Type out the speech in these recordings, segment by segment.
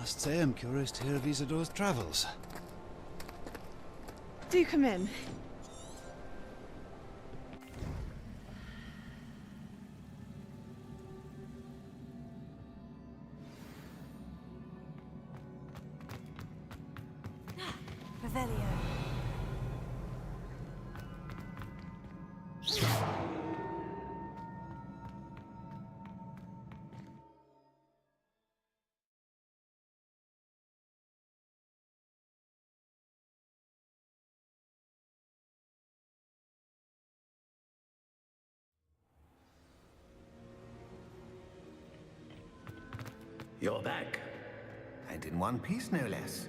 Must say I'm curious to hear of Isadore's travels. Do come in. Revelio. You're back. And in one piece, no less.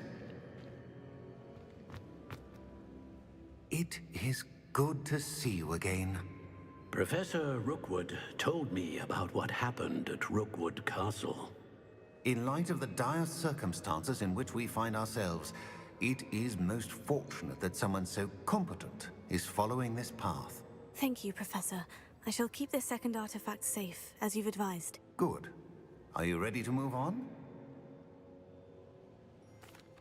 It is good to see you again. Professor Rookwood told me about what happened at Rookwood Castle. In light of the dire circumstances in which we find ourselves, it is most fortunate that someone so competent is following this path. Thank you, Professor. I shall keep this second artifact safe, as you've advised. Good. Are you ready to move on?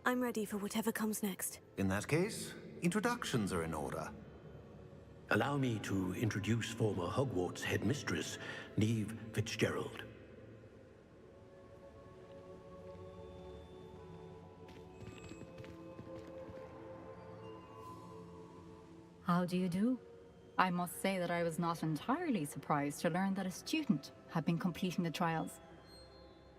I'm ready for whatever comes next. In that case, introductions are in order. Allow me to introduce former Hogwarts headmistress, Neve Fitzgerald. How do you do? I must say that I was not entirely surprised to learn that a student had been completing the trials.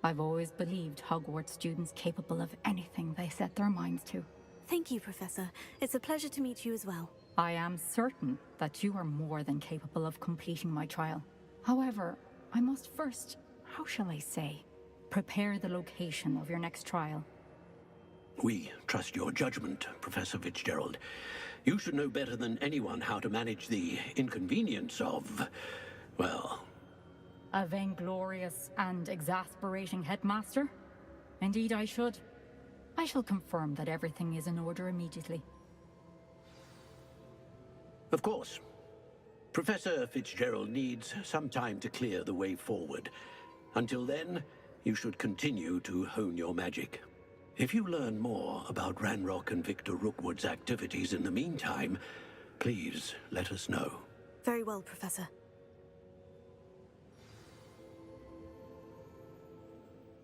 I've always believed Hogwarts students capable of anything they set their minds to. Thank you, Professor. It's a pleasure to meet you as well. I am certain that you are more than capable of completing my trial. However, I must first, how shall I say, prepare the location of your next trial. We trust your judgment, Professor Fitzgerald. You should know better than anyone how to manage the inconvenience of, well... A vainglorious and exasperating headmaster? Indeed I should. I shall confirm that everything is in order immediately. Of course. Professor Fitzgerald needs some time to clear the way forward. Until then, you should continue to hone your magic. If you learn more about Ranrock and Victor Rookwood's activities in the meantime, please let us know. Very well, Professor.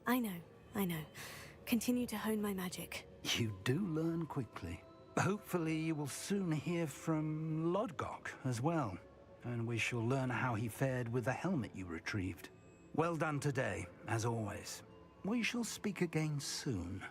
I know. Continue to hone my magic. You do learn quickly. Hopefully you will soon hear from Lodgok as well, and we shall learn how he fared with the helmet you retrieved. Well done today, as always. We shall speak again soon.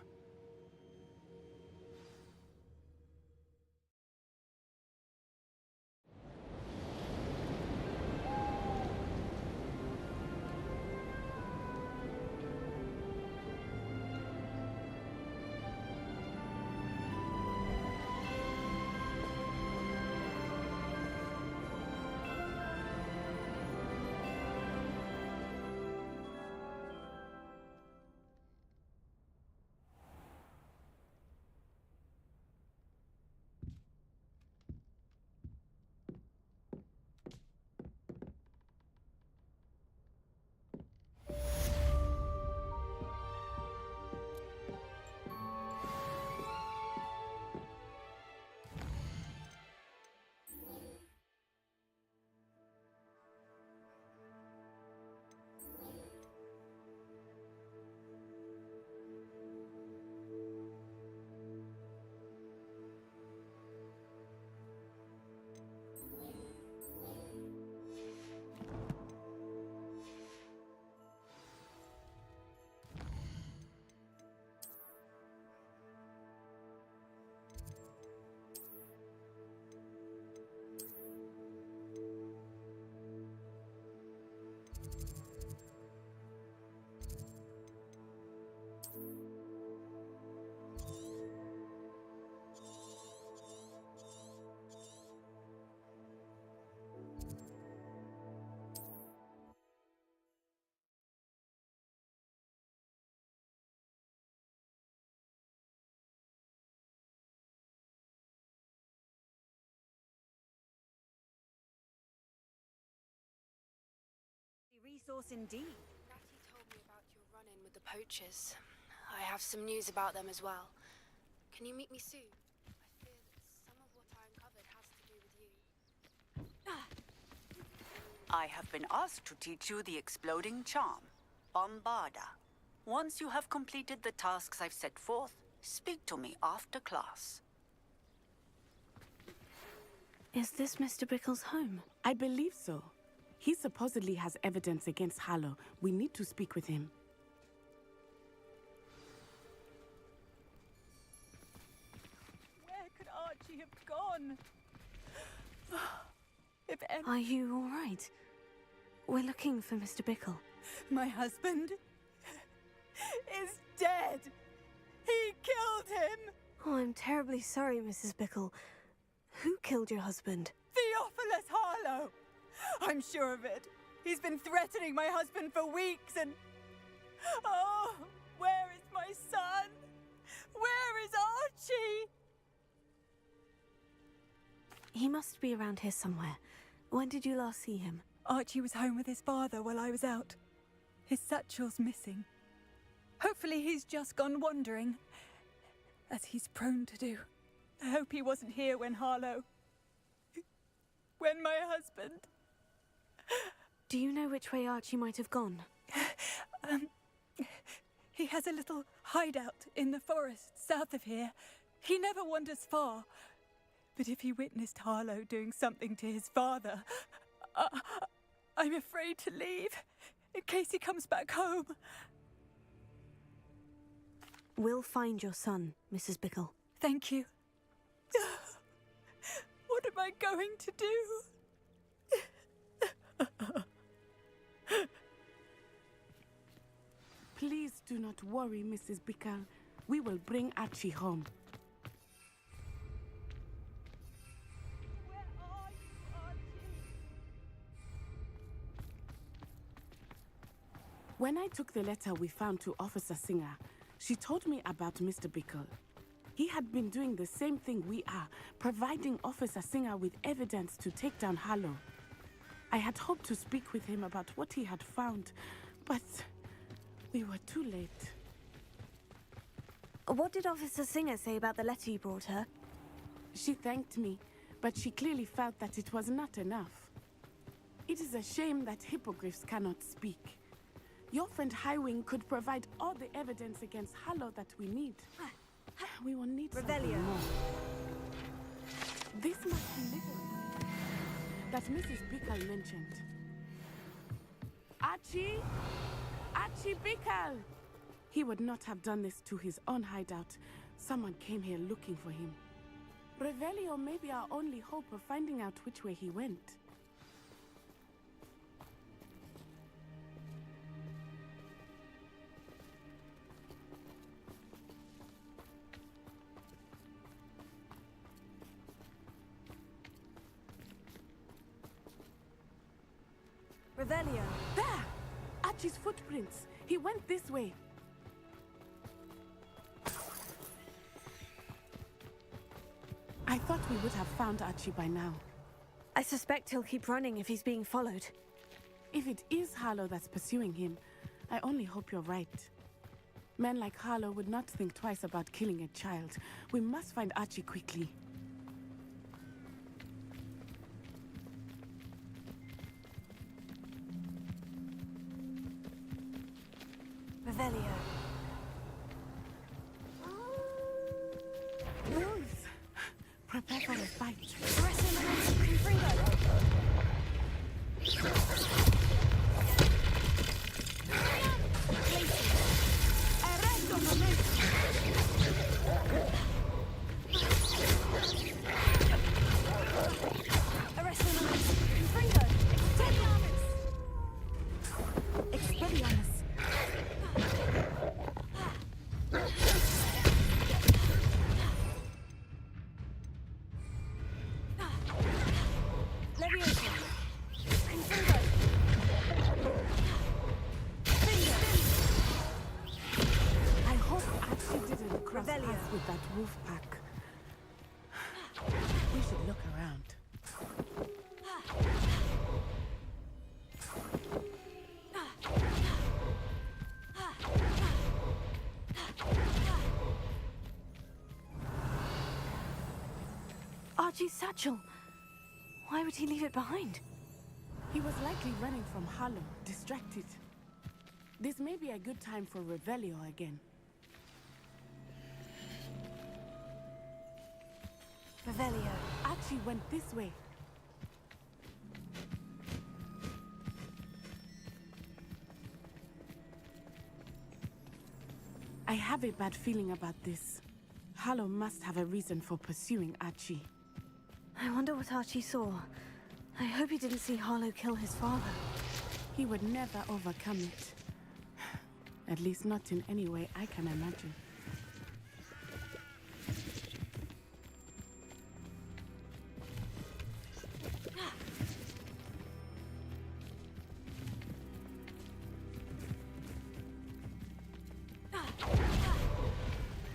Resource indeed. Natty told me about your run-in with the poachers. I have some news about them as well. Can you meet me soon? I fear that some of what I uncovered has to do with you. I have been asked to teach you the exploding charm, Bombarda. Once you have completed the tasks I've set forth, speak to me after class. Is this Mr. Bickle's home? I believe so. He supposedly has evidence against Harlow. We need to speak with him. Where could Archie have gone? If any... Are you all right? We're looking for Mr. Bickle. My husband is dead. He killed him. Oh, I'm terribly sorry, Mrs. Bickle. Who killed your husband? Theophilus Harlow. I'm sure of it. He's been threatening my husband for weeks and... Oh, where is my son? Where is Archie? He must be around here somewhere. When did you last see him? Archie was home with his father while I was out. His satchel's missing. Hopefully he's just gone wandering, as he's prone to do. I hope he wasn't here when when my husband... Do you know which way Archie might have gone? He has a little hideout in the forest south of here. He never wanders far. But if he witnessed Harlow doing something to his father, I'm afraid to leave, in case he comes back home. We'll find your son, Mrs. Bickle. Thank you. What am I going to do? Please do not worry, Mrs. Bickle. We will bring Archie home. Where are you, Archie? When I took the letter we found to Officer Singer, she told me about Mr. Bickle. He had been doing the same thing we are, providing Officer Singer with evidence to take down Harlow. I had hoped to speak with him about what he had found, but we were too late. What did Officer Singer say about the letter you brought her? She thanked me, but she clearly felt that it was not enough. It is a shame that hippogriffs cannot speak. Your friend Highwing could provide all the evidence against Harlow that we need. We will need something more. This must be little that Mrs. Bickle mentioned. Archie? Archie Bickle! He would not have done this to his own hideout. Someone came here looking for him. Revelio may be our only hope of finding out which way he went. Revelio. There! Archie's footprints. He went this way. I thought we would have found Archie by now. I suspect he'll keep running if he's being followed. If it is Harlow that's pursuing him, I only hope you're right. Men like Harlow would not think twice about killing a child. We must find Archie quickly. Revelio. Wolves! Prepare for a fight. With that wolf pack. We should look around. Archie's satchel. Why would he leave it behind? He was likely running from Harlow, distracted. This may be a good time for Revelio again. Revelio. Archie went this way. I have a bad feeling about this. Harlow must have a reason for pursuing Archie. I wonder what Archie saw. I hope he didn't see Harlow kill his father. He would never overcome it. At least not in any way I can imagine.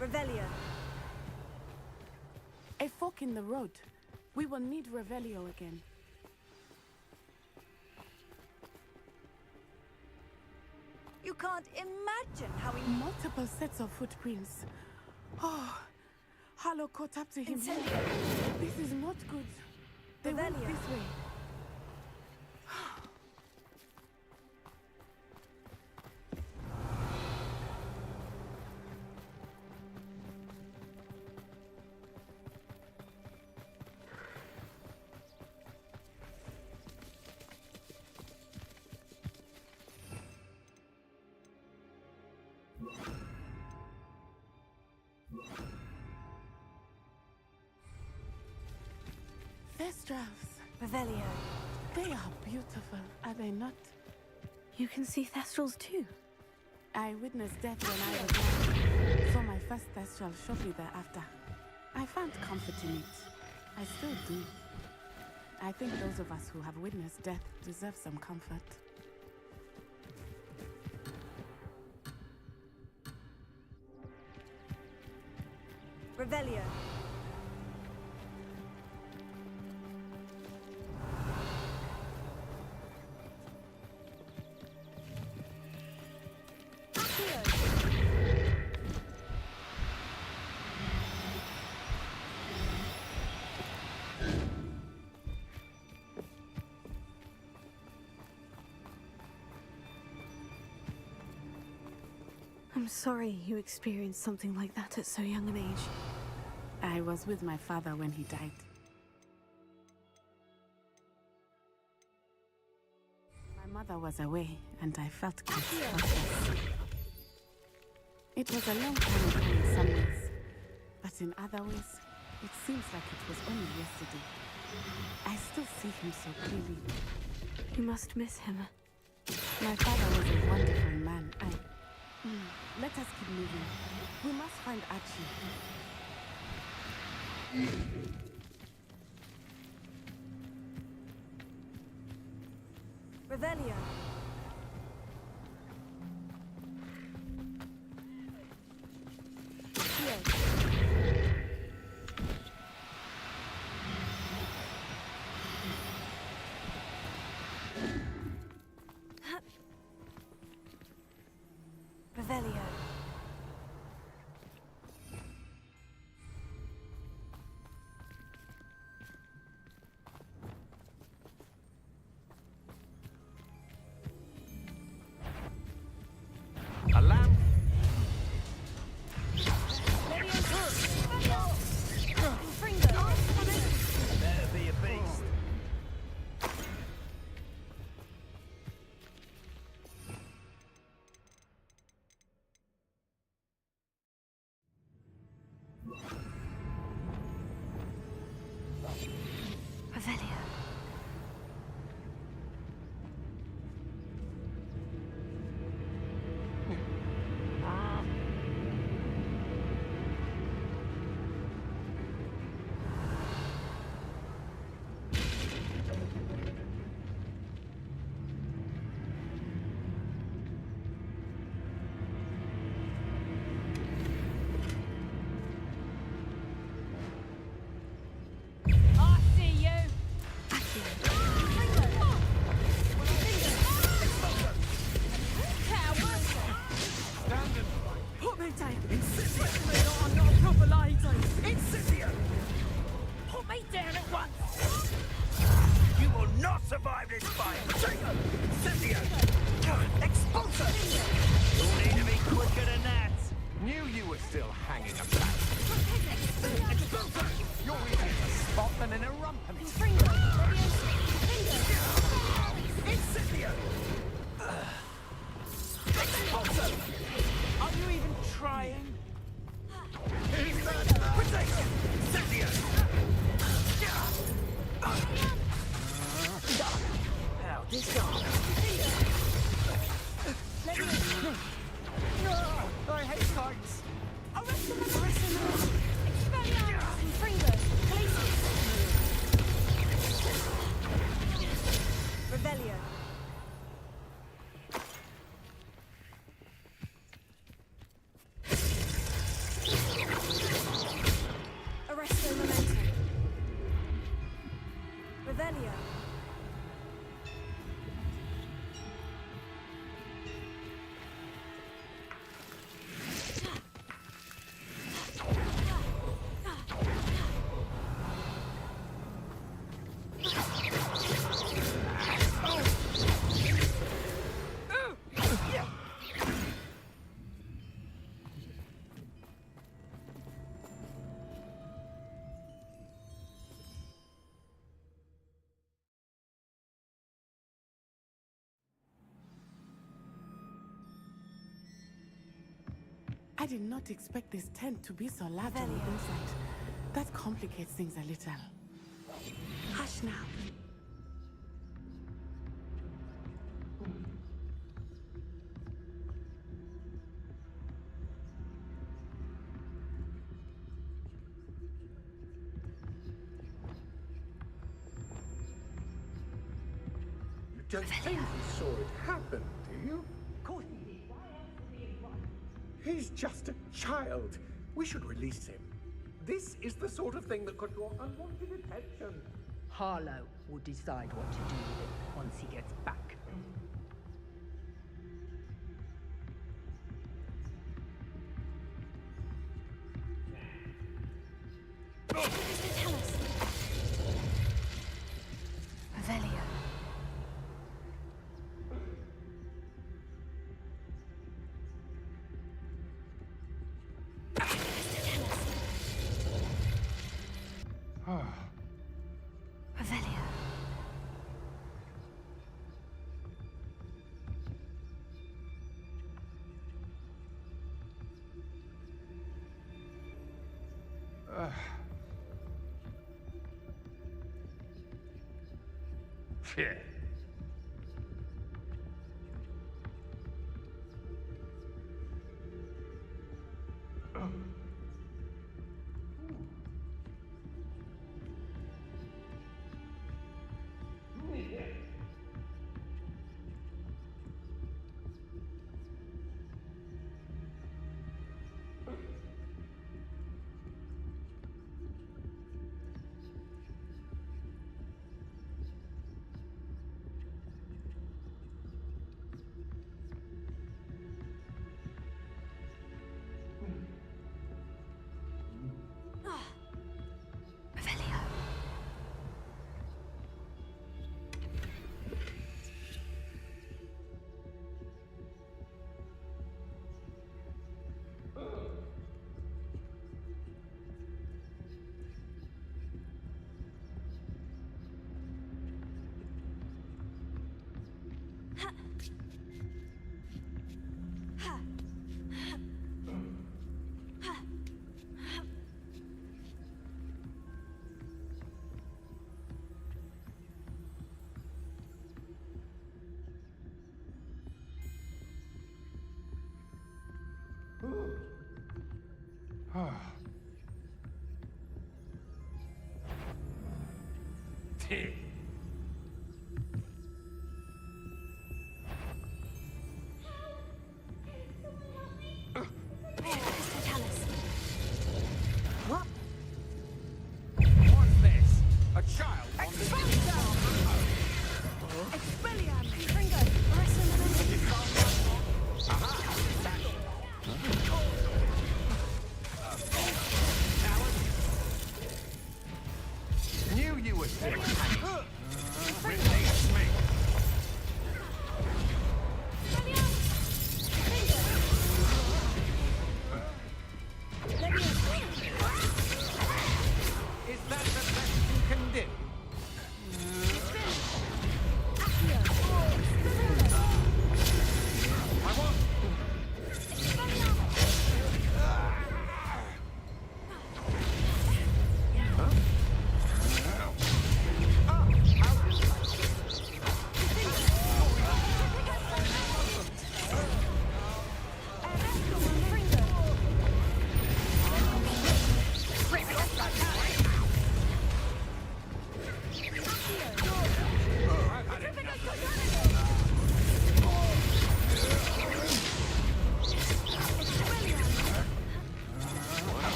Revelio. A fork in the road. We will need Revelio again. You can't imagine how he... Multiple sets of footprints. Oh, Harlow caught up to him. Incendio. This is not good. They went Revelio. this way. Thestrals. Revelio. They are beautiful, are they not? You can see Thestrals too. I witnessed death when I was young. Saw my first Thestral shortly thereafter. I found comfort in it. I still do. I think those of us who have witnessed death deserve some comfort. Revelio. I'm sorry you experienced something like that at so young an age. I was with my father when he died. My mother was away, and I felt quite helpless. It was a long time ago in some ways, but in other ways, it seems like it was only yesterday. I still see him so clearly. You must miss him. My father was a wonderful man. Let us keep moving. We must find Archie. Revelio. Revelio. A lamp. Better be a beast. Revelio. survive this fight. Incendio! Expulsor! You'll need to be quicker than that. Knew you were still hanging about. Expulsor! You're easy to spot than in a rump. Incendio! Expulsor! Are you even trying? Protection! Incendio! Now, disarm. I hate heights. Revelio. Arresto momentum. Revelio. I did not expect this tent to be so large on the inside. That complicates things a little. Hush now. You don't think he saw it happen, do you? He's just a child. We should release him. This is the sort of thing that could draw unwanted attention. Harlow will decide what to do with it once he gets back. Tell us. Revelio. Revelio. Yeah. What? What's this? A child on the... Expelliarmus. Ringo. Arresto momentum. Aha!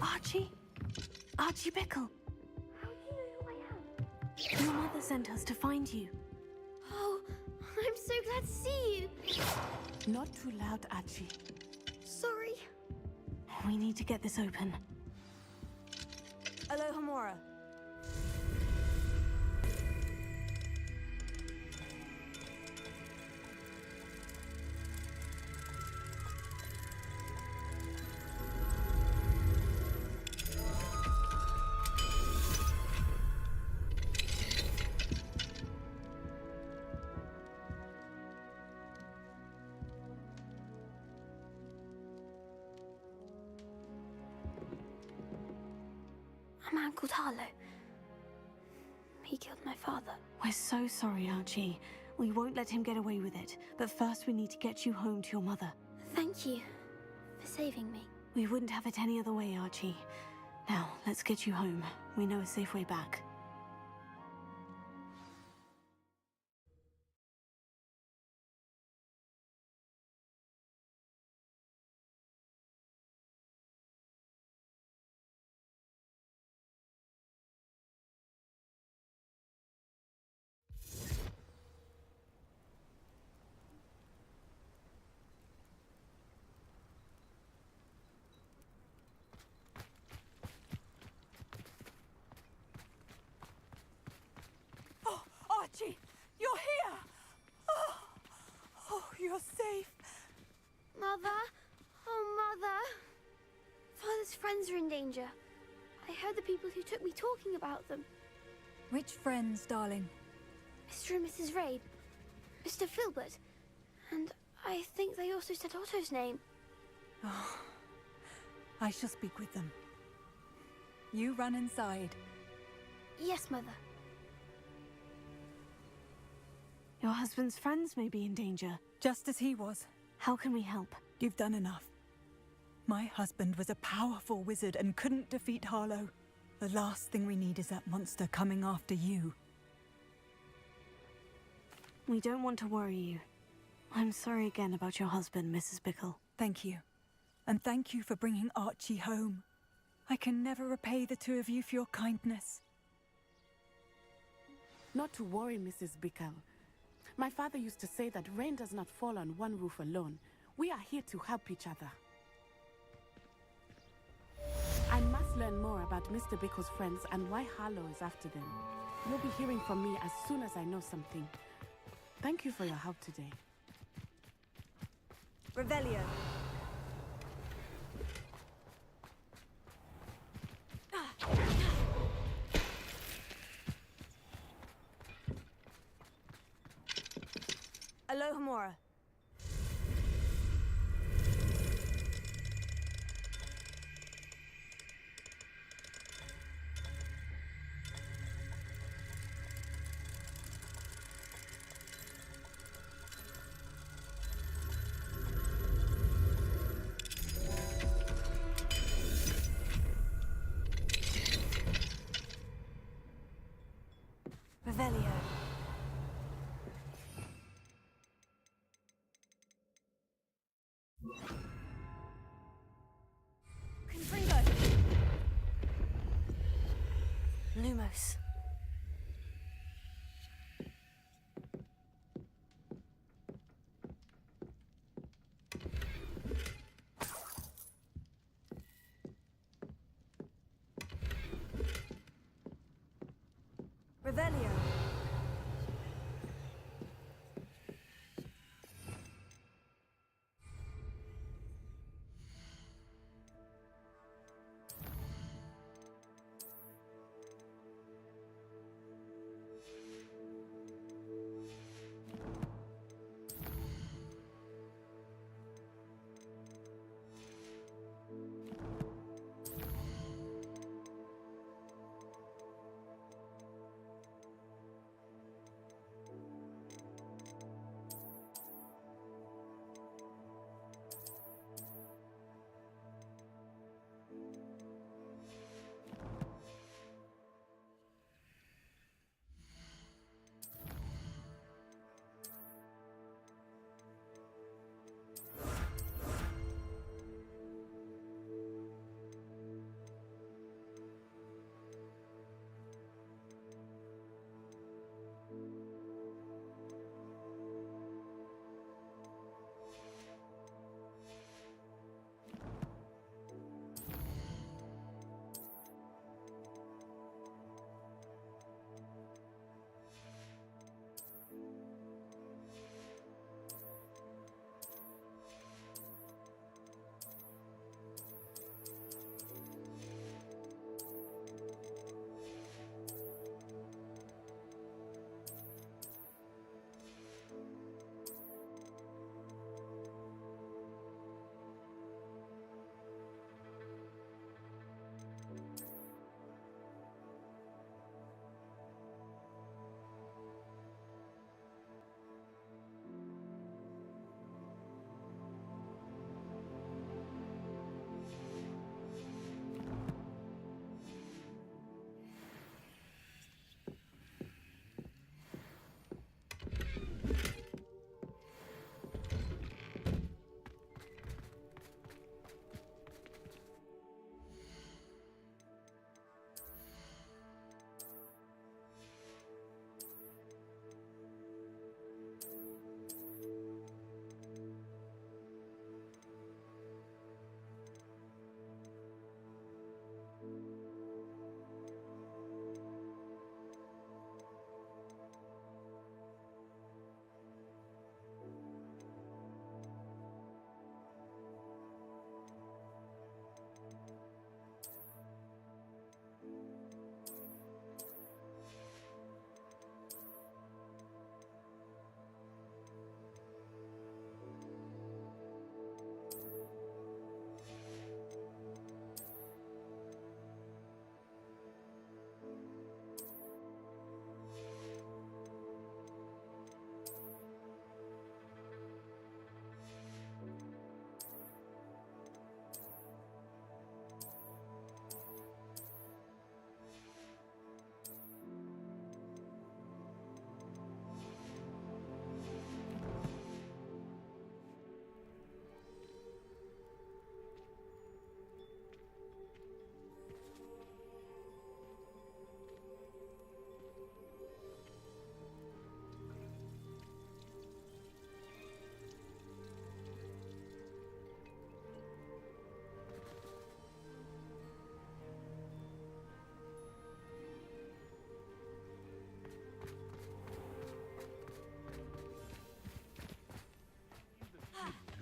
Archie? Archie Bickle. How do you know who I am? Your mother sent us to find you. Oh, I'm so glad to see you. Not too loud, Archie. Sorry. We need to get this open. Alohomora. A man called Harlow. He killed my father. We're so sorry, Archie. We won't let him get away with it. But first we need to get you home to your mother. Thank you for saving me. We wouldn't have it any other way, Archie. Now, let's get you home. We know a safe way back. Archie, you're here! Oh, you're safe. Mother? Oh, Mother. Father's friends are in danger. I heard the people who took me talking about them. Which friends, darling? Mr. and Mrs. Rabe. Mr. Filbert. And I think they also said Otto's name. Oh, I shall speak with them. You run inside. Yes, Mother. Your husband's friends may be in danger. Just as he was. How can we help? You've done enough. My husband was a powerful wizard and couldn't defeat Harlow. The last thing we need is that monster coming after you. We don't want to worry you. I'm sorry again about your husband, Mrs. Bickle. Thank you. And thank you for bringing Archie home. I can never repay the two of you for your kindness. Not to worry, Mrs. Bickle. My father used to say that rain does not fall on one roof alone. We are here to help each other. I must learn more about Mr. Bickle's friends and why Harlow is after them. You'll be hearing from me as soon as I know something. Thank you for your help today. Revelio. Alohomora. Revelio. Confringo. Lumos. Revelio.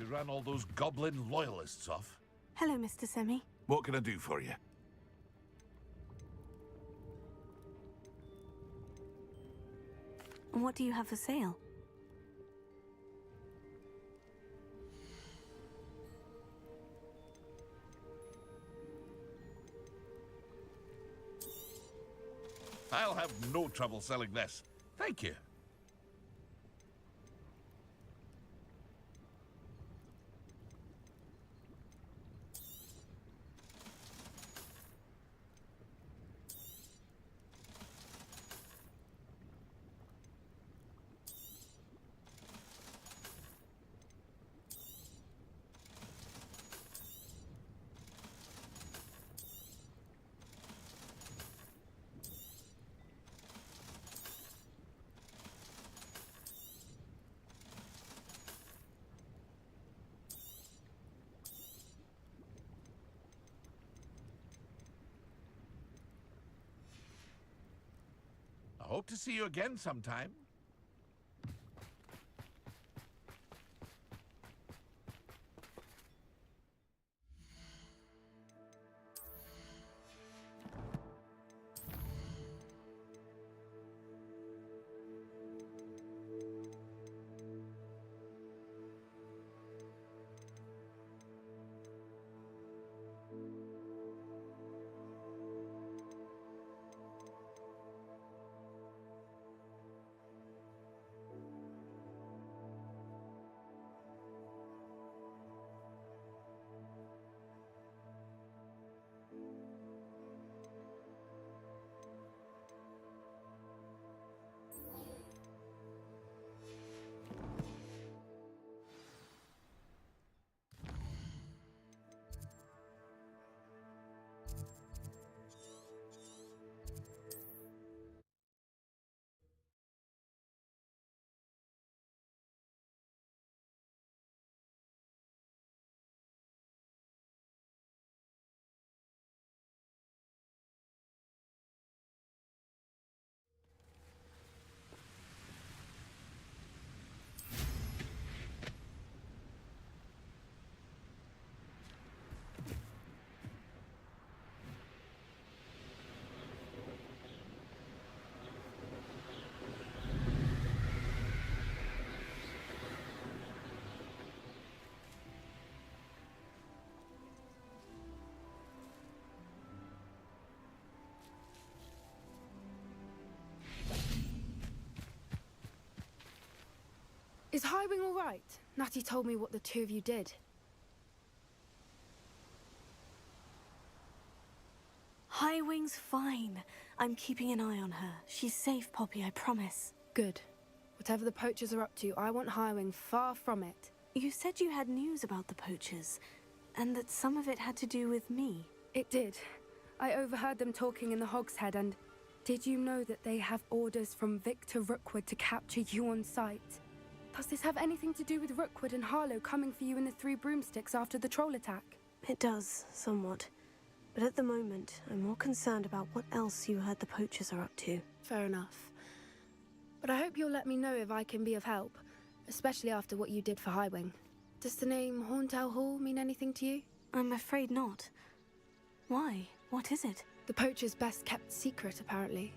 who ran all those goblin loyalists off. Hello, Mr. Semi. What can I do for you? What do you have for sale? I'll have no trouble selling this. Thank you. I hope to see you again sometime. Is Highwing all right? Natty told me what the two of you did. Highwing's fine. I'm keeping an eye on her. She's safe, Poppy, I promise. Good. Whatever the poachers are up to, I want Highwing far from it. You said you had news about the poachers, and that some of it had to do with me. It did. I overheard them talking in the Hogshead, and did you know that they have orders from Victor Rookwood to capture you on sight? Does this have anything to do with Rookwood and Harlow coming for you in the Three Broomsticks after the troll attack? It does, somewhat. But at the moment, I'm more concerned about what else you heard the poachers are up to. Fair enough. But I hope you'll let me know if I can be of help, especially after what you did for Highwing. Does the name Horntail Hall mean anything to you? I'm afraid not. Why? What is it? The poachers' best kept secret, apparently.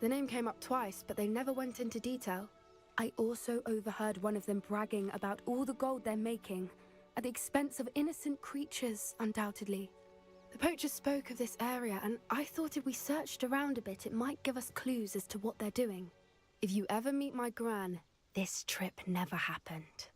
The name came up twice, but they never went into detail. I also overheard one of them bragging about all the gold they're making, at the expense of innocent creatures, undoubtedly. The poachers spoke of this area, and I thought if we searched around a bit, it might give us clues as to what they're doing. If you ever meet my gran, this trip never happened.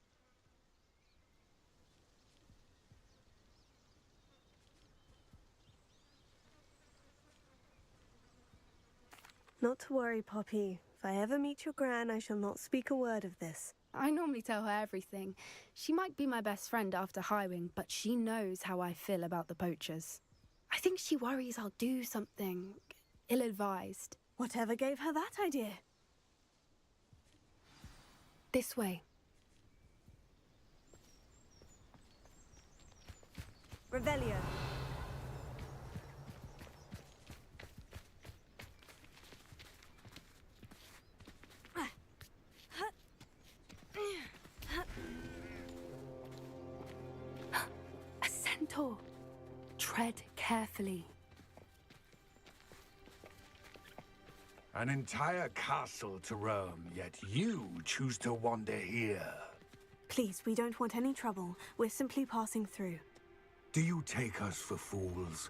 Not to worry, Poppy. If I ever meet your gran, I shall not speak a word of this. I normally tell her everything. She might be my best friend after Highwing, but she knows how I feel about the poachers. I think she worries I'll do something ill-advised. Whatever gave her that idea? This way. Revelio. Tread carefully. An entire castle to roam, yet you choose to wander here. Please, we don't want any trouble. We're simply passing through. Do you take us for fools?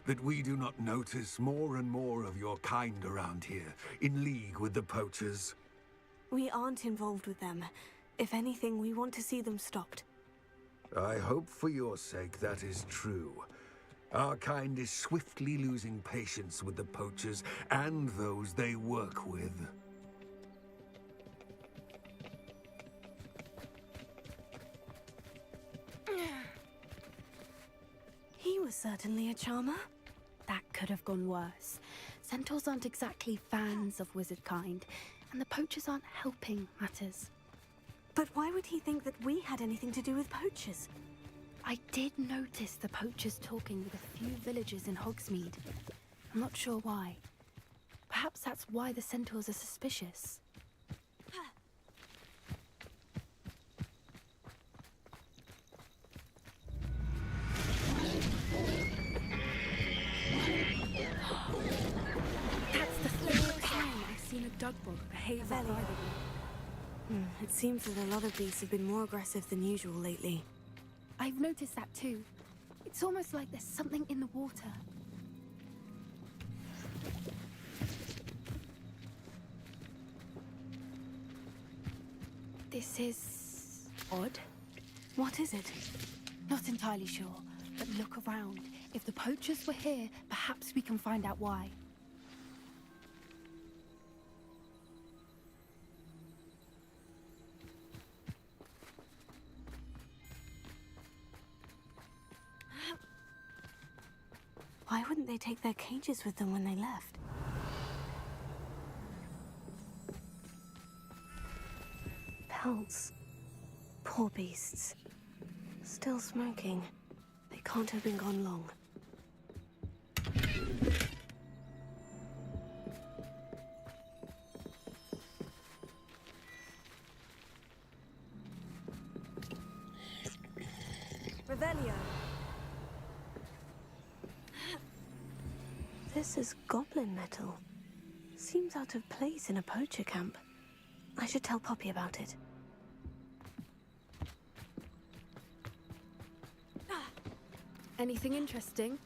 That we do not notice more and more of your kind around here, in league with the poachers? We aren't involved with them. If anything, we want to see them stopped. I hope for your sake that is true. Our kind is swiftly losing patience with the poachers and those they work with. He was certainly a charmer. That could have gone worse. Centaurs aren't exactly fans of wizard kind, and the poachers aren't helping matters. But why would he think that we had anything to do with poachers? I did notice the poachers talking with a few villagers in Hogsmeade. I'm not sure why. Perhaps that's why the centaurs are suspicious. That's the third time I've seen a dugbog behave like either. It seems that a lot of beasts have been more aggressive than usual lately. I've noticed that too. It's almost like there's something in the water. This is odd. What is it? Not entirely sure, but look around. If the poachers were here, perhaps we can find out why. Why wouldn't they take their cages with them when they left? Pelts. Poor beasts. Still smoking. They can't have been gone long. Revelio. This is goblin metal. Seems out of place in a poacher camp. I should tell Poppy about it. Anything interesting?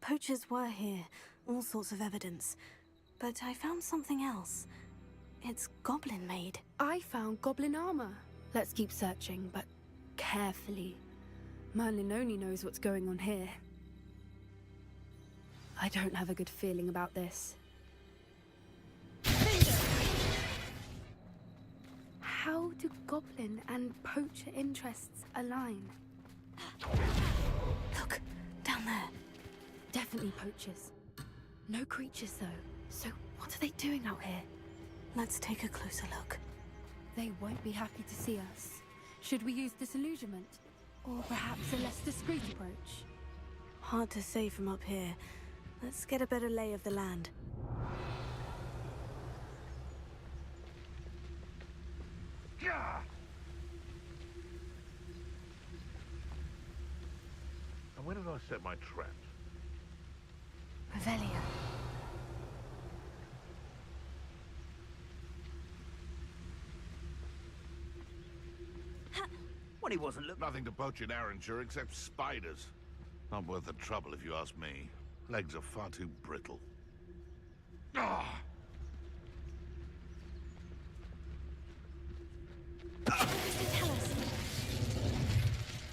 Poachers were here, all sorts of evidence. But I found something else. It's goblin-made. I found goblin armor. Let's keep searching, but carefully. Merlin only knows what's going on here. I don't have a good feeling about this. How do goblin and poacher interests align? Look, down there. Definitely poachers. No creatures, though. So what are they doing out here? Let's take a closer look. They won't be happy to see us. Should we use disillusionment? Or perhaps a less discreet approach? Hard to say from up here. Let's get a better lay of the land. And where did I set my traps? Revelio. When he wasn't looking. Nothing to poach in Arranshire except spiders. Not worth the trouble if you ask me. Legs are far too brittle. Ah!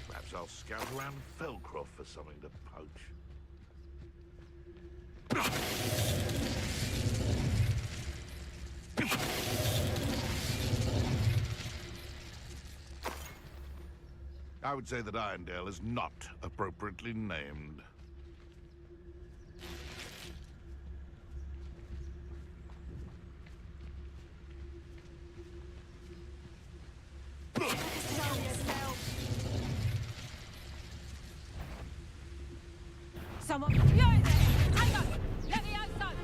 Perhaps I'll scout around Felcroft for something to poach. I would say that Irondale is not appropriately named. Someone. You're in there! Hang on! Let me outside!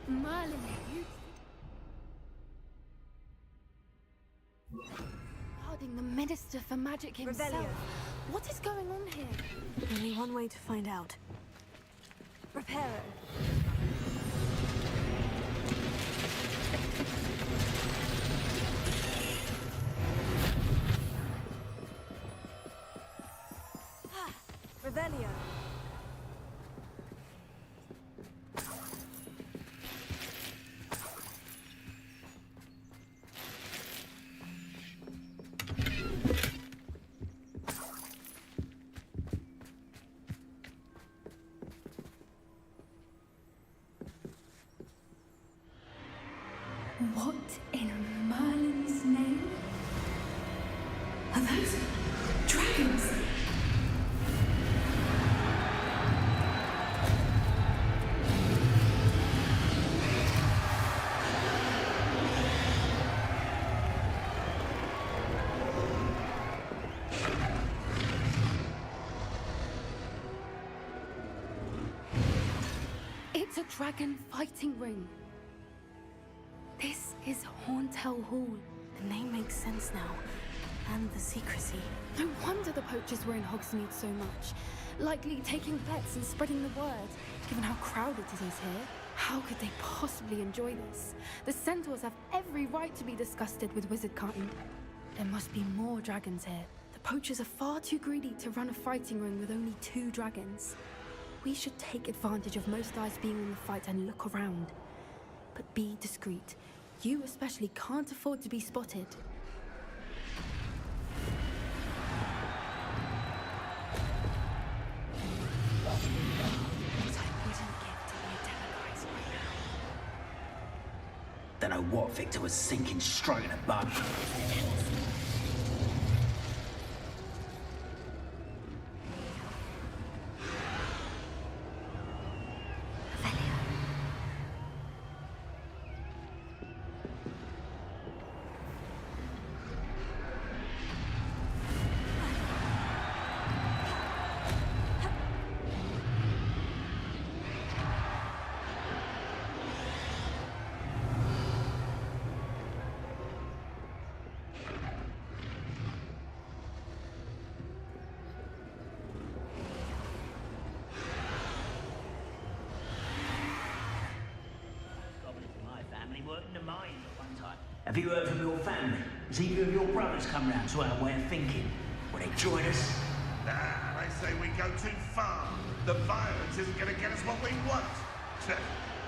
Merlin, you... Guarding the Minister for Magic himself. Revelio. What is going on here? Only one way to find out. Reparo. Revelio. What in Merlin's name? Are those dragons? It's a dragon fighting ring. This is Horntail Hall. The name makes sense now. And the secrecy. No wonder the poachers were in Hogsmeade so much. Likely taking bets and spreading the word, given how crowded it is here. How could they possibly enjoy this? The centaurs have every right to be disgusted with wizard-kind. There must be more dragons here. The poachers are far too greedy to run a fighting ring with only 2 dragons. We should take advantage of most eyes being in the fight and look around. But be discreet. You especially can't afford to be spotted. What I wouldn't give to be a televised right now. Don't know what Victor was thinking, stroking a bug. Have you heard from your family? Has either of your brothers come round to our way of thinking? Will they join us? Nah, they say we go too far. The violence isn't going to get us what we want.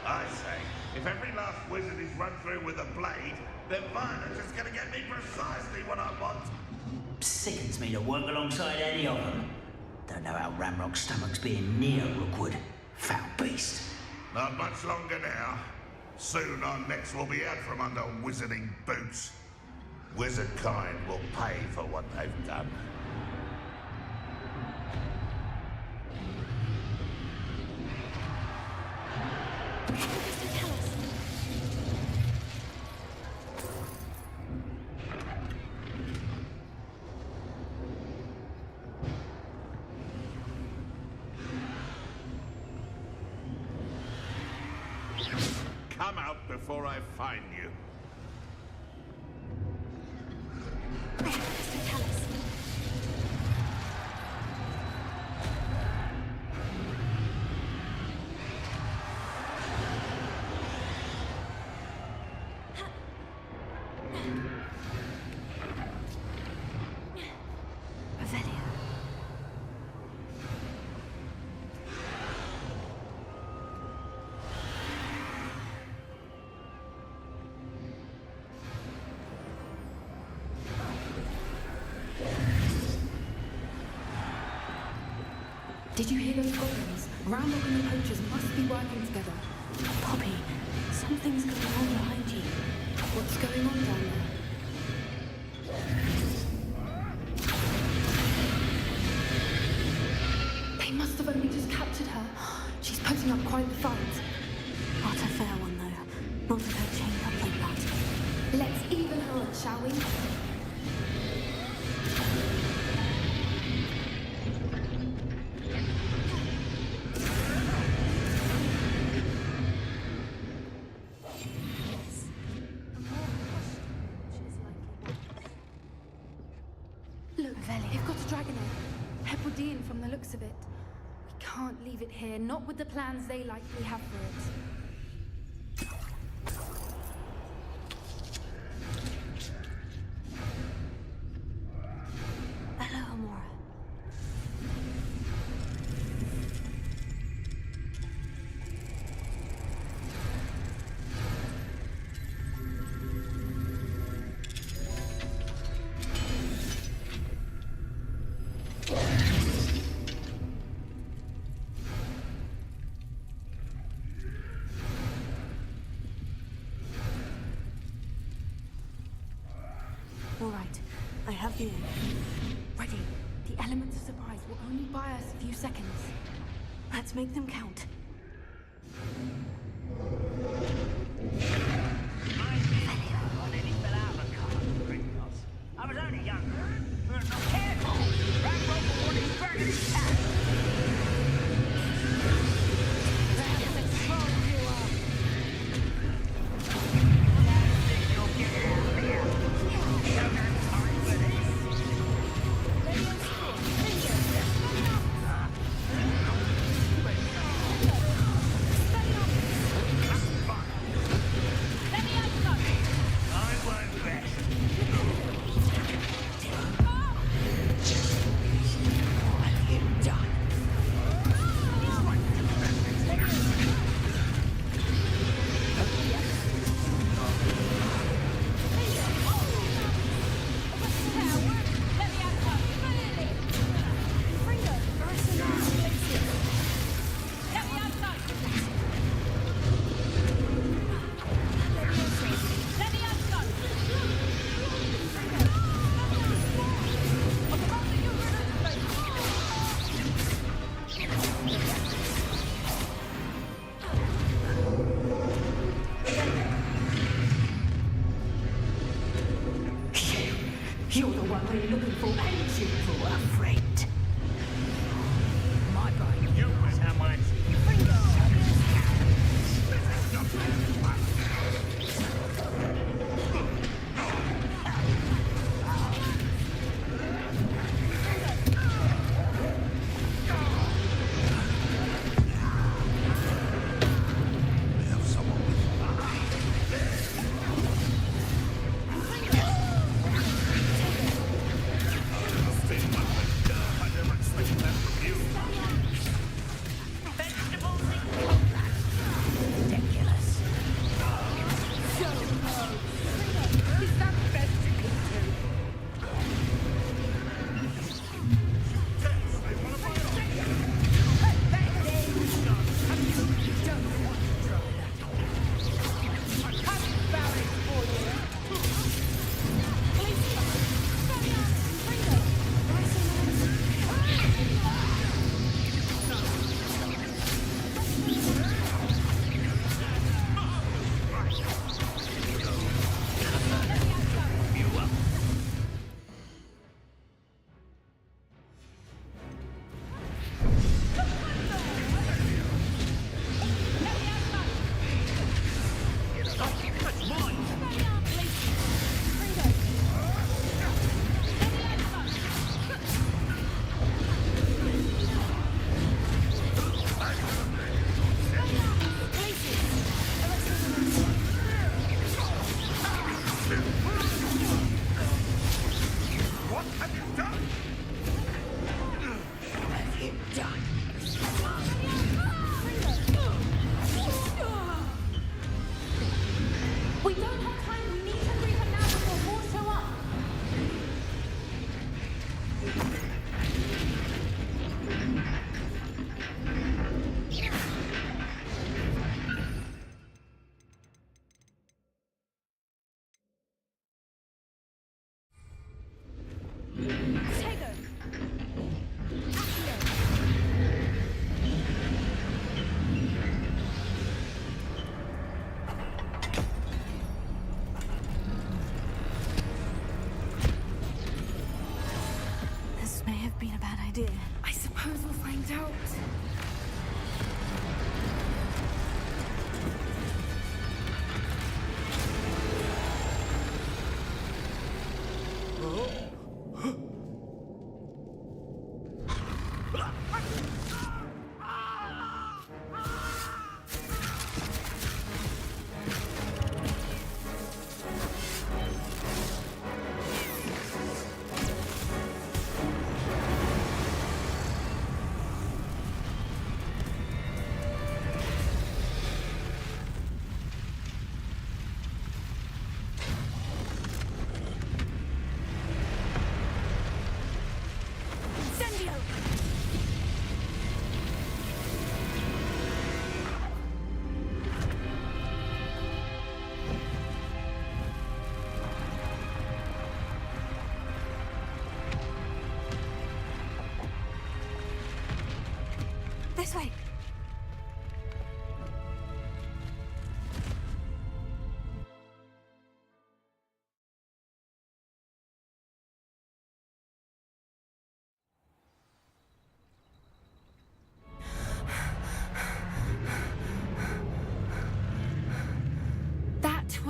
I say, if every last wizard is run through with a blade, then violence is going to get me precisely what I want. Sickens me to work alongside any of them. Don't know how Ramrock's stomach's being near Rookwood. Foul beast. Not much longer now. Soon our necks will be out from under wizarding boots. Wizard kind will pay for what they've done. Come out before I find you. Did you hear those goblins? Ramrock and the poachers must be working together. Poppy, something's going on behind you. What's going on down there? They must have only just captured her. She's putting up quite the fight. Not a fair one, though. Not with her chained up like that. Let's even her up, shall we? They've got a dragon egg. Hebridean from the looks of it. We can't leave it here, not with the plans they likely have for it. Hello, Amora. All right, I have the egg. Ready. The elements of surprise will only buy us a few seconds. Let's make them count. I was only younger. Not careful. Rambo for his burgers cat. You'll get it out of here. You don't have time for You're the one we're looking for, ain't you, for a friend? My brain. You was how much.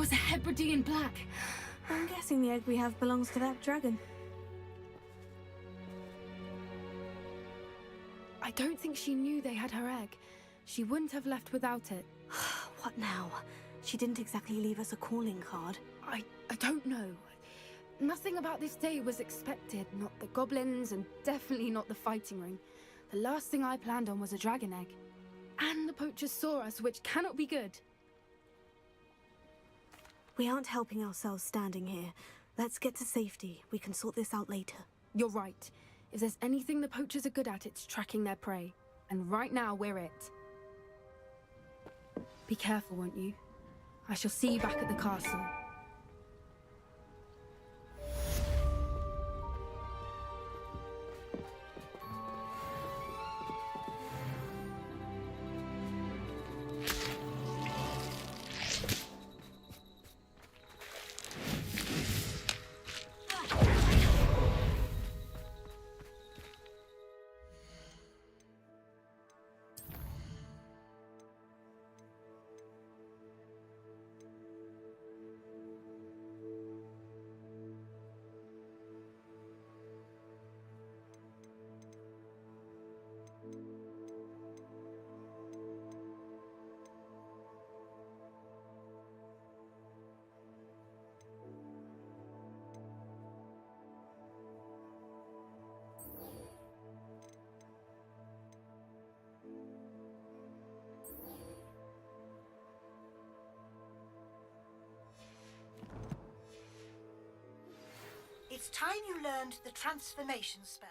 was a Hebridean black. I'm guessing the egg we have belongs to that dragon. I don't think she knew they had her egg. She wouldn't have left without it. What now? She didn't exactly leave us a calling card. I don't know. Nothing about this day was expected. Not the goblins, and definitely not the fighting ring. The last thing I planned on was a dragon egg. And the poachers saw us, which cannot be good. We aren't helping ourselves standing here. Let's get to safety. We can sort this out later. You're right. If there's anything the poachers are good at, it's tracking their prey. And right now, we're it. Be careful, won't you? I shall see you back at the castle. It's time you learned the transformation spell.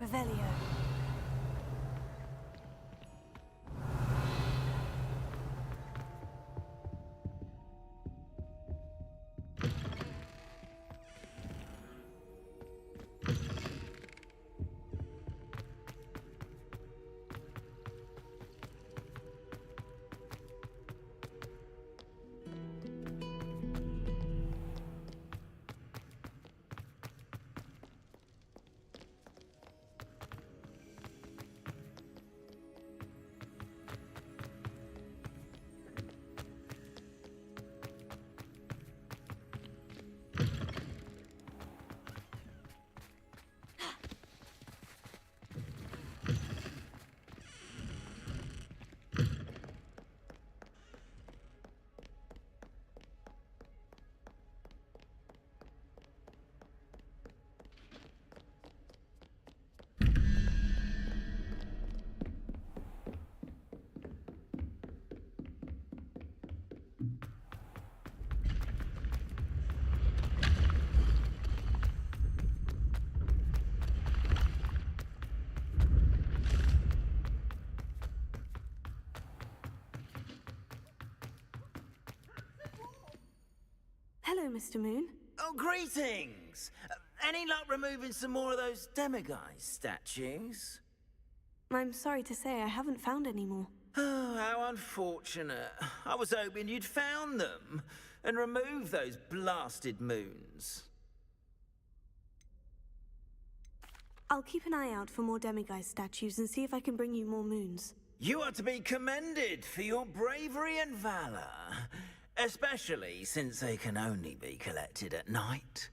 Revelio. Hello, Mr. Moon. Oh, greetings! Any luck removing some more of those demiguise statues? I'm sorry to say I haven't found any more. Oh, how unfortunate. I was hoping you'd found them and removed those blasted moons. I'll keep an eye out for more demiguise statues and see if I can bring you more moons. You are to be commended for your bravery and valor. Especially since they can only be collected at night.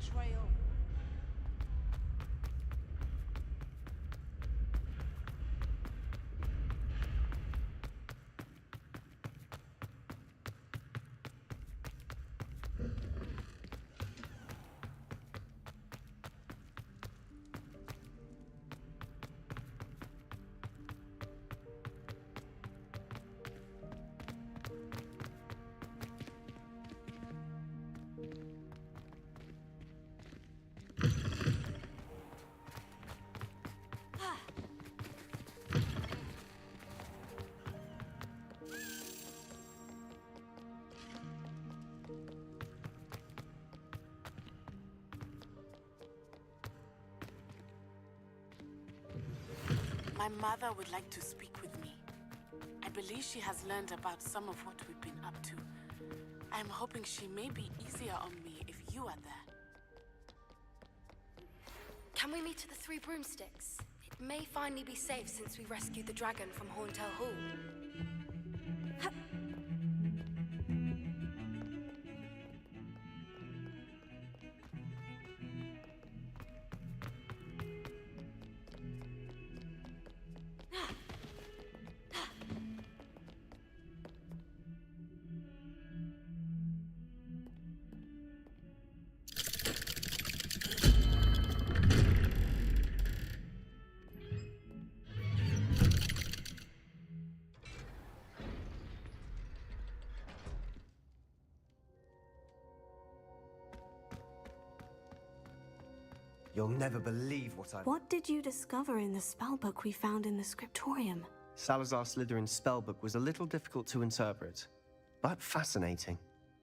trail. My mother would like to speak with me. I believe she has learned about some of what we've been up to. I'm hoping she may be easier on me if you are there. Can we meet at the Three Broomsticks? It may finally be safe since we rescued the dragon from Horntail Hall. You'll never believe what I've... What did you discover in the spellbook we found in the scriptorium? Salazar Slytherin's spellbook was a little difficult to interpret, but fascinating.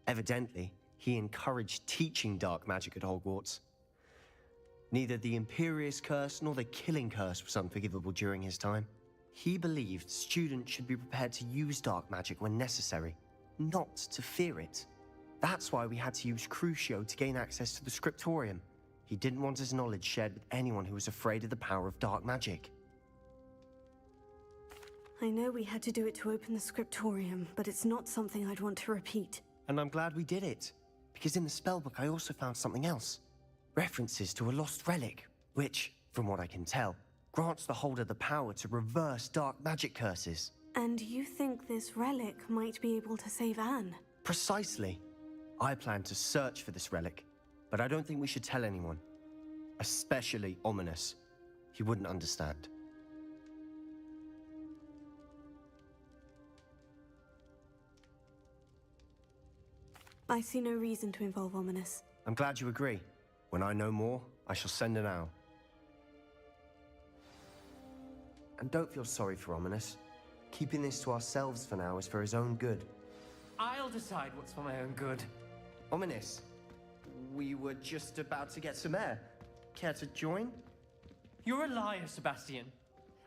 Evidently, he encouraged teaching dark magic at Hogwarts. Neither the Imperious Curse nor the Killing Curse was unforgivable during his time. He believed students should be prepared to use dark magic when necessary, not to fear it. That's why we had to use Crucio to gain access to the scriptorium. He didn't want his knowledge shared with anyone who was afraid of the power of dark magic. I know we had to do it to open the scriptorium, but it's not something I'd want to repeat. And I'm glad we did it, because in the spellbook I also found something else. References to a lost relic, which, from what I can tell, grants the holder the power to reverse dark magic curses. And you think this relic might be able to save Anne? Precisely. I plan to search for this relic, but I don't think we should tell anyone. Especially Ominous. He wouldn't understand. I see no reason to involve Ominous. I'm glad you agree. When I know more, I shall send an owl. And don't feel sorry for Ominous. Keeping this to ourselves for now is for his own good. I'll decide what's for my own good. Ominous, we were just about to get some air. Care to join? You're a liar, Sebastian.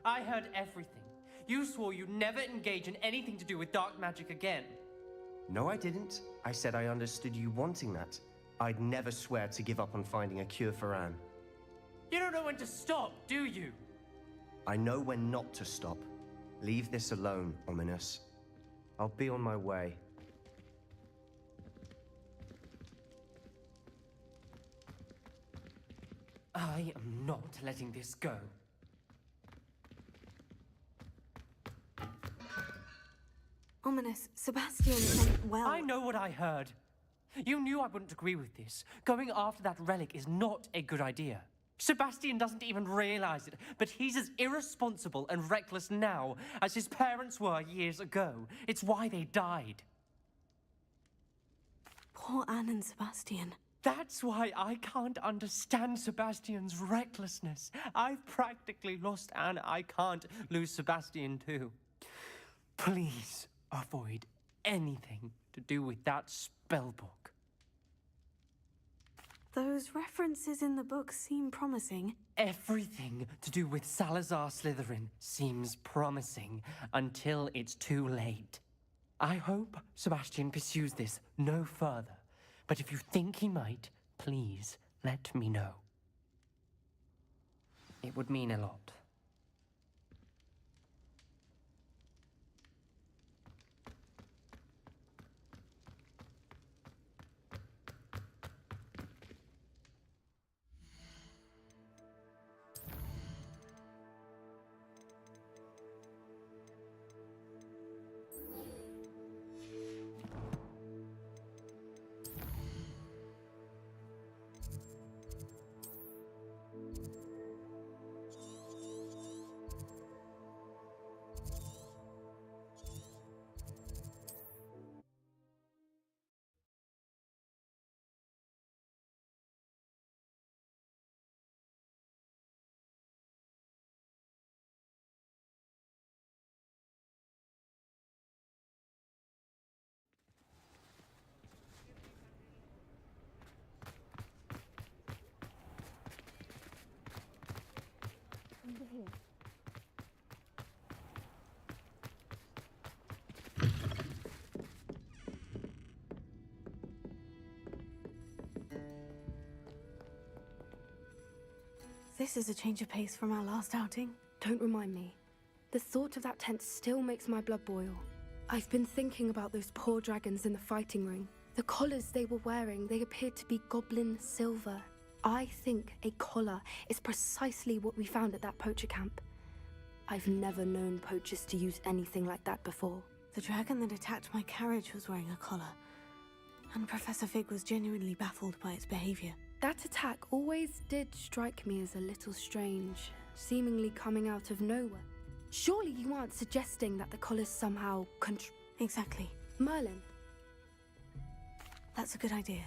I heard everything. You swore you'd never engage in anything to do with dark magic again. No, I didn't. I said I understood you wanting that. I'd never swear to give up on finding a cure for Anne. You don't know when to stop, do you? I know when not to stop. Leave this alone, Ominous. I'll be on my way. I am not letting this go. Ominous, Sebastian meant well. I know what I heard. You knew I wouldn't agree with this. Going after that relic is not a good idea. Sebastian doesn't even realize it, but he's as irresponsible and reckless now as his parents were years ago. It's why they died. Poor Anne and Sebastian. That's why I can't understand Sebastian's recklessness. I've practically lost Anne. I can't lose Sebastian too. Please avoid anything to do with that spellbook. Those references in the book seem promising. Everything to do with Salazar Slytherin seems promising until it's too late. I hope Sebastian pursues this no further. But if you think he might, please let me know. It would mean a lot. This is a change of pace from our last outing. Don't remind me. The thought of that tent still makes my blood boil. I've been thinking about those poor dragons in the fighting ring. The collars they were wearing, they appeared to be goblin silver. I think a collar is precisely what we found at that poacher camp. I've never known poachers to use anything like that before. The dragon that attacked my carriage was wearing a collar, and Professor Fig was genuinely baffled by its behavior. That attack always did strike me as a little strange, seemingly coming out of nowhere. Surely you aren't suggesting that the collar's somehow Exactly. Merlin. That's a good idea.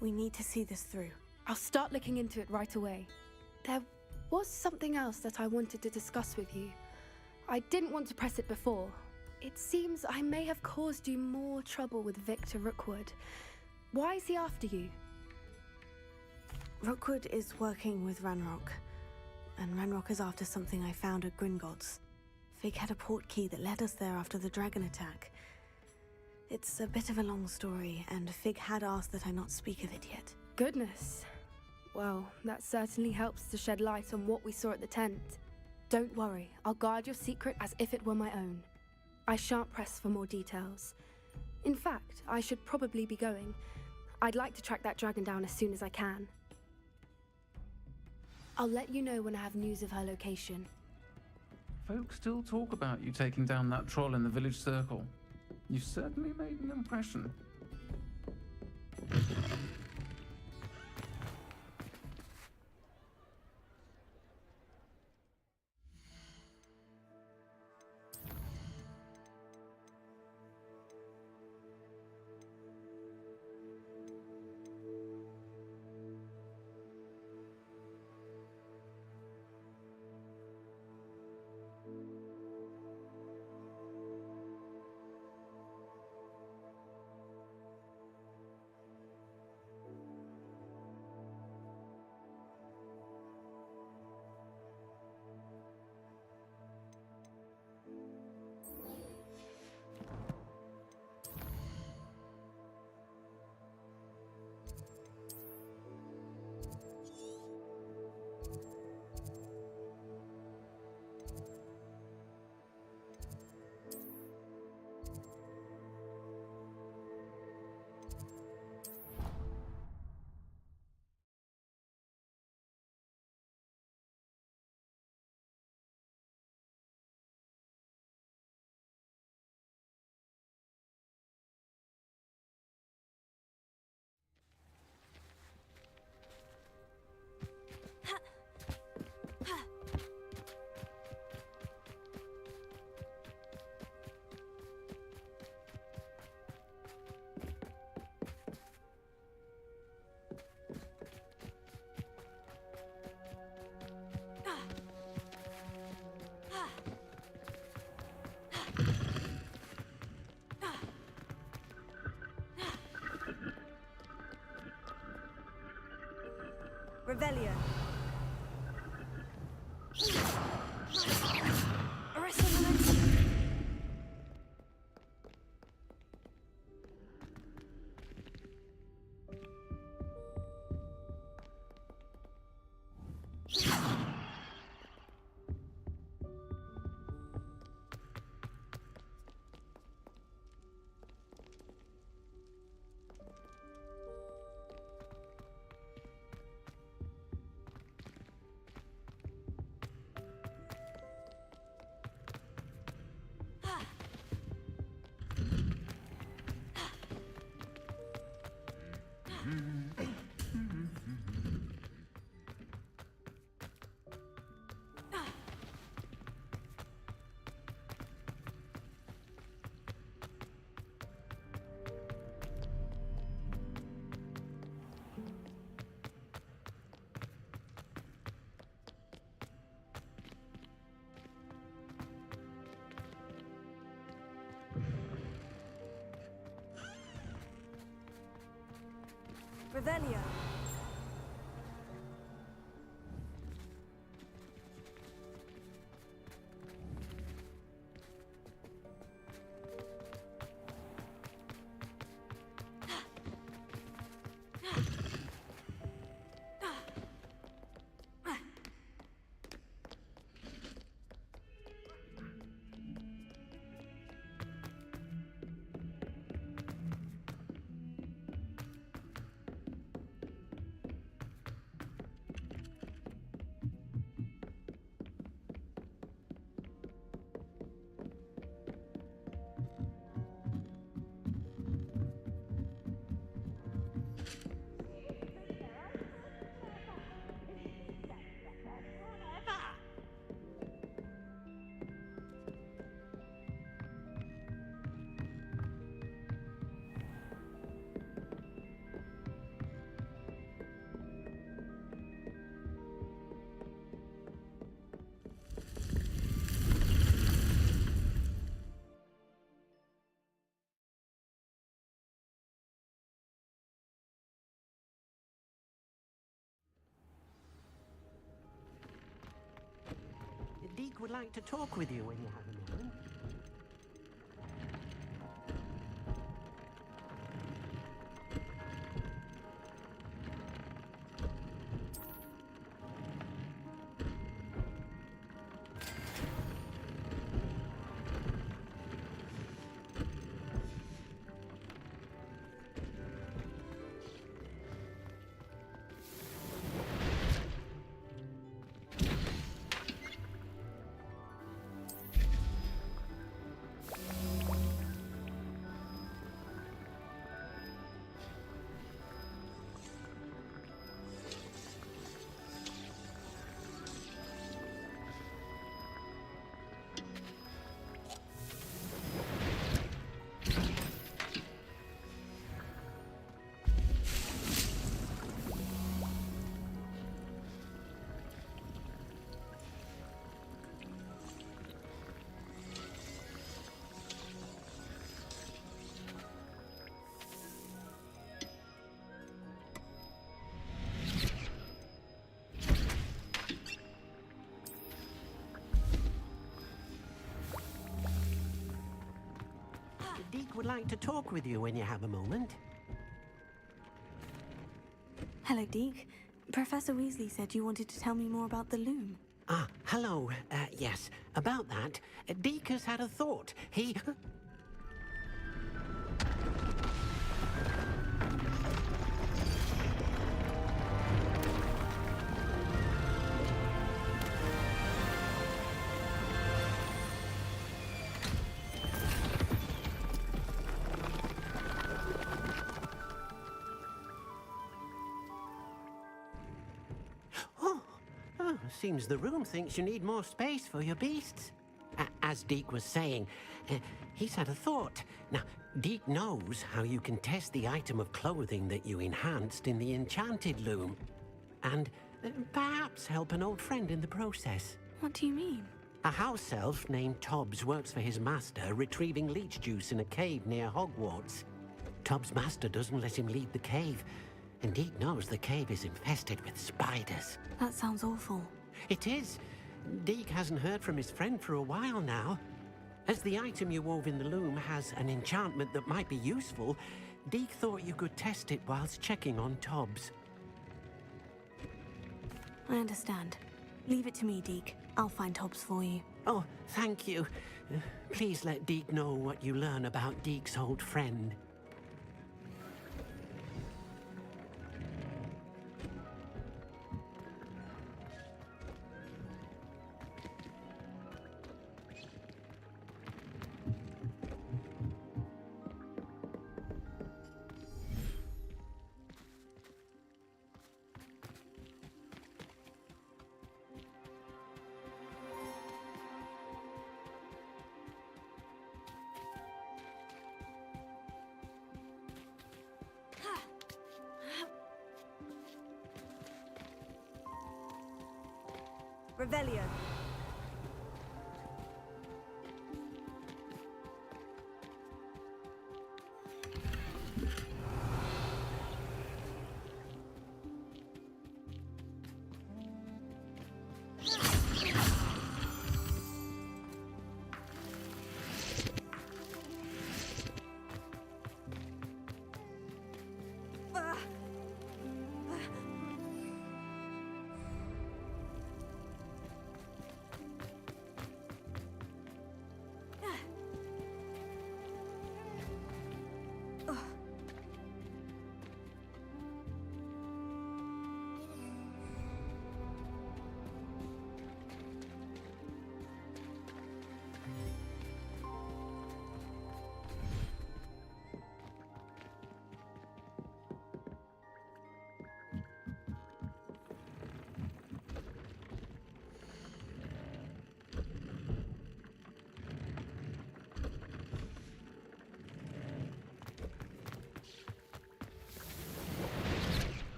We need to see this through. I'll start looking into it right away. There was something else that I wanted to discuss with you. I didn't want to press it before. It seems I may have caused you more trouble with Victor Rookwood. Why is he after you? Rookwood is working with Ranrock, and Ranrock is after something I found at Gringotts. Fig had a port key that led us there after the dragon attack. It's a bit of a long story, and Fig had asked that I not speak of it yet. Goodness. Well, that certainly helps to shed light on what we saw at the tent. Don't worry, I'll guard your secret as if it were my own. I shan't press for more details. In fact, I should probably be going. I'd like to track that dragon down as soon as I can. I'll let you know when I have news of her location. Folks still talk about you taking down that troll in the village circle. You certainly made an impression. Revelio. Revelio. would like to talk with you when you have a moment. Deke would like to talk with you when you have a moment. Hello, Deke. Professor Weasley said you wanted to tell me more about the loom. Ah, hello. Yes, about that. Deke has had a thought. He... Seems the room thinks you need more space for your beasts. As Deke was saying, he's had a thought. Now, Deke knows how you can test the item of clothing that you enhanced in the enchanted loom. And perhaps help an old friend in the process. What do you mean? A house elf named Tobbs works for his master, retrieving leech juice in a cave near Hogwarts. Tobbs' master doesn't let him leave the cave, and Deke knows the cave is infested with spiders. That sounds awful. It is. Deke hasn't heard from his friend for a while now. As the item you wove in the loom has an enchantment that might be useful, Deke thought you could test it whilst checking on Tobbs. I understand. Leave it to me, Deke. I'll find Tobbs for you. Oh, thank you. Please let Deke know what you learn about Deke's old friend. Revelio.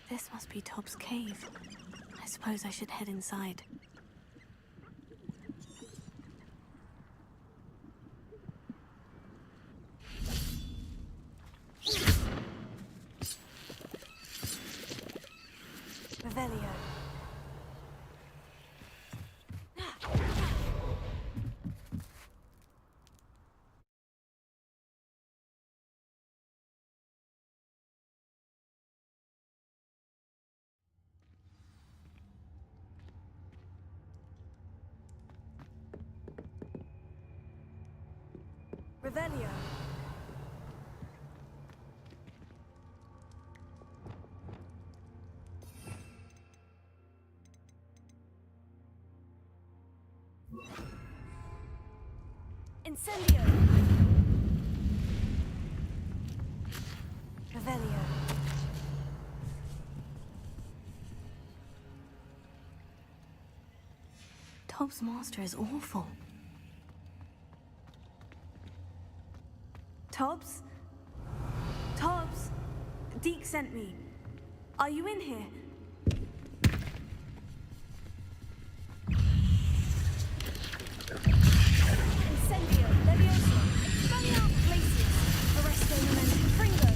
This must be Tob's cave. I suppose I should head inside. Revelio. Revelio. Incendio. Revelio. Tob's master is awful. Tobbs? Tobbs? Deke sent me. Are you in here? Incendio, Levioso, Expelliarmus, Glacius, Arresto Momentum, Fringo.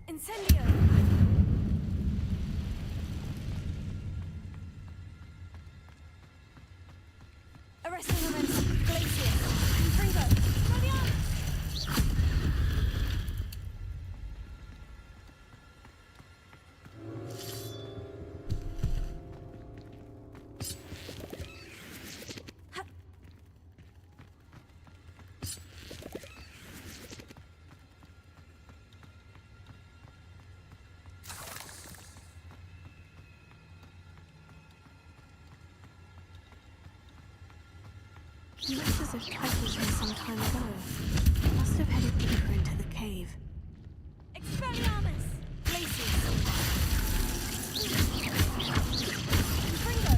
Incendio! Arresto Momentum, Glacius, Fringo, Expelliarmus! He looks as if Tyke was here some time ago. He must have headed deeper into the cave. Expelliarmus! Glacius! Fringo!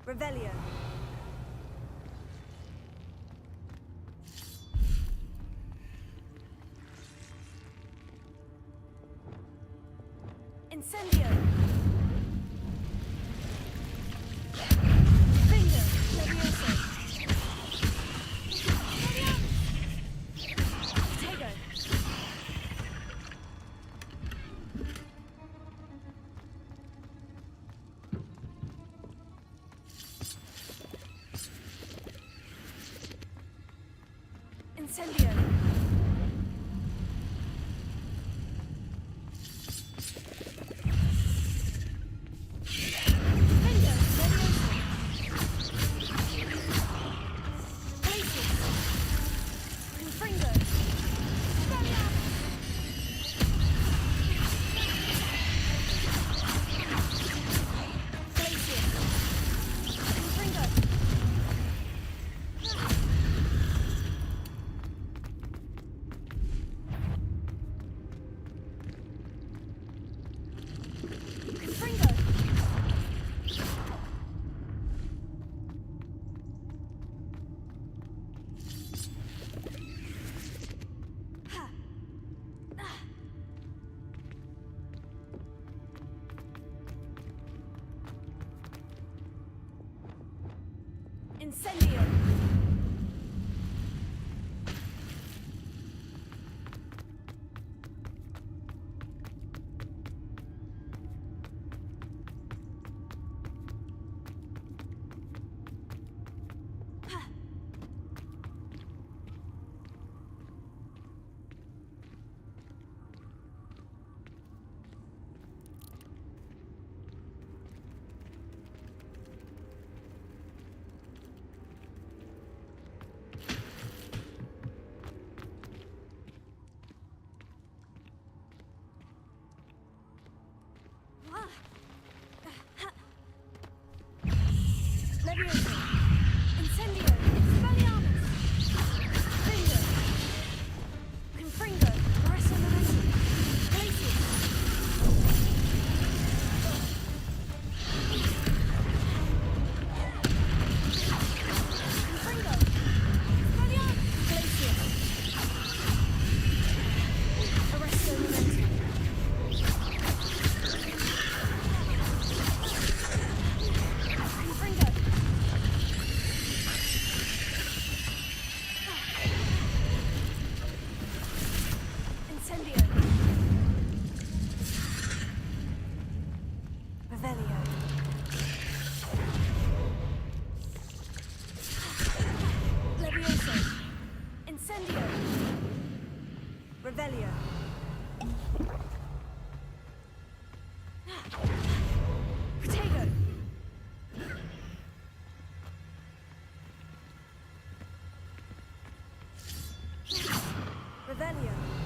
Revelio. Incendio! Finger! Levioso! Tego! Incendio! Incendio! Revelio. Protego. Revelio.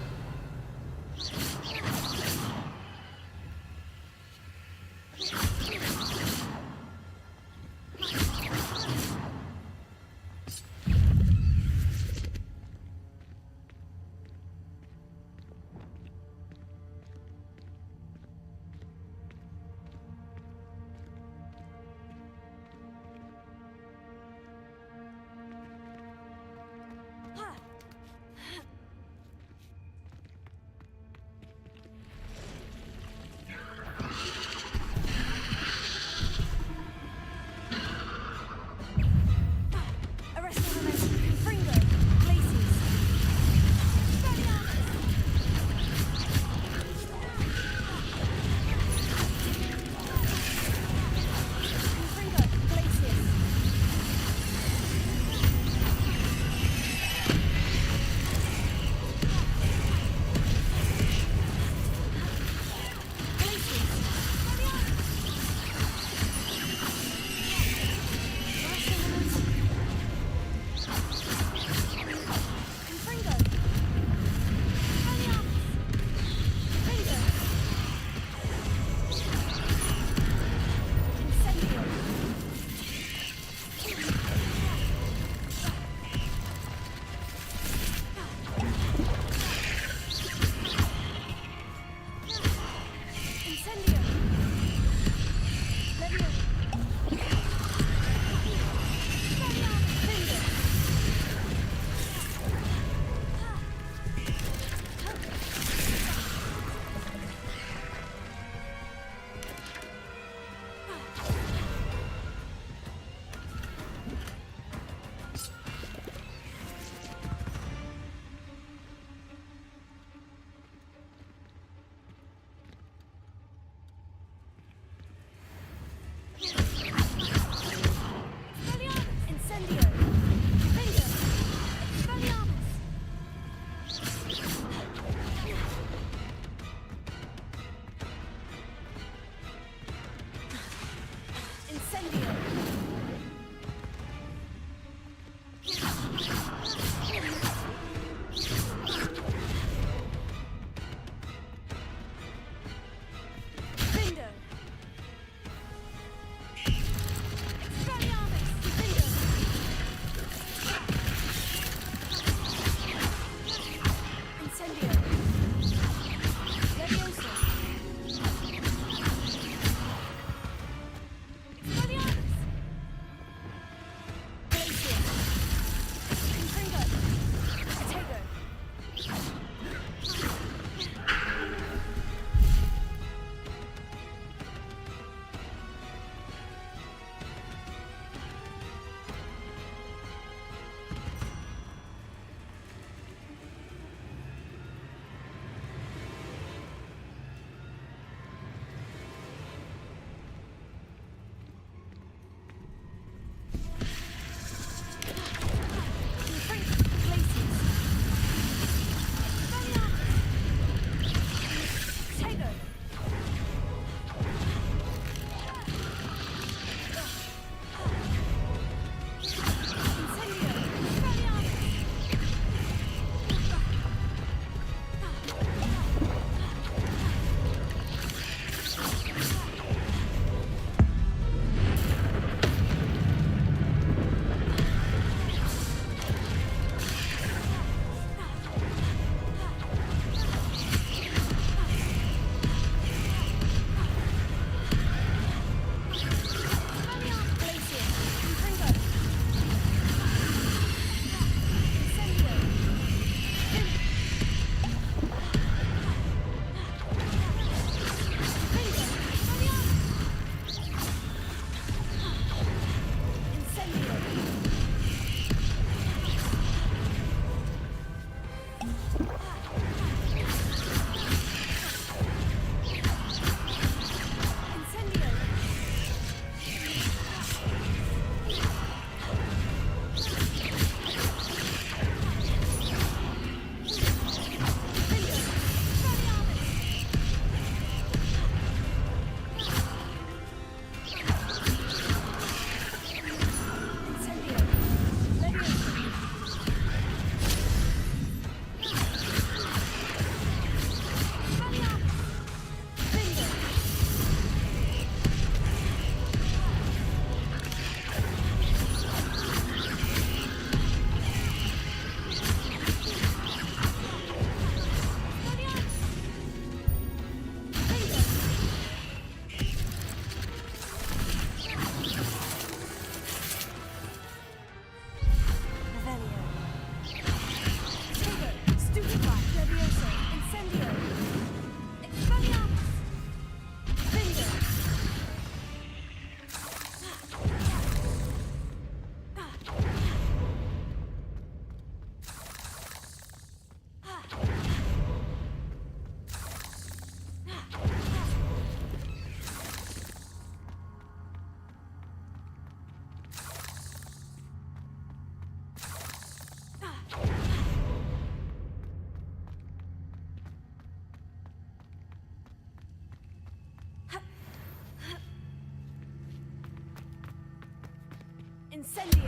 Incendio!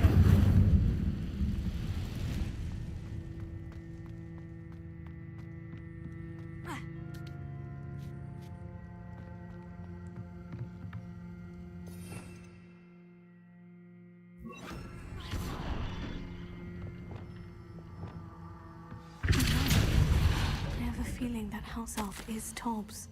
I have a feeling that house elf is Tobbs.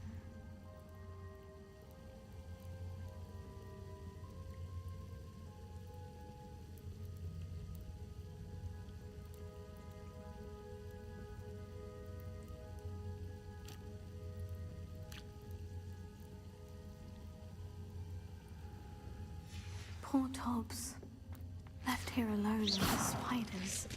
Poor Tobbs. Left here alone with the spiders.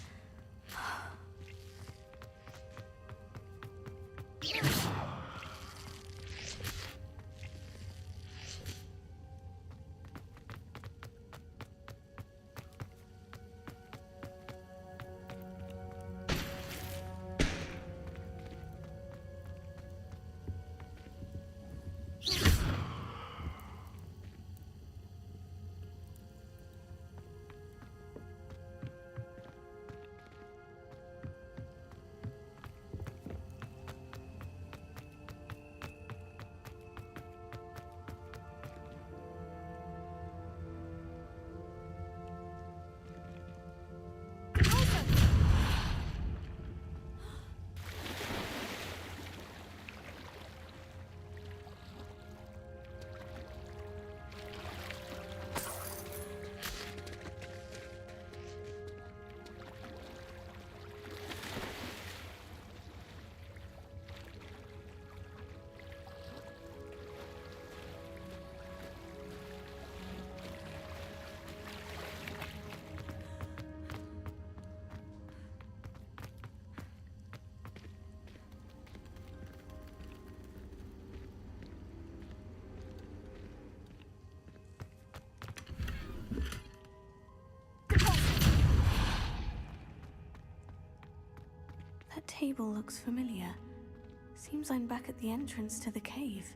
That table looks familiar. Seems I'm back at the entrance to the cave.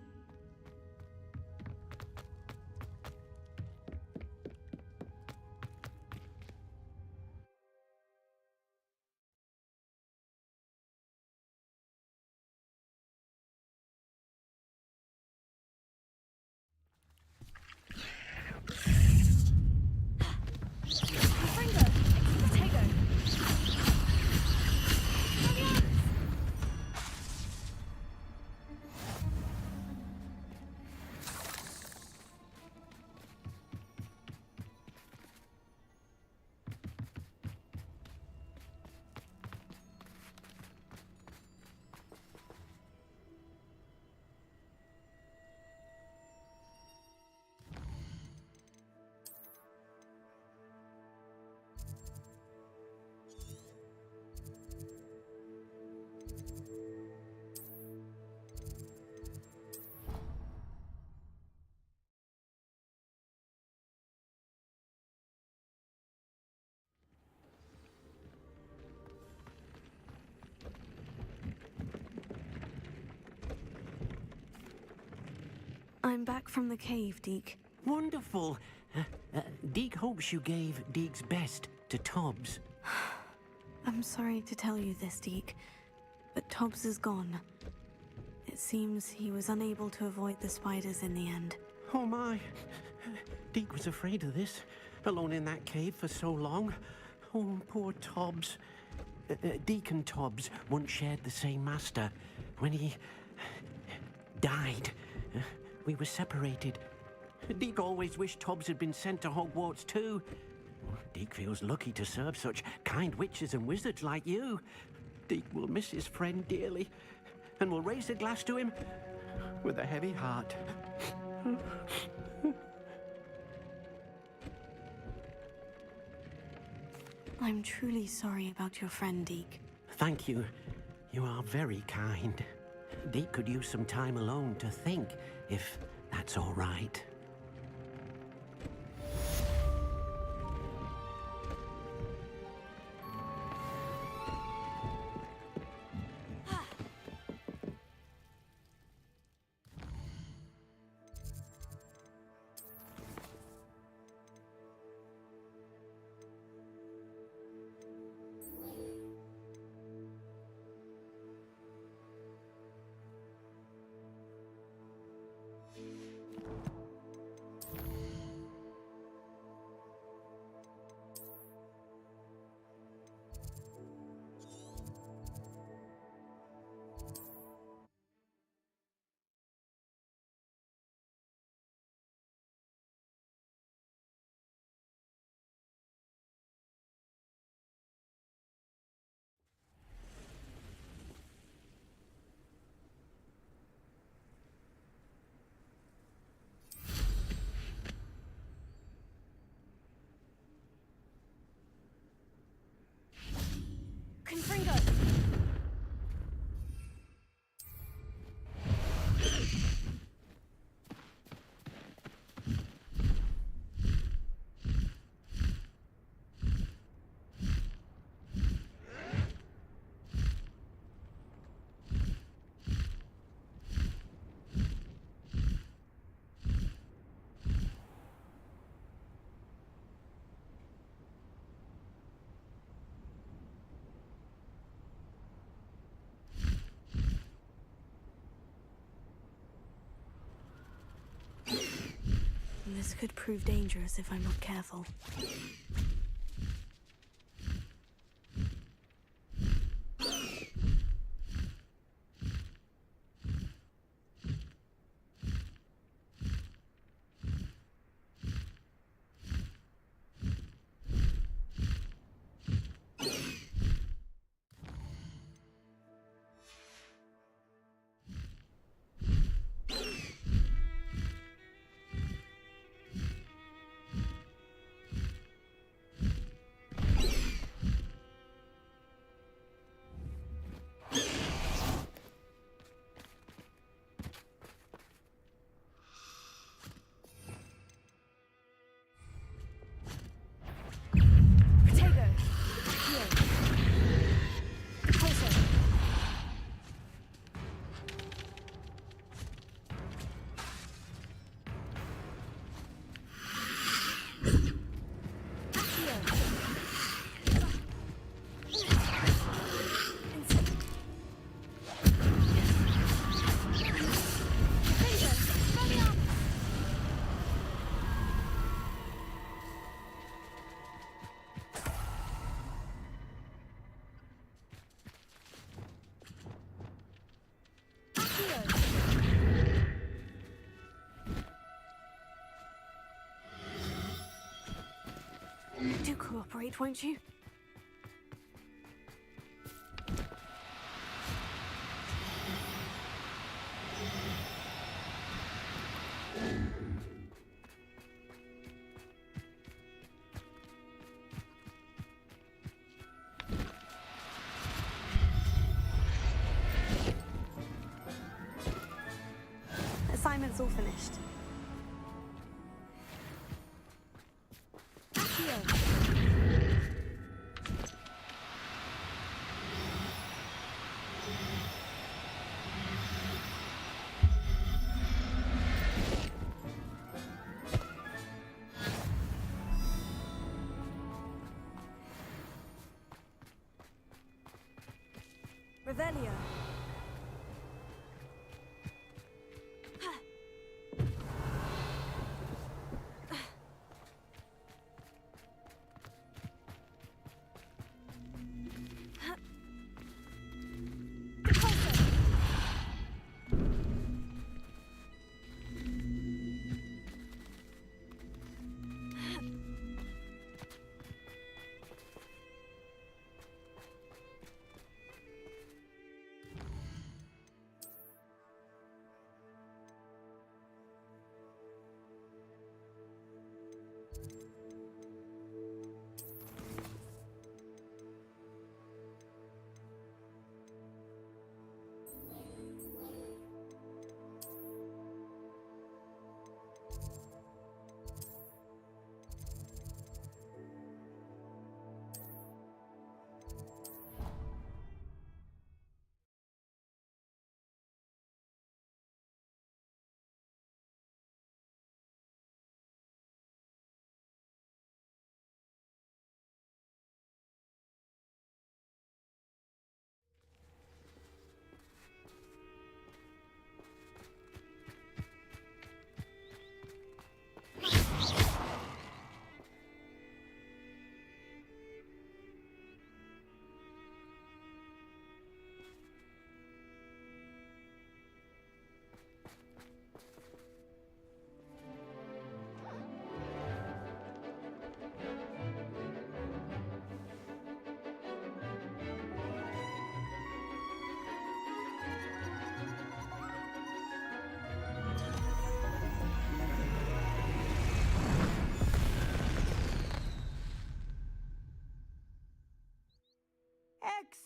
I'm back from the cave, Deke. Wonderful. Deke hopes you gave Deke's best to Tobbs. I'm sorry to tell you this, Deke, but Tobbs is gone. It seems he was unable to avoid the spiders in the end. Oh my. Deke was afraid of this, alone in that cave for so long. Oh, poor Tobbs. Deke and Tobbs once shared the same master. When he died, we were separated. Deke always wished Tobbs had been sent to Hogwarts too. Deke feels lucky to serve such kind witches and wizards like you. Deke will miss his friend dearly, and will raise a glass to him with a heavy heart. I'm truly sorry about your friend, Deke. Thank you. You are very kind. Deke could use some time alone to think, if that's all right. This could prove dangerous if I'm not careful. Do cooperate, won't you? Assignment's all finished. Revelio.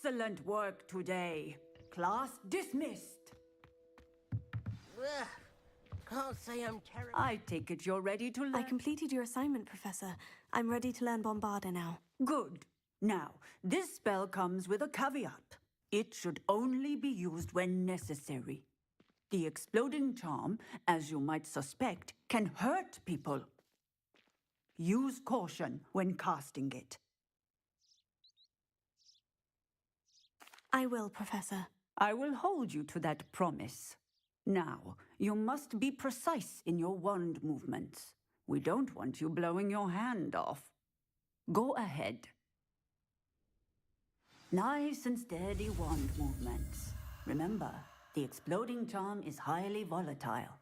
Excellent work today. Class dismissed. Ugh, can't say I'm terrible. I take it you're ready to learn. I completed your assignment, Professor. I'm ready to learn Bombarda now. Good. Now, this spell comes with a caveat. It should only be used when necessary. The exploding charm, as you might suspect, can hurt people. Use caution when casting it. I will, Professor. I will hold you to that promise. Now, you must be precise in your wand movements. We don't want you blowing your hand off. Go ahead. Nice and steady wand movements. Remember, the exploding charm is highly volatile.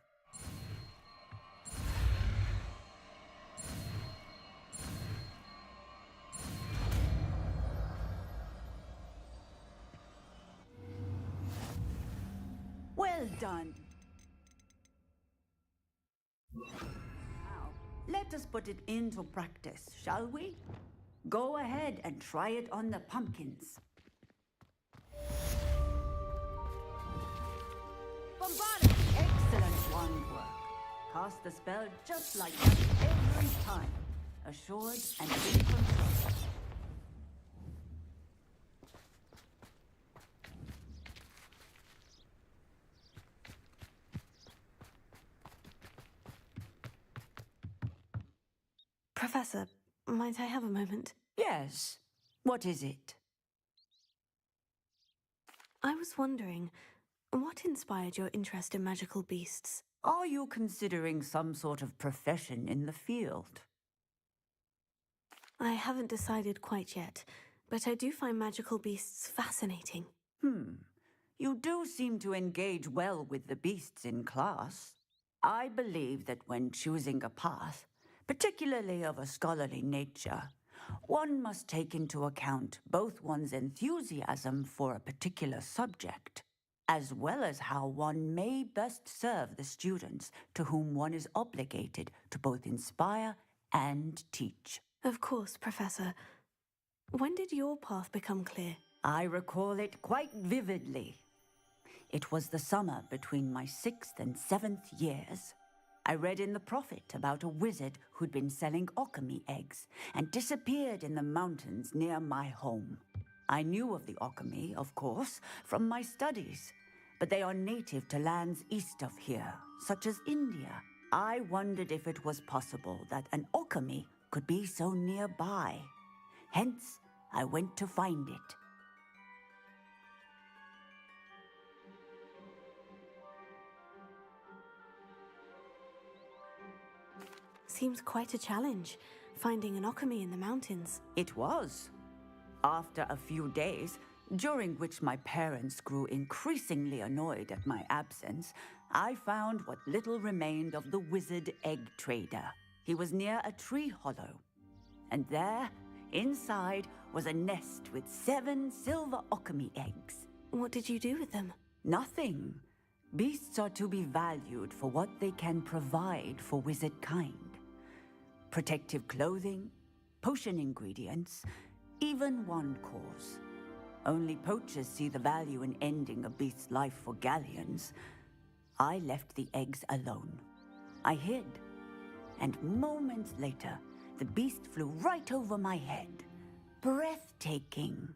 Well done. Now, let us put it into practice, shall we? Go ahead and try it on the pumpkins. Bombardment! Excellent wand work. Cast the spell just like that every time. Assured and in control. Professor, might I have a moment? Yes. What is it? I was wondering, what inspired your interest in magical beasts? Are you considering some sort of profession in the field? I haven't decided quite yet, but I do find magical beasts fascinating. You do seem to engage well with the beasts in class. I believe that when choosing a path, particularly of a scholarly nature, one must take into account both one's enthusiasm for a particular subject, as well as how one may best serve the students to whom one is obligated to both inspire and teach. Of course, Professor. When did your path become clear? I recall it quite vividly. It was the summer between my 6th and 7th years. I read in the Prophet about a wizard who'd been selling alchemy eggs and disappeared in the mountains near my home. I knew of the alchemy, of course, from my studies, but they are native to lands east of here, such as India. I wondered if it was possible that an alchemy could be so nearby. Hence, I went to find it. Seems quite a challenge, finding an alchemy in the mountains. It was. After a few days, during which my parents grew increasingly annoyed at my absence, I found what little remained of the wizard egg trader. He was near a tree hollow. And there, inside, was a nest with 7 silver alchemy eggs. What did you do with them? Nothing. Beasts are to be valued for what they can provide for wizard kind. Protective clothing, potion ingredients, even wand cores. Only poachers see the value in ending a beast's life for galleons. I left the eggs alone. I hid. And moments later, the beast flew right over my head. Breathtaking.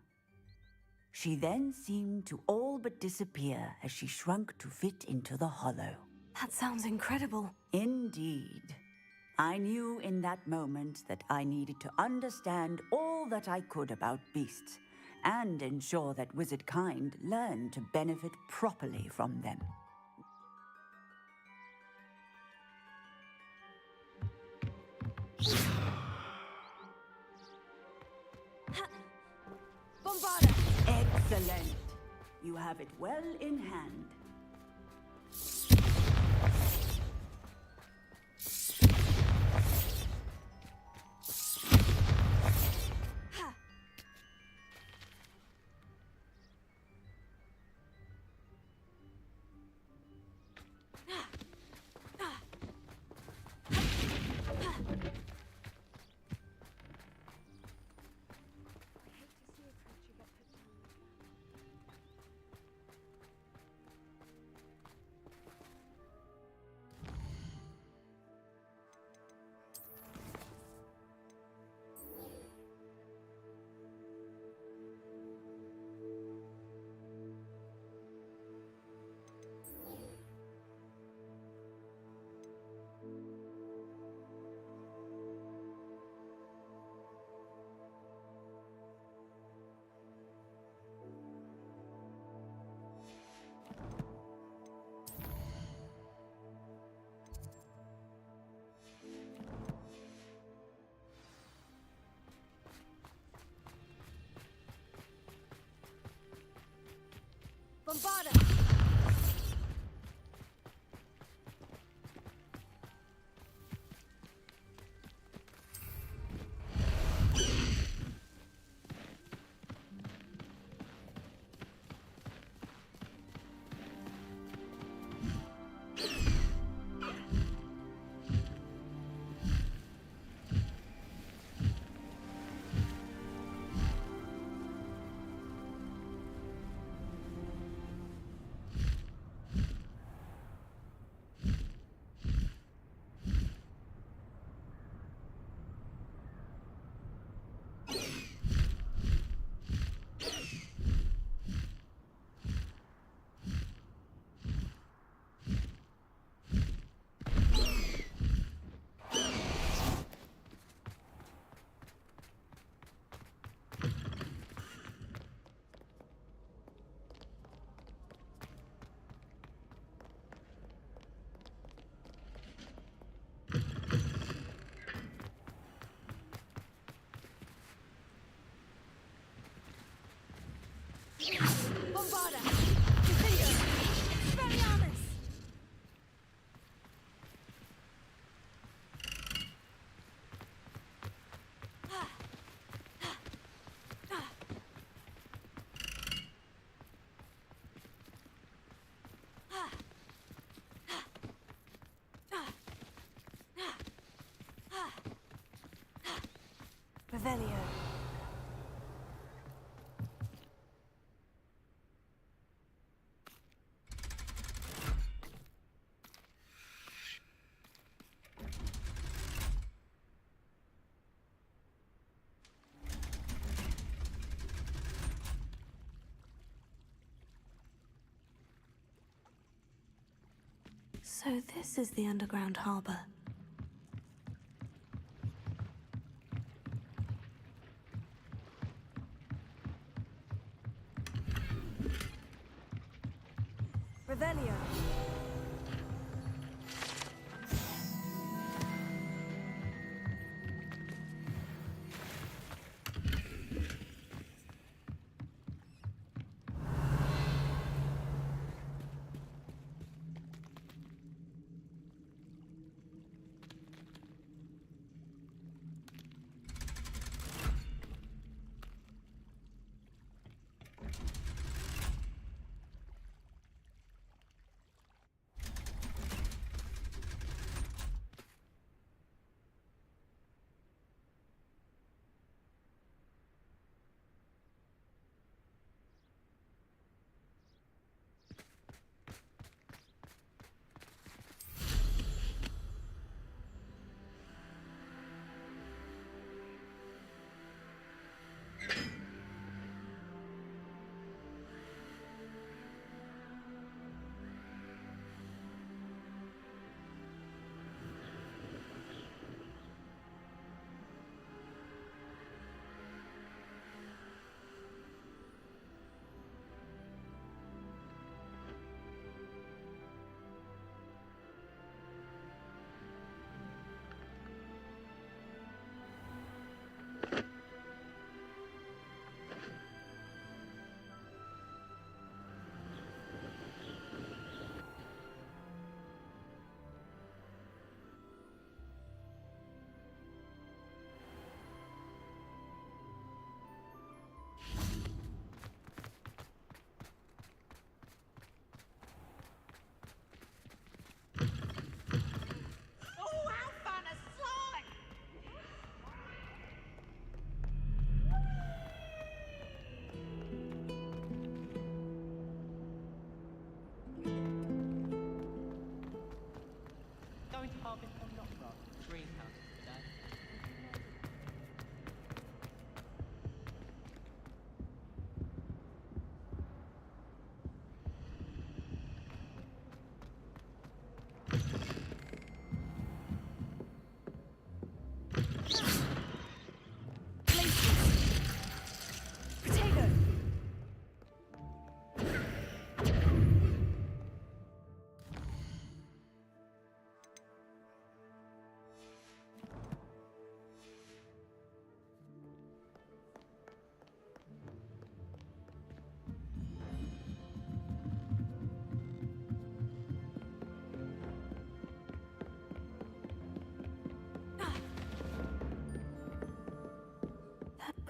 She then seemed to all but disappear as she shrunk to fit into the hollow. That sounds incredible. Indeed. I knew in that moment that I needed to understand all that I could about beasts and ensure that wizard kind learned to benefit properly from them. Bombarda! Excellent. You have it well in hand. Bombarda! Bombarda! Continue! Expelliarmus! Revelio. So this is the underground harbor. Revelio.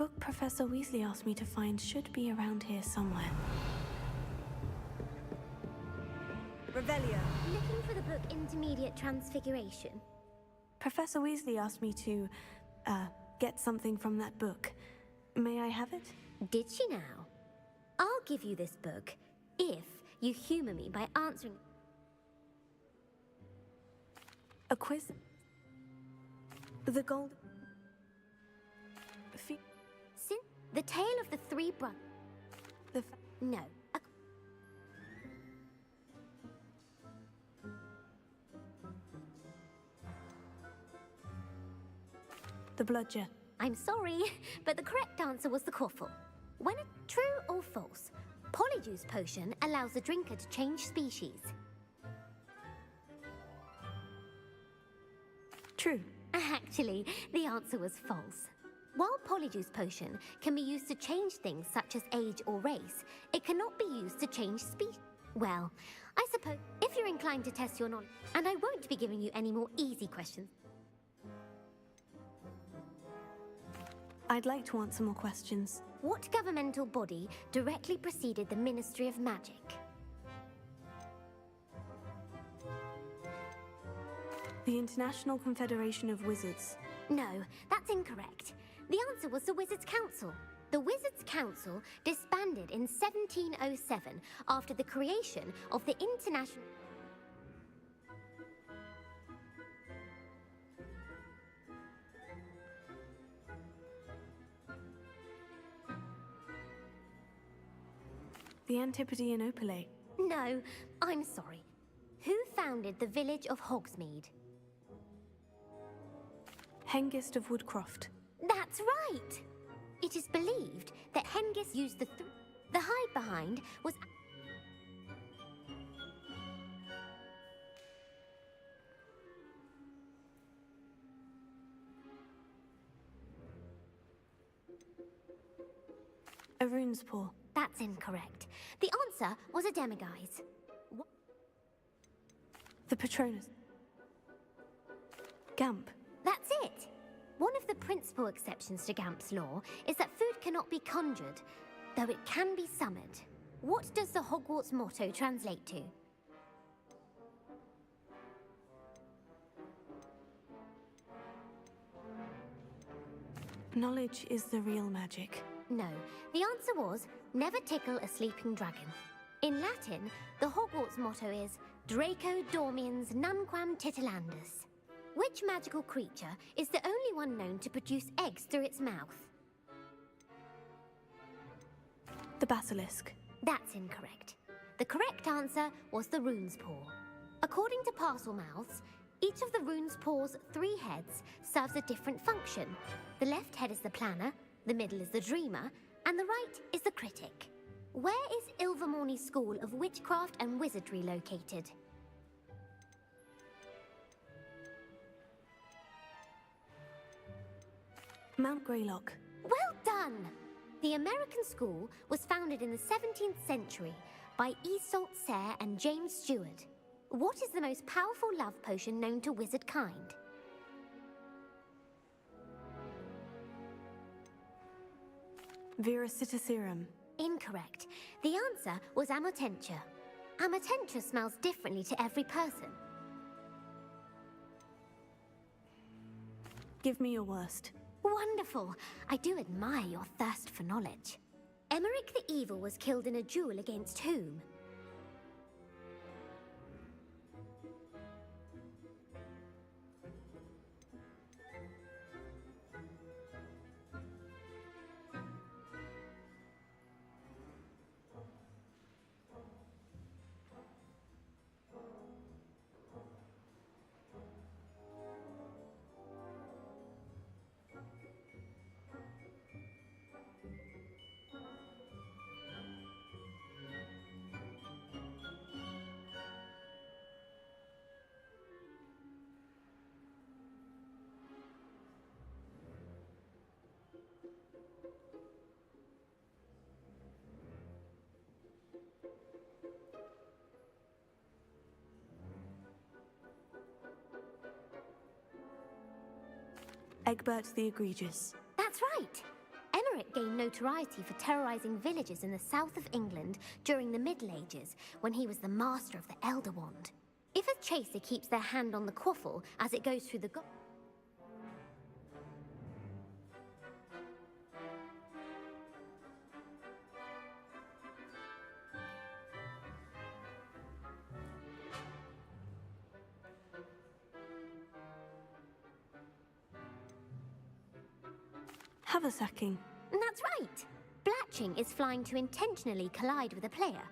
book Professor Weasley asked me to find should be around here somewhere. Revelio. Looking for the book Intermediate Transfiguration? Professor Weasley asked me to, get something from that book. May I have it? Did she now? I'll give you this book if you humor me by answering... A quiz? The gold... The Tale of the Three Brothers. No. The bludger. I'm sorry, but the correct answer was the Quaffle. When true or false, Polyjuice Potion allows the drinker to change species. True. Actually, the answer was false. While Polyjuice Potion can be used to change things such as age or race, it cannot be used to change species. Well, I suppose if you're inclined to test your knowledge, and I won't be giving you any more easy questions. I'd like to answer more questions. What governmental body directly preceded the Ministry of Magic? The International Confederation of Wizards. No, that's incorrect. The answer was the Wizards' Council. The Wizards' Council disbanded in 1707 after the creation of the International... The Antipodean Opale. No, I'm sorry. Who founded the village of Hogsmeade? Hengist of Woodcroft. That's right! It is believed that Hengist used the hide behind was... A rune's paw. That's incorrect. The answer was a demiguise. The Patronus. Gamp. That's it! One of the principal exceptions to Gamp's law is that food cannot be conjured, though it can be summoned. What does the Hogwarts motto translate to? Knowledge is the real magic. No, the answer was, never tickle a sleeping dragon. In Latin, the Hogwarts motto is, Draco dormiens nunquam titilandus. Which magical creature is the only one known to produce eggs through its mouth? The basilisk. That's incorrect. The correct answer was the rune's paw. According to Parselmouths, each of the rune's paw's 3 heads serves a different function. The left head is the planner, the middle is the dreamer, and the right is the critic. Where is Ilvermorny School of Witchcraft and Wizardry located? Mount Greylock. Well done! The American school was founded in the 17th century by Iseult Sayre and James Stewart. What is the most powerful love potion known to wizard kind? Veracitiserum. Incorrect. The answer was Amotentia. Amotentia smells differently to every person. Give me your worst. Wonderful. I do admire your thirst for knowledge. Emmerich the Evil was killed in a duel against whom? Egbert the Egregious. That's right. Cleric gained notoriety for terrorizing villages in the south of England during the Middle Ages, when he was the master of the Elder Wand. If a chaser keeps their hand on the quaffle as it goes through the Haversacking. That's right. Blatching is flying to intentionally collide with a player.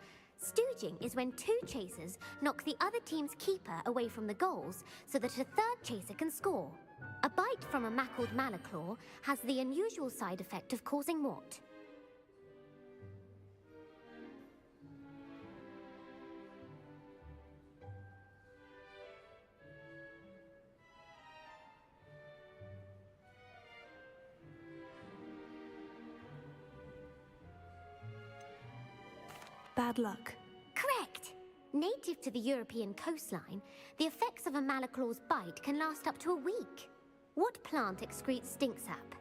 Stooging is when two chasers knock the other team's keeper away from the goals so that a third chaser can score. A bite from a mackled malaclaw has the unusual side effect of causing what? Bad luck. Correct! Native to the European coastline, the effects of a malaclaw's bite can last up to a week. What plant excretes stink sap?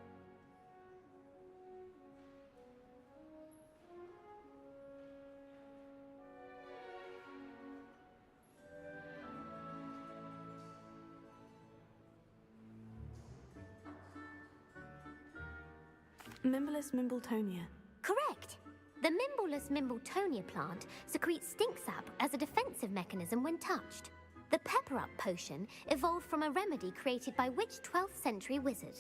Mimblus Mimbletonia. Correct! The Mimblus Mimbletonia plant secretes stink sap as a defensive mechanism when touched. The Pepper-Up potion evolved from a remedy created by which 12th century wizard?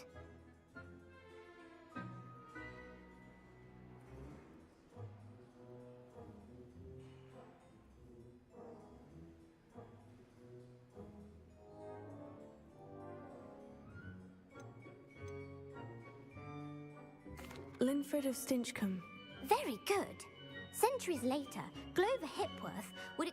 Linfred of Stinchcombe. Very good. Centuries later, Glover Hipworth would...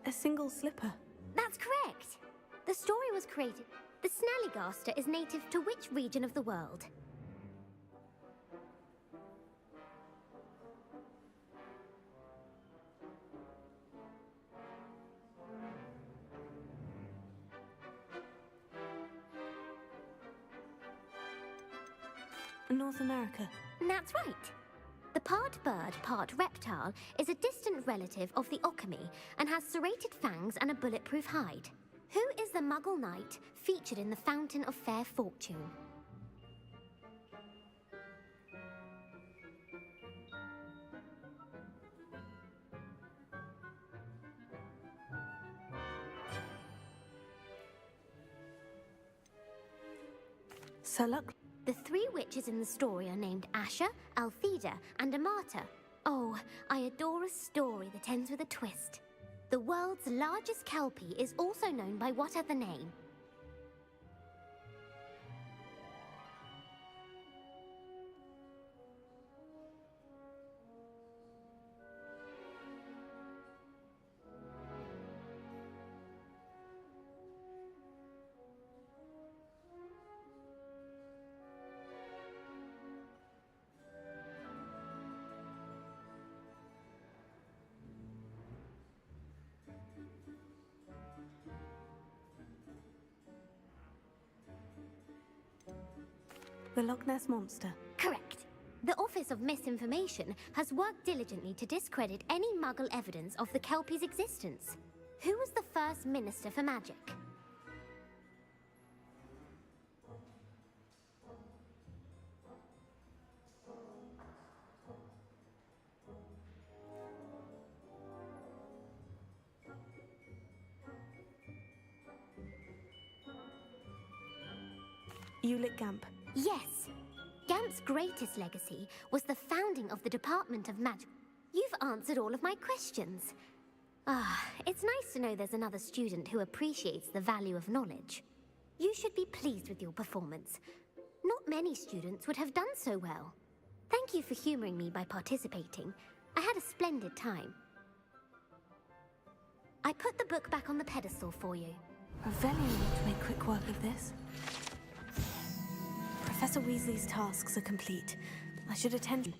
A single slipper. That's correct. The story was created... The Snallygaster is native to which region of the world? North America. That's right. The part bird, part reptile is a distant relative of the Occamy and has serrated fangs and a bulletproof hide. Who is the Muggle knight featured in the Fountain of Fair Fortune? Sir Luck. The three witches in the story are named Asha, Altheda, and Amata. Oh, I adore a story that ends with a twist. The world's largest kelpie is also known by what other name? The Loch Ness Monster. Correct. The Office of Misinformation has worked diligently to discredit any Muggle evidence of the Kelpie's existence. Who was the first Minister for Magic? Ulick Gamp. Yes. Gamp's greatest legacy was the founding of the Department of Magic. You've answered all of my questions. It's nice to know there's another student who appreciates the value of knowledge. You should be pleased with your performance. Not many students would have done so well. Thank you for humoring me by participating. I had a splendid time. I put the book back on the pedestal for you. Revelio need to make quick work of this. Professor Weasley's tasks are complete. I should attend.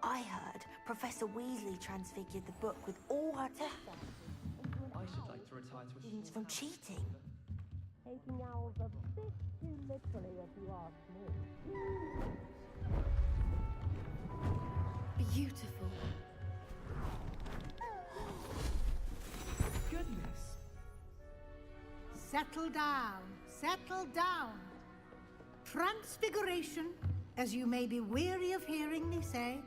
I heard Professor Weasley transfigured the book with all her test I should like to retire to a students from cheating. Taking owls a bit too literally, if you ask me. Beautiful. Goodness. Settle down. Settle down. Transfiguration, as you may be weary of hearing me say,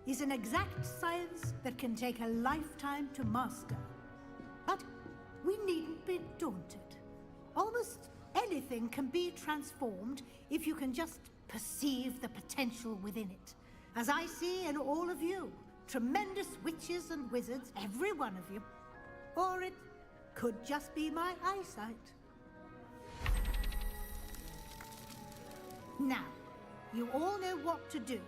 is an exact science that can take a lifetime to master. But we needn't be daunted. Almost anything can be transformed if you can just perceive the potential within it. As I see in all of you, tremendous witches and wizards, every one of you. Or it could just be my eyesight. Now, you all know what to do.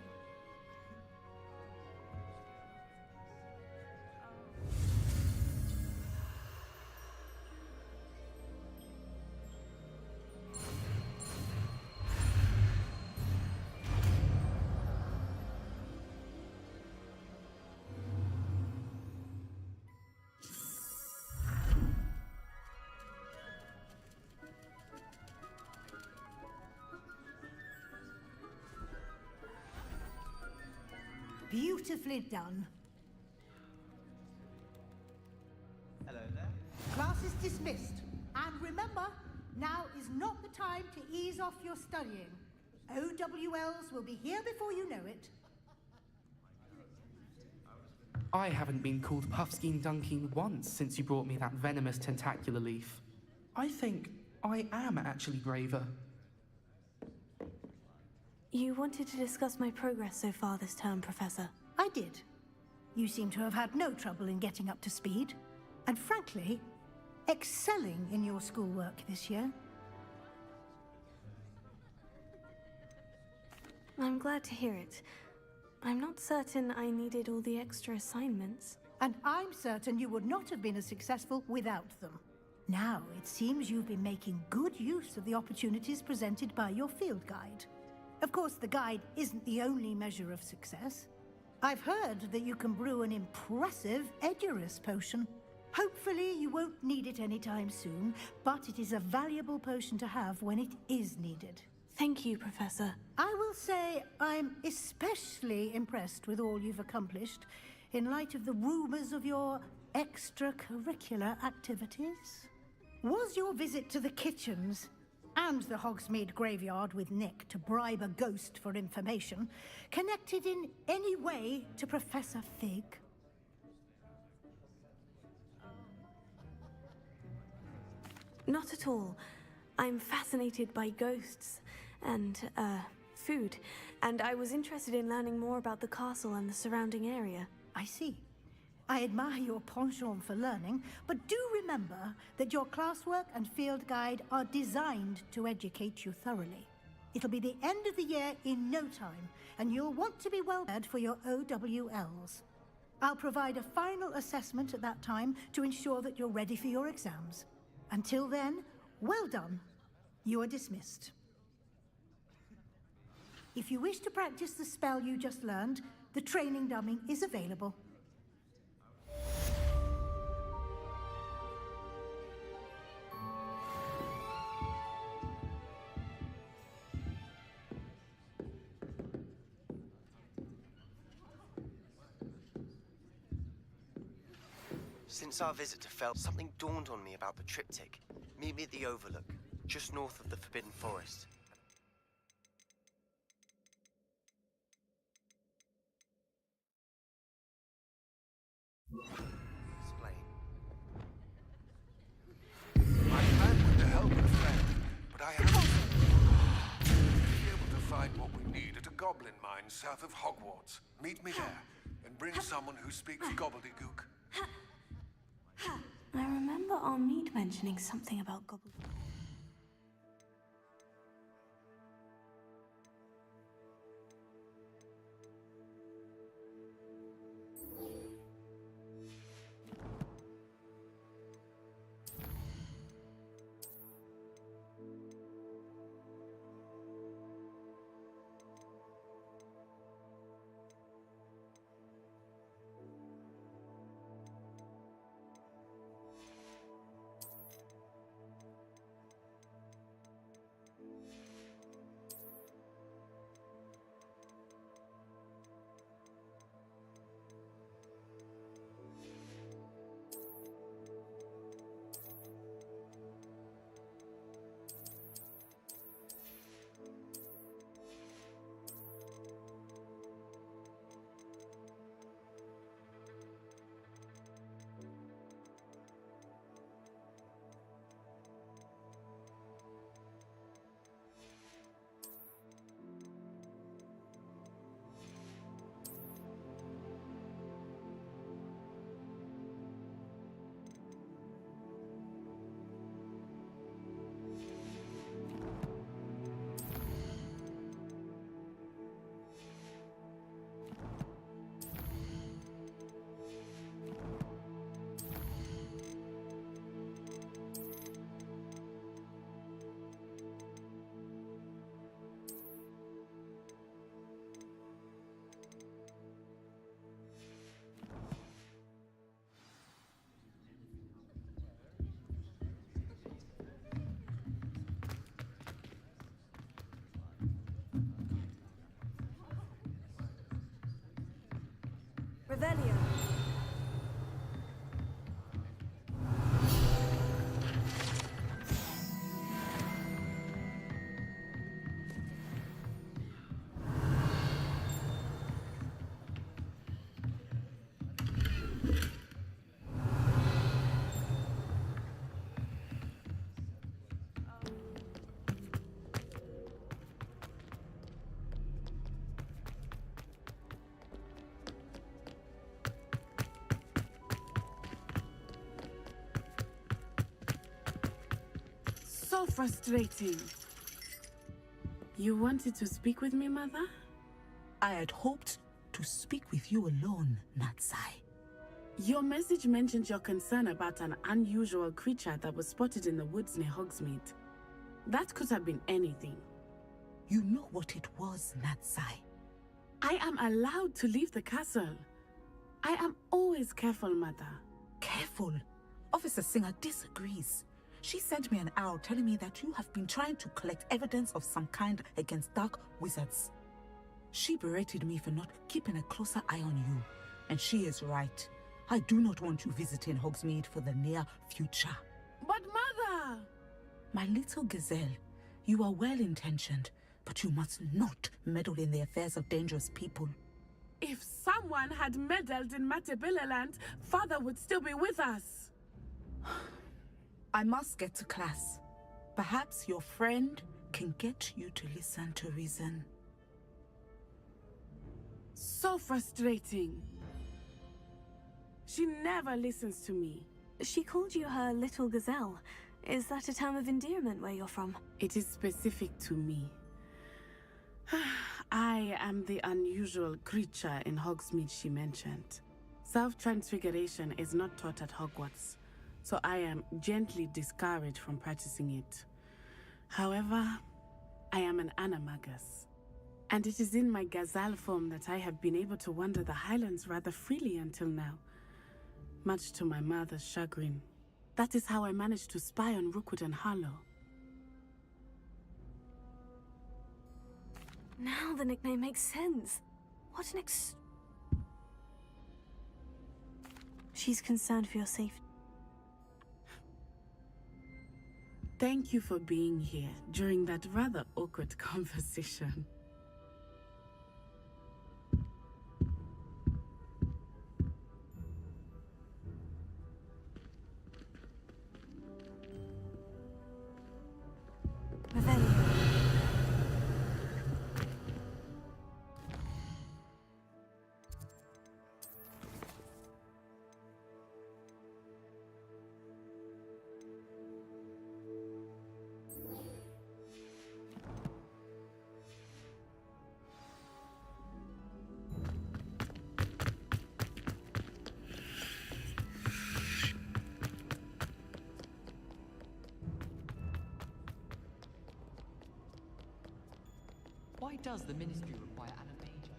Beautifully done. Hello there. Class is dismissed. And remember, now is not the time to ease off your studying. OWLs will be here before you know it. I haven't been called Puffskein Dunking once since you brought me that venomous tentacular leaf. I think I am actually braver. You wanted to discuss my progress so far this term, Professor. I did. You seem to have had no trouble in getting up to speed. And frankly, excelling in your schoolwork this year. I'm glad to hear it. I'm not certain I needed all the extra assignments. And I'm certain you would not have been as successful without them. Now, it seems you've been making good use of the opportunities presented by your field guide. Of course, the guide isn't the only measure of success. I've heard that you can brew an impressive Edurus potion. Hopefully, you won't need it anytime soon, but it is a valuable potion to have when it is needed. Thank you, Professor. I will say I'm especially impressed with all you've accomplished in light of the rumors of your extracurricular activities. Was your visit to the kitchens and the Hogsmeade graveyard with Nick to bribe a ghost for information connected in any way to Professor Fig? Not at all. I'm fascinated by ghosts and, food, and I was interested in learning more about the castle and the surrounding area. I see. I admire your penchant for learning, but do remember that your classwork and field guide are designed to educate you thoroughly. It'll be the end of the year in no time, and you'll want to be well prepared for your OWLs. I'll provide a final assessment at that time to ensure that you're ready for your exams. Until then, well done. You are dismissed. If you wish to practice the spell you just learned, the training dummy is available. Since our visit to Feld, something dawned on me about the triptych. Meet me at the Overlook, just north of the Forbidden Forest. Explain. I planned with the help of a friend, but I haven't be able to find what we need at a goblin mine south of Hogwarts. Meet me there, and bring someone who speaks gobbledygook. I remember Armid mentioning something about gobbledygook. Revelio. So frustrating. You wanted to speak with me, Mother? I had hoped to speak with you alone, Natsai. Your message mentioned your concern about an unusual creature that was spotted in the woods near Hogsmeade. That could have been anything. You know what it was, Natsai. I am allowed to leave the castle. I am always careful, Mother. Careful? Officer Singer disagrees. She sent me an owl telling me that you have been trying to collect evidence of some kind against dark wizards. She berated me for not keeping a closer eye on you. And she is right. I do not want you visiting Hogsmeade for the near future. But Mother! My little gazelle, you are well-intentioned, but you must not meddle in the affairs of dangerous people. If someone had meddled in Matabeleland, Father would still be with us. I must get to class. Perhaps your friend can get you to listen to reason. So frustrating. She never listens to me. She called you her little gazelle. Is that a term of endearment where you're from? It is specific to me. I am the unusual creature in Hogsmeade she mentioned. Self-transfiguration is not taught at Hogwarts, so I am gently discouraged from practicing it. However, I am an animagus, and it is in my gazelle form that I have been able to wander the Highlands rather freely until now, much to my mother's chagrin. That is how I managed to spy on Rookwood and Harlow. Now the nickname makes sense. What an She's concerned for your safety. Thank you for being here during that rather awkward conversation. Why does the Ministry require Anna Major?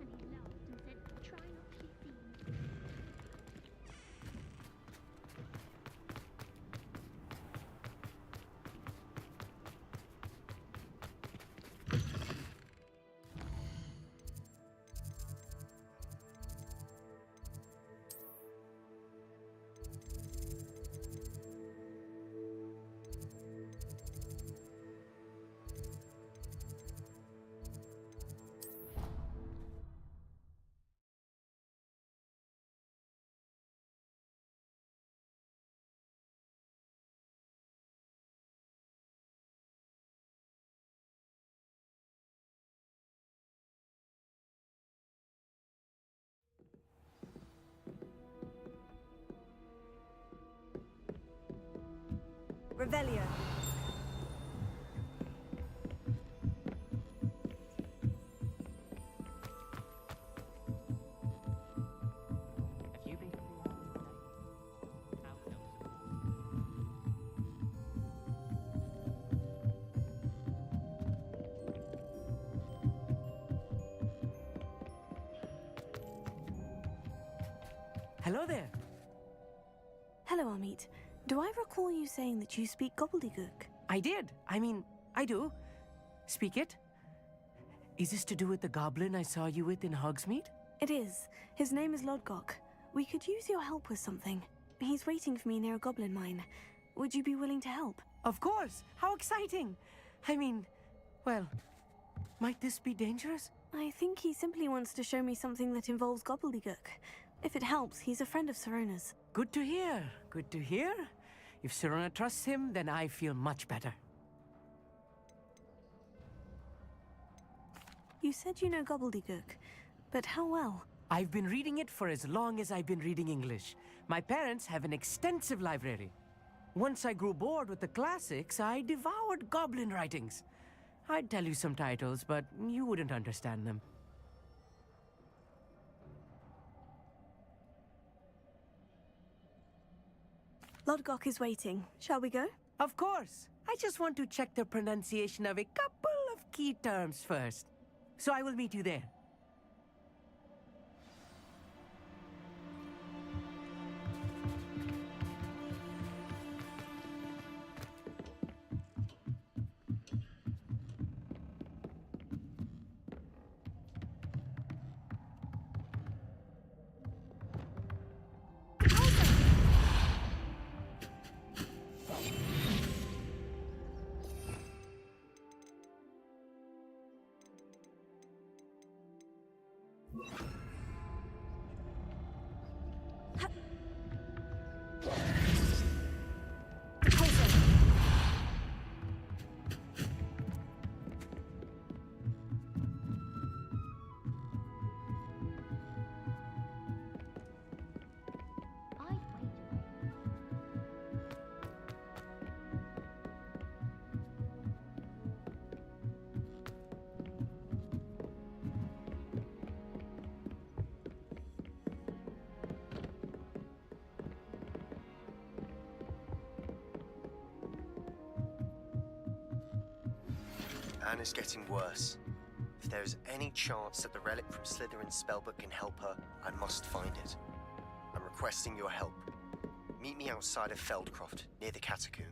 And he laughed and said, try not to be seen. Revelio. Hello there. Hello, Amit. Do I recall you saying that you speak gobbledygook? I did. I mean, I do. Speak it. Is this to do with the goblin I saw you with in Hogsmeade? It is. His name is Lodgok. We could use your help with something. He's waiting for me near a goblin mine. Would you be willing to help? Of course! How exciting! I mean, well, might this be dangerous? I think he simply wants to show me something that involves gobbledygook. If it helps, he's a friend of Sirona's. Good to hear. Good to hear. If Sirona trusts him, then I feel much better. You said you know gobbledygook, but how well? I've been reading it for as long as I've been reading English. My parents have an extensive library. Once I grew bored with the classics, I devoured goblin writings. I'd tell you some titles, but you wouldn't understand them. Lodgok is waiting. Shall we go? Of course. I just want to check the pronunciation of a couple of key terms first. So I will meet you there. Anna's getting worse. If there is any chance that the relic from Slytherin's spellbook can help her, I must find it. I'm requesting your help. Meet me outside of Feldcroft, near the Catacomb.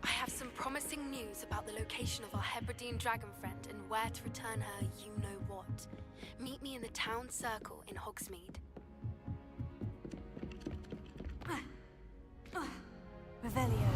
I have some promising news about the location of our Hebridean dragon friend and where to return her you-know-what. Meet me in the town circle in Hogsmeade. Revelio.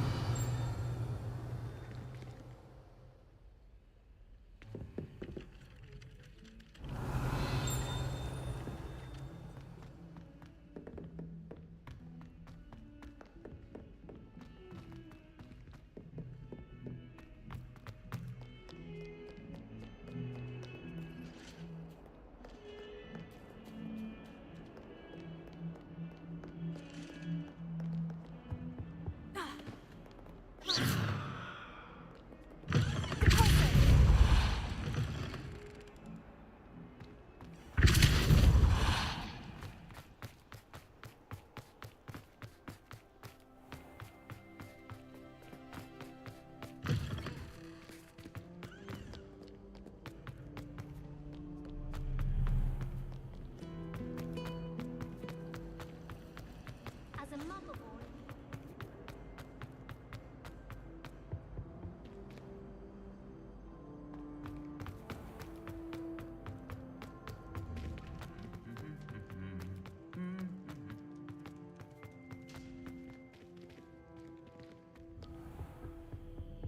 As a motherboard,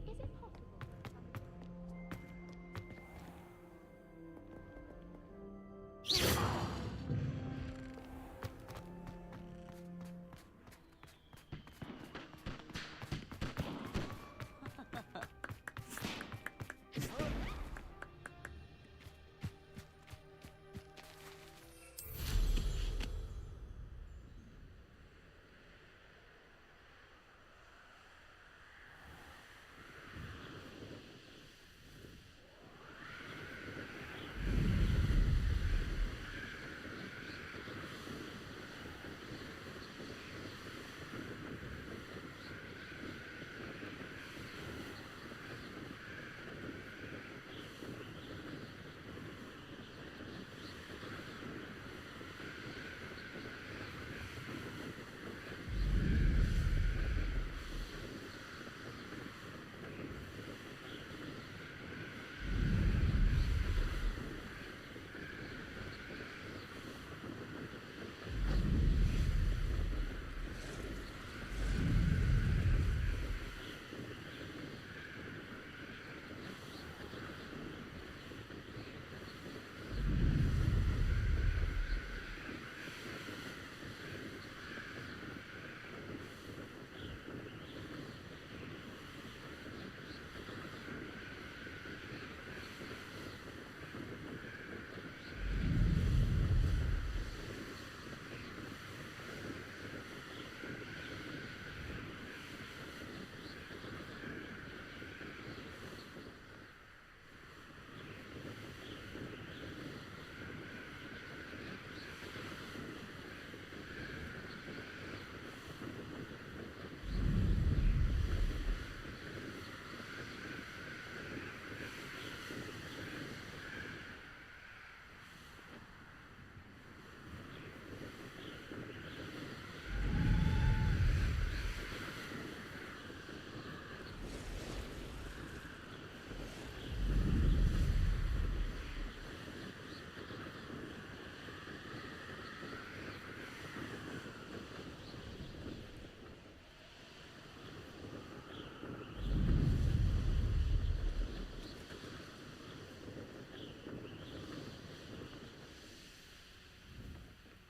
is it possible?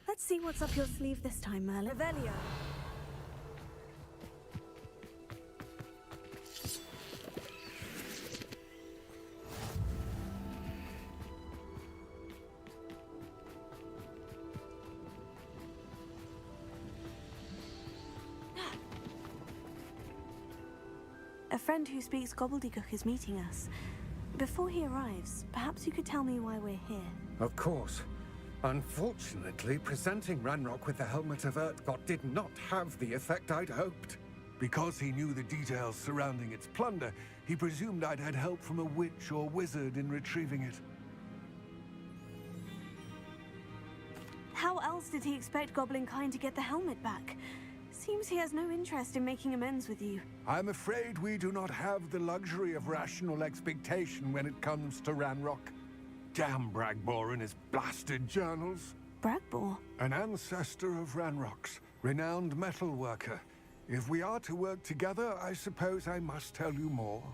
Let's see what's up your sleeve this time, Merlin. Revelio. A friend who speaks gobbledygook is meeting us. Before he arrives, perhaps you could tell me why we're here. Of course. Unfortunately, presenting Ranrock with the Helmet of Urtkot did not have the effect I'd hoped. Because he knew the details surrounding its plunder, he presumed I'd had help from a witch or wizard in retrieving it. How else did he expect Goblinkind to get the helmet back? Seems he has no interest in making amends with you. I'm afraid we do not have the luxury of rational expectation when it comes to Ranrock. Damn Bragbor and his blasted journals. Bragbor? An ancestor of Ranrock's, renowned metal worker. If we are to work together, I suppose I must tell you more.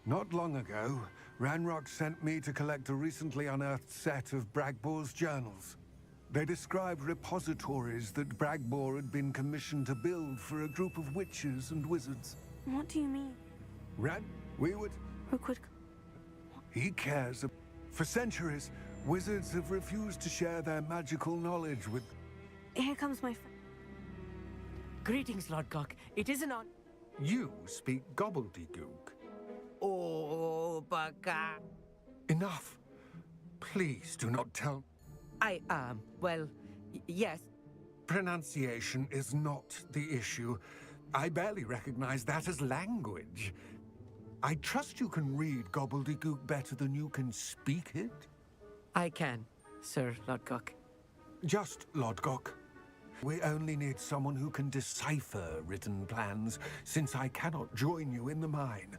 Not long ago, Ranrock sent me to collect a recently unearthed set of Bragbor's journals. They described repositories that Bragbor had been commissioned to build for a group of witches and wizards. What do you mean? We would... Rookwood... He cares. For centuries, wizards have refused to share their magical knowledge with... Here comes my friend. Greetings, Lord Cock. It isn't on... You speak gobbledygook. Oh, baka. Enough. Please do not tell... Well, yes. Pronunciation is not the issue. I barely recognize that as language. I trust you can read gobbledygook better than you can speak it? I can, Sir Lodgok. Just Lodgok. We only need someone who can decipher written plans, since I cannot join you in the mine.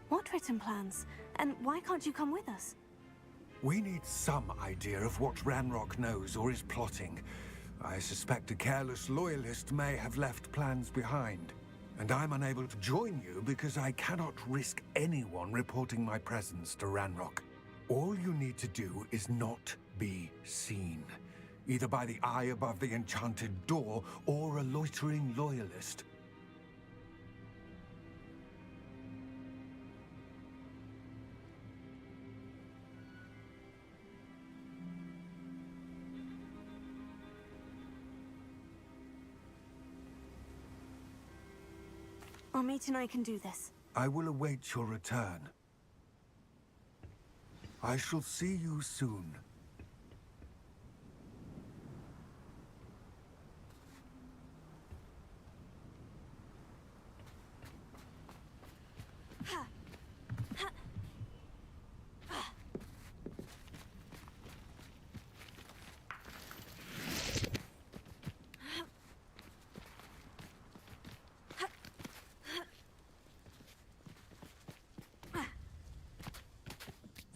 What written plans? And why can't you come with us? We need some idea of what Ranrock knows or is plotting. I suspect a careless loyalist may have left plans behind. And I'm unable to join you because I cannot risk anyone reporting my presence to Ranrock. All you need to do is not be seen, either by the eye above the enchanted door or a loitering loyalist. Our mate and I can do this. I will await your return. I shall see you soon.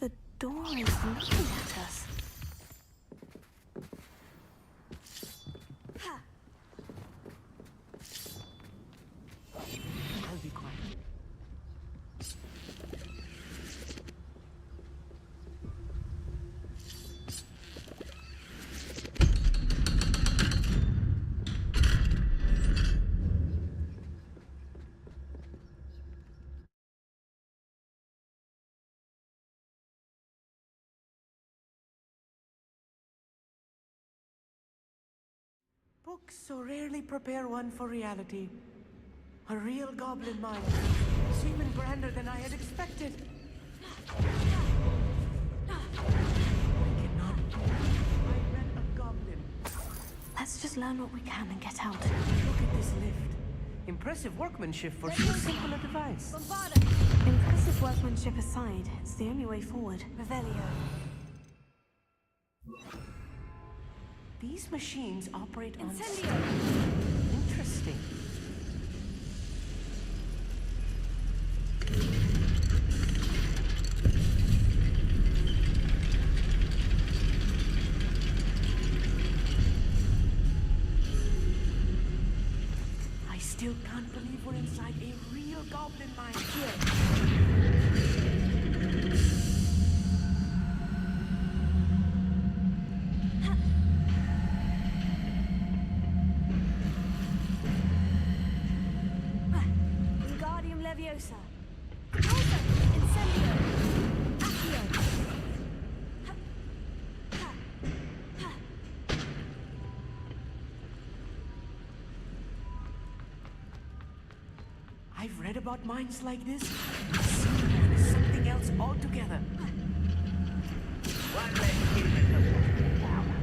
The door is looking at us. I'll be quiet. Books so rarely prepare one for reality. A real goblin mind. It's even grander than I had expected. I cannot. I met a goblin. Let's just learn what we can and get out. Look at this lift. Impressive workmanship for so simple a device. Impressive workmanship aside, it's the only way forward. Revelio. These machines operate on... Interesting. I still can't believe we're inside a real goblin mine here. Wingardium Leviosa. Propulsor! Incendio! Accio! I've read about mines like this. Seaman is something else altogether. One less human to watch the power.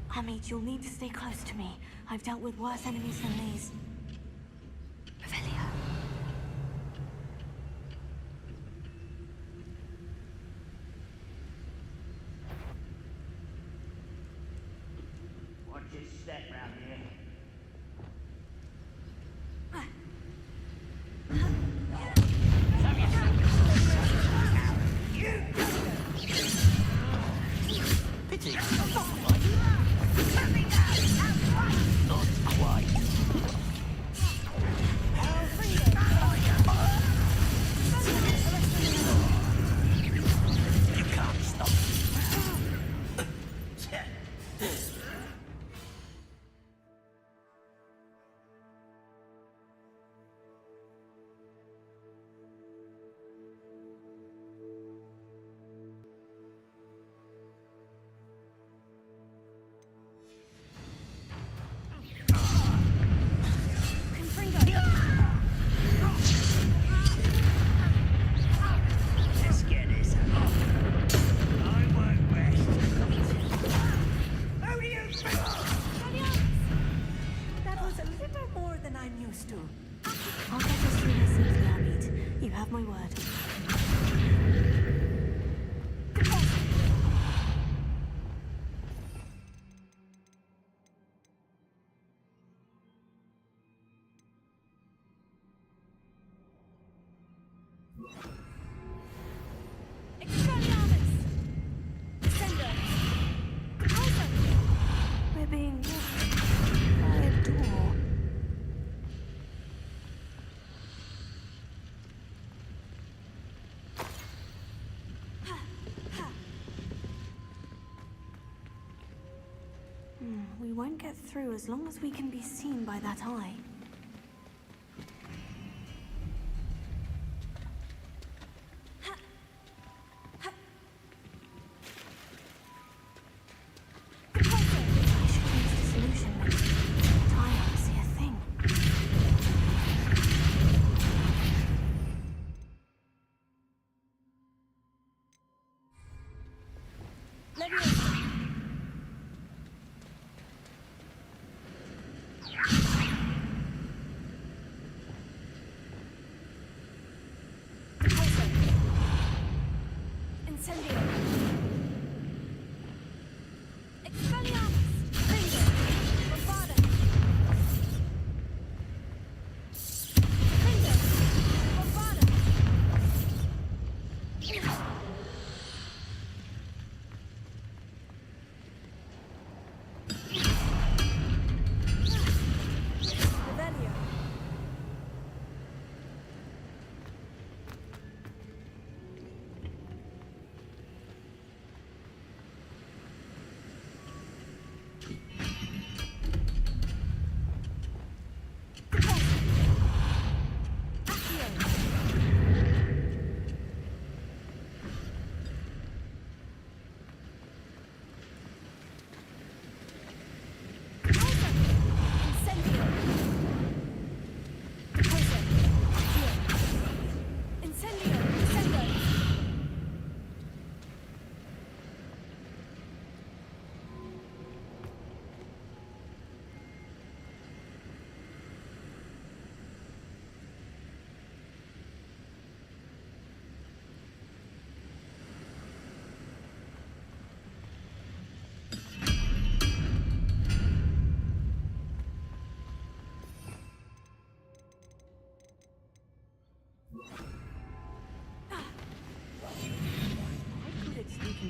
Hamid, you'll need to stay close to me. I've dealt with worse enemies than these. Revelio. Watch your step round here. Expelliarmus! Descendo! We're being watched by a door. We won't get through as long as we can be seen by that eye.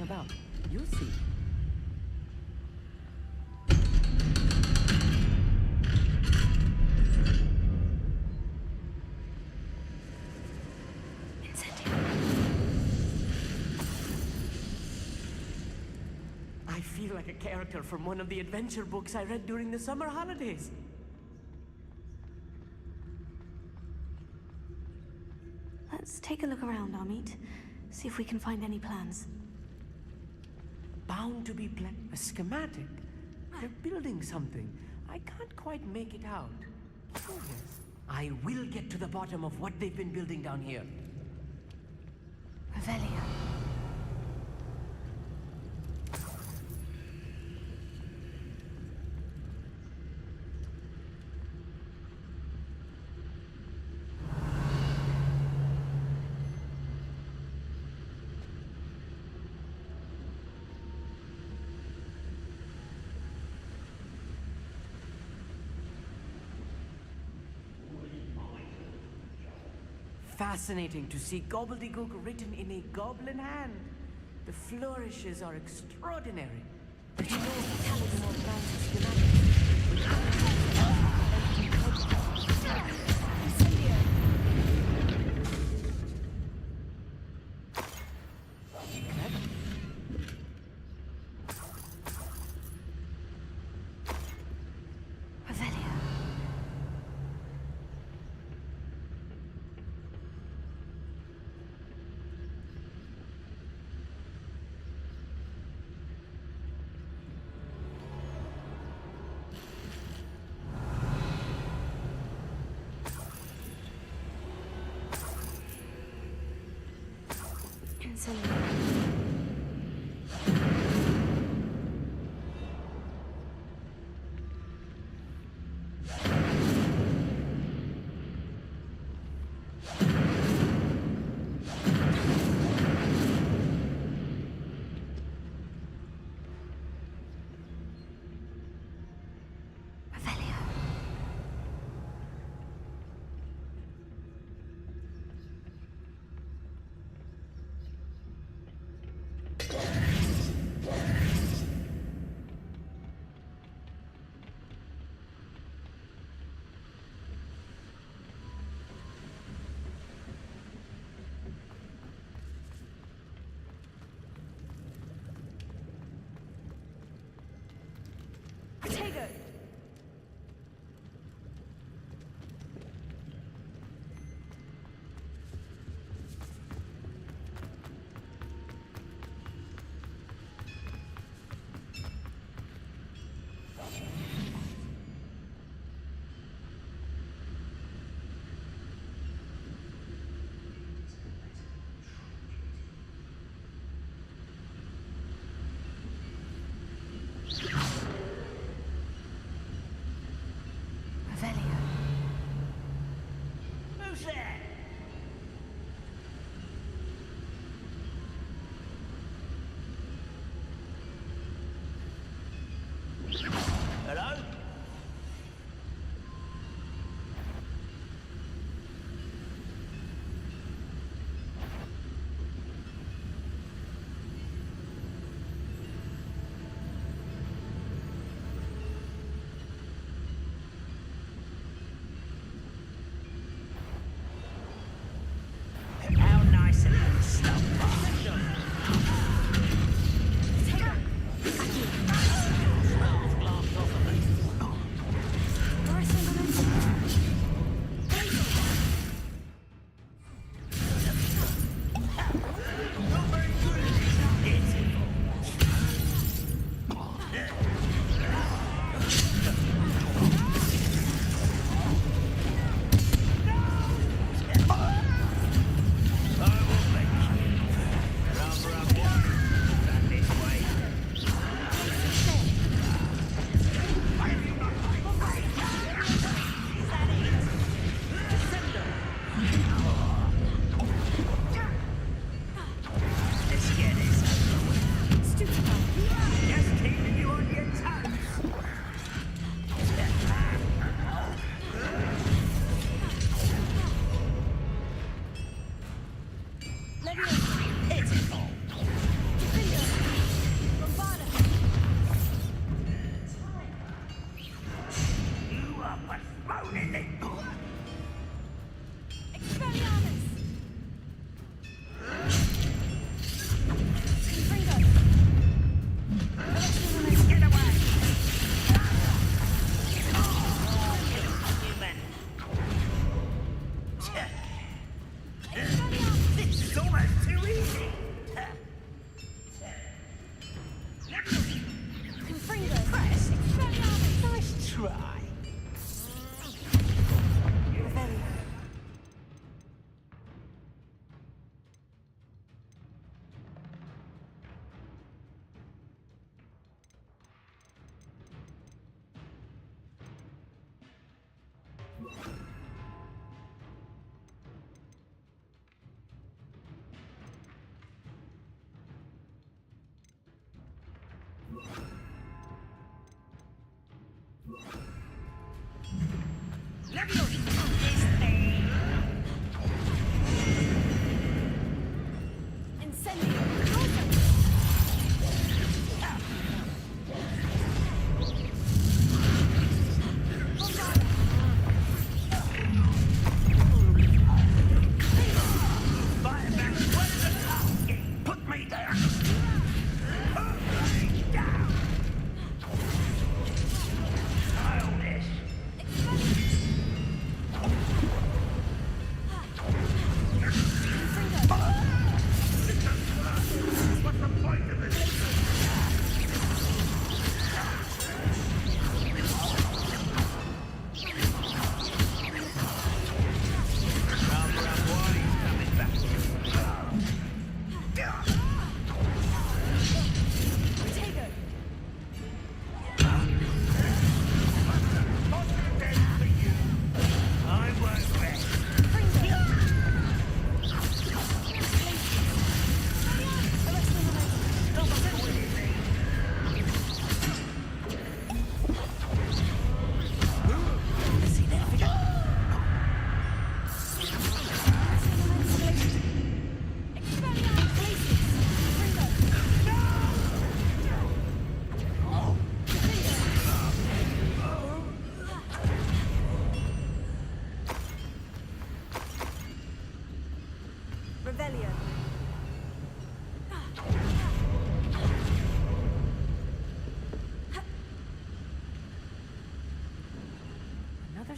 About. You'll see. I feel like a character from one of the adventure books I read during the summer holidays. Let's take a look around, Amit. See if we can find any plans. Bound to be a schematic. They're building something. I can't quite make it out. Oh, yes. I will get to the bottom of what they've been building down here. Revelio. Fascinating to see gobbledygook written in a goblin hand. The flourishes are extraordinary. But he knows the talent more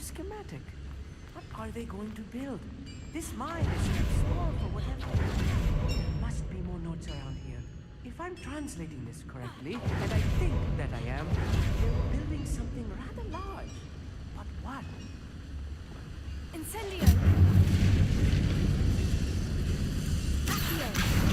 Schematic. What are they going to build? This mine is too small for whatever. There must be more notes around here. If I'm translating this correctly, and I think that I am, they're building something rather large. But what? Incendio! Accio!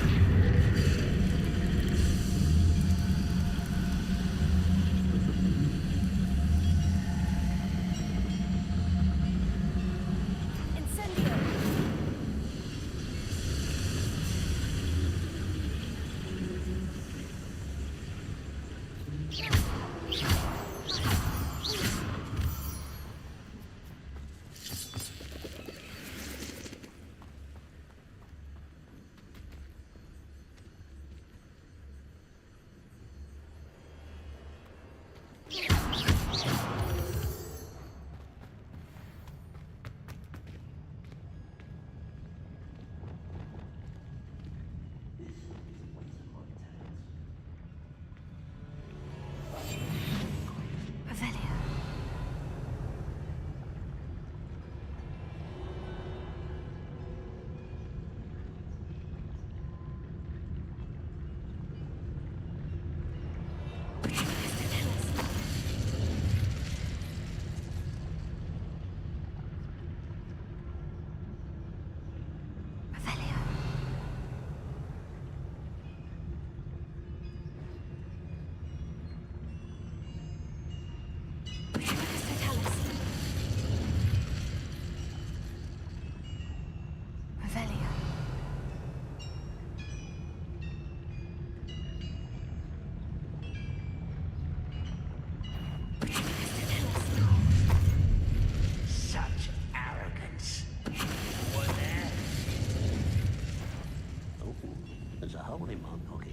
There's a hole in my pocket.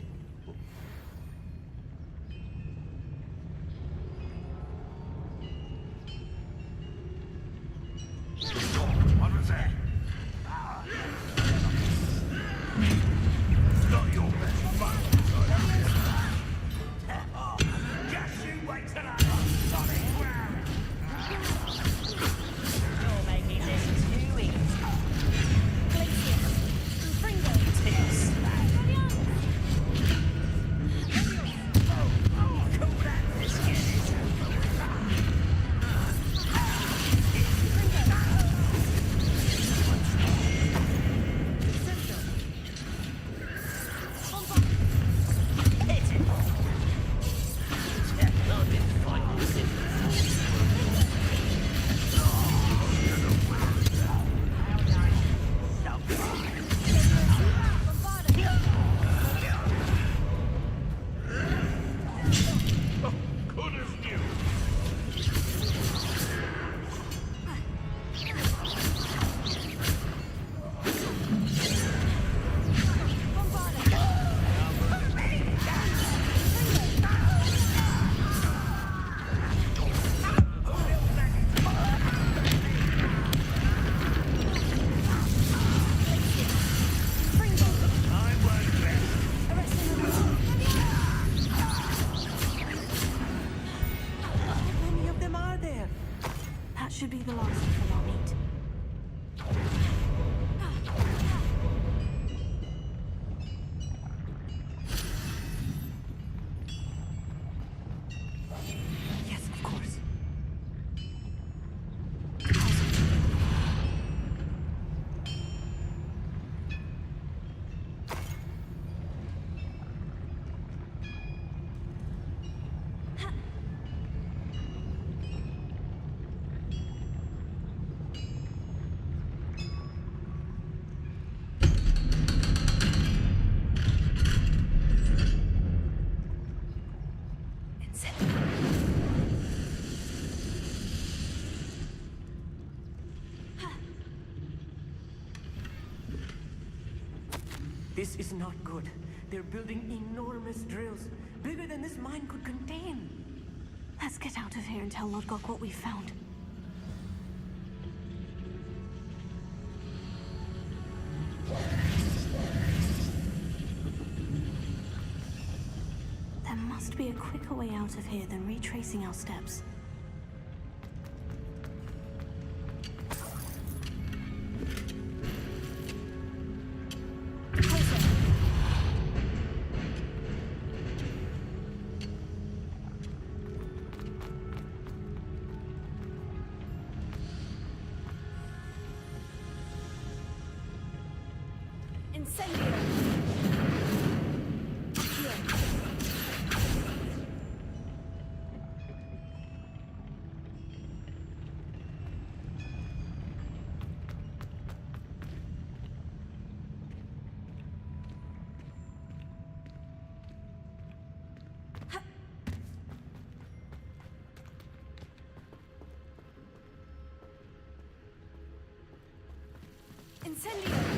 What was that? It's not your best fun. Just you wait till I solid ground. You're making this too easy. Glacius, Fringo, too slack. Cool that biscuit is over with. Should be the last of them I'll meet. Yes, of course. This is not good. They're building enormous drills, bigger than this mine could contain. Let's get out of here and tell Lodgok what we found. There must be a quicker way out of here than retracing our steps. Incendio!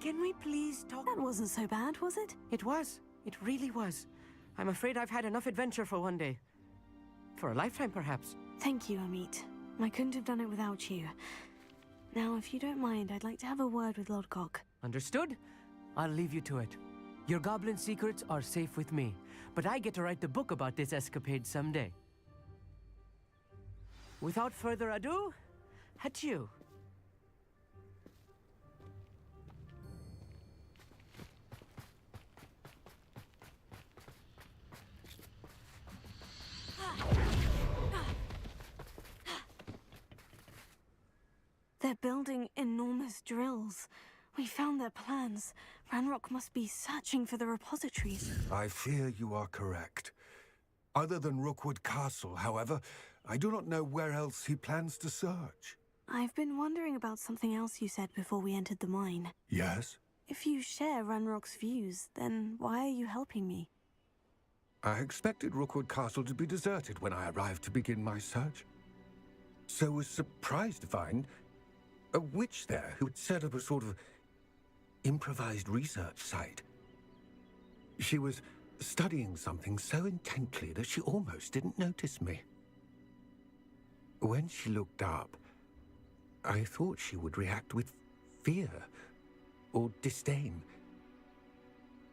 Can we please talk? That wasn't so bad, was it? It was. It really was. I'm afraid I've had enough adventure for one day. For a lifetime, perhaps. Thank you, Amit. I couldn't have done it without you. Now, if you don't mind, I'd like to have a word with Lodgok. Understood? I'll leave you to it. Your goblin secrets are safe with me, but I get to write the book about this escapade someday. Without further ado, adieu. They're building enormous drills. We found their plans. Ranrock must be searching for the repositories. I fear you are correct. Other than Rookwood Castle, however, I do not know where else he plans to search. I've been wondering about something else you said before we entered the mine. Yes? If you share Ranrock's views, then why are you helping me? I expected Rookwood Castle to be deserted when I arrived to begin my search. So was surprised to find a witch there who had set up a sort of improvised research site. She was studying something so intently that she almost didn't notice me. When she looked up, I thought she would react with fear or disdain.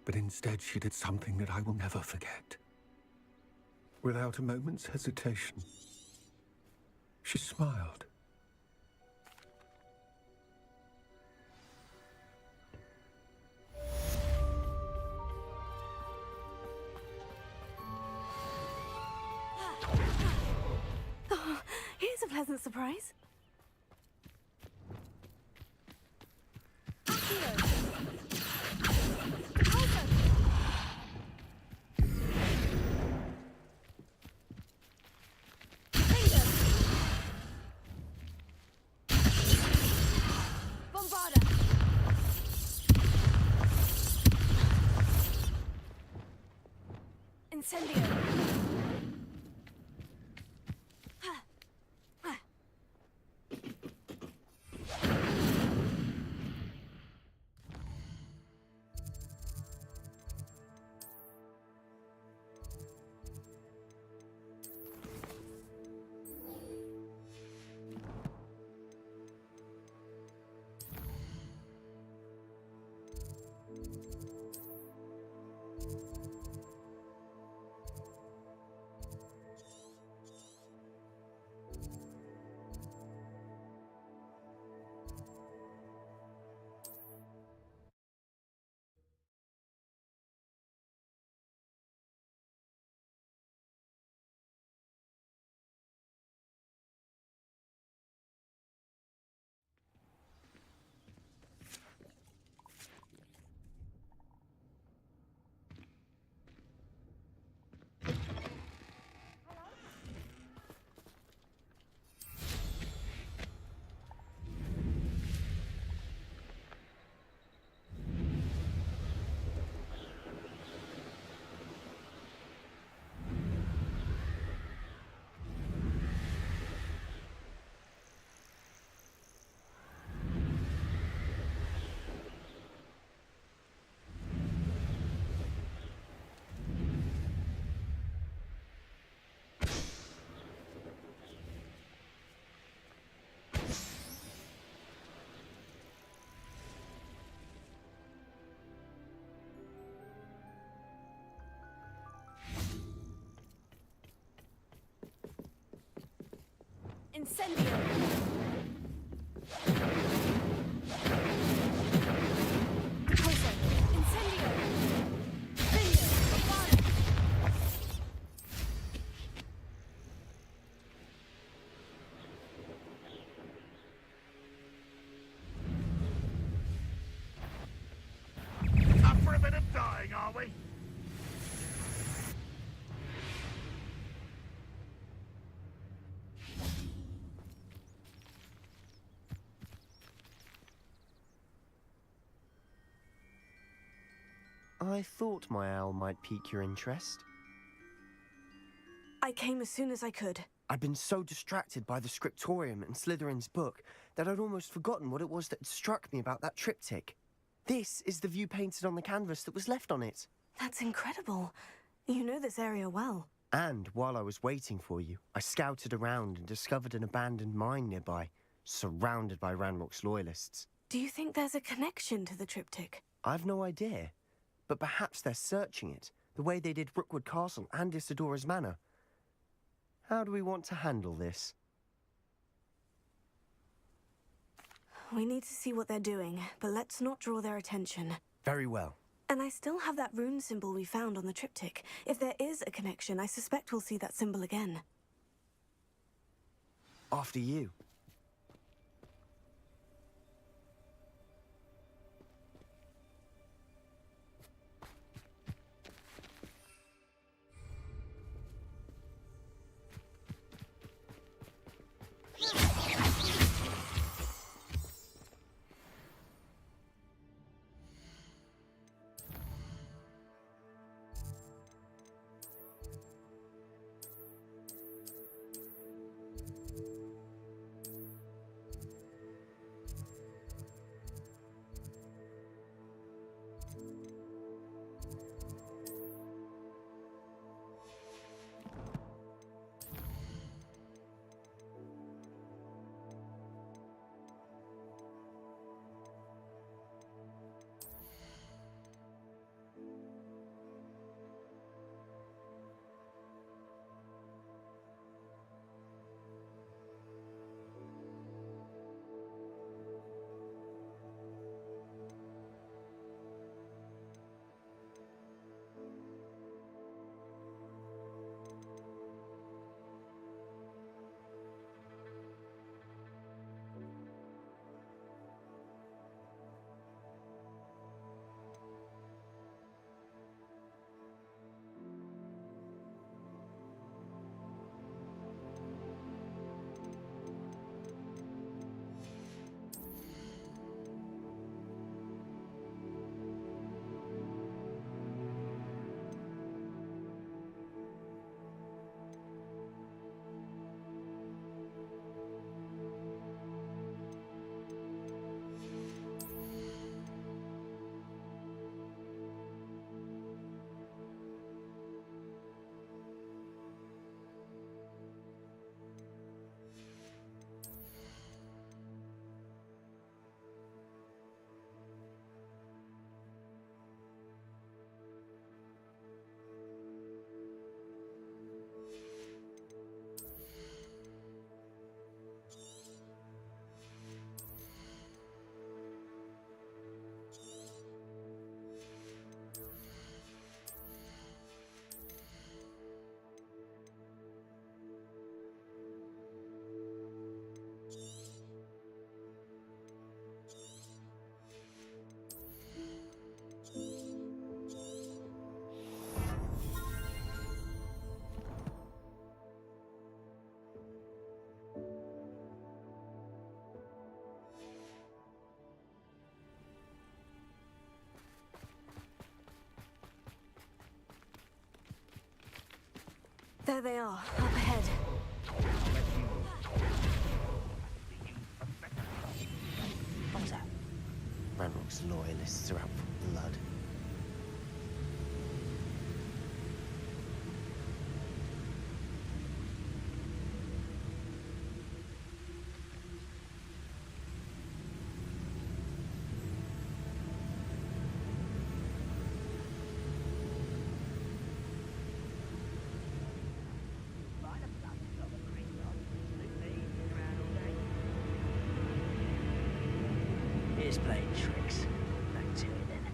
But instead she did something that I will never forget. Without a moment's hesitation, she smiled. Oh, here's a pleasant surprise. Incendio. Incendio. Up for a bit of dying, are we? I thought my owl might pique your interest. I came as soon as I could. I'd been so distracted by the scriptorium and Slytherin's book that I'd almost forgotten what it was that had struck me about that triptych. This is the view painted on the canvas that was left on it. That's incredible. You know this area well. And while I was waiting for you, I scouted around and discovered an abandoned mine nearby, surrounded by Ranrock's loyalists. Do you think there's a connection to the triptych? I've no idea, but perhaps they're searching it, the way they did Rookwood Castle and Isidora's Manor. How do we want to handle this? We need to see what they're doing, but let's not draw their attention. Very well. And I still have that rune symbol we found on the triptych. If there is a connection, I suspect we'll see that symbol again. After you. There they are, up ahead. What was that? Ranrock's loyalists are out for blood. Here's playing tricks. Back to it then.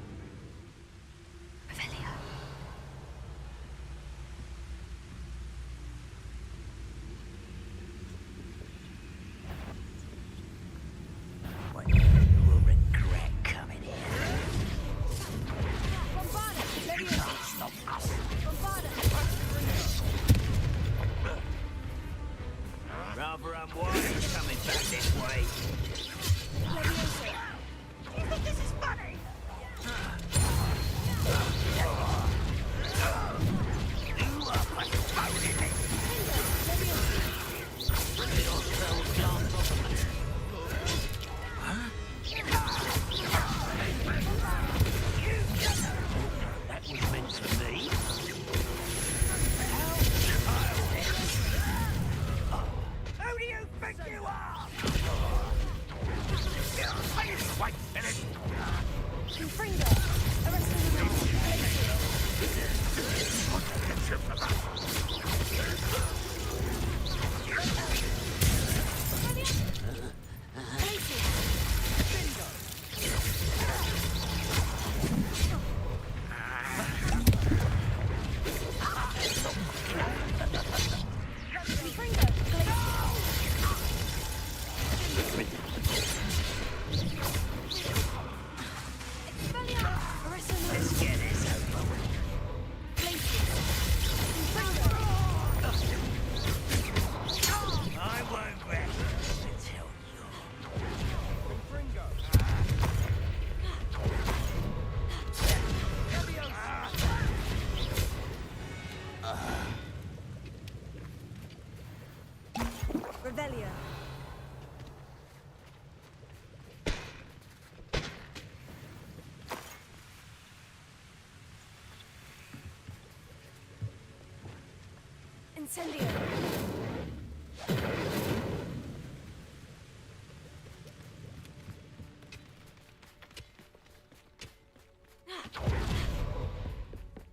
Incendio!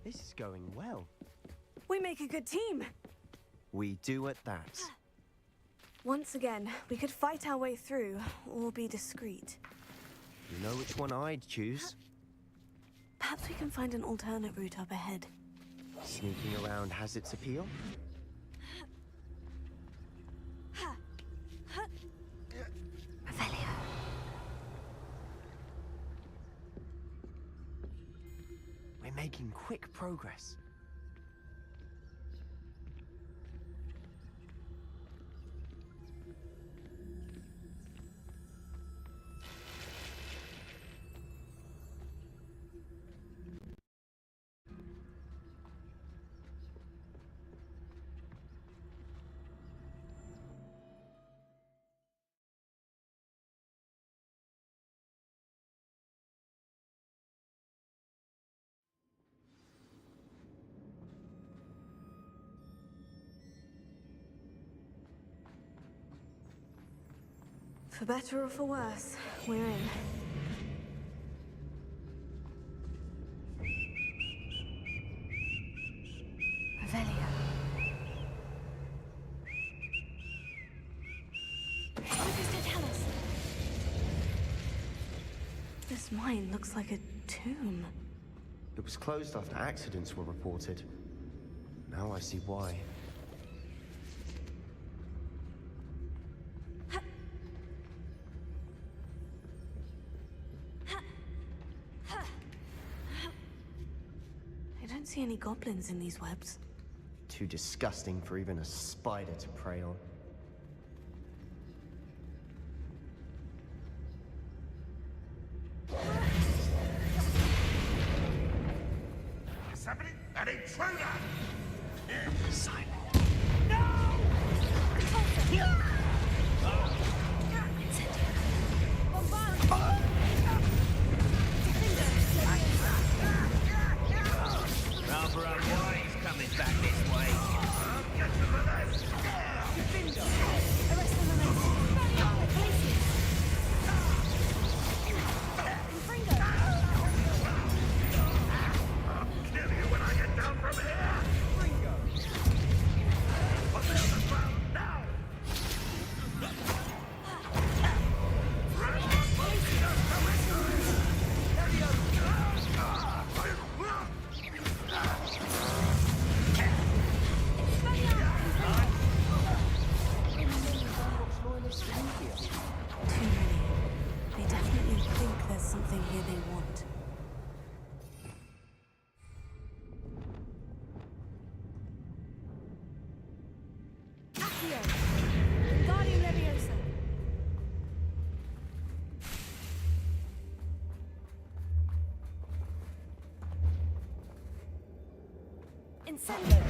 This is going well. We make a good team. We do at that. Once again, we could fight our way through, or be discreet. You know which one I'd choose? Perhaps we can find an alternate route up ahead. Sneaking around has its appeal. We're making quick progress. For better or for worse, we're in. Revelio. What does that tell us? This mine looks like a tomb. It was closed after accidents were reported. Now I see why. I don't see any goblins in these webs. Too disgusting for even a spider to prey on. Somebody, an intruder! Silent.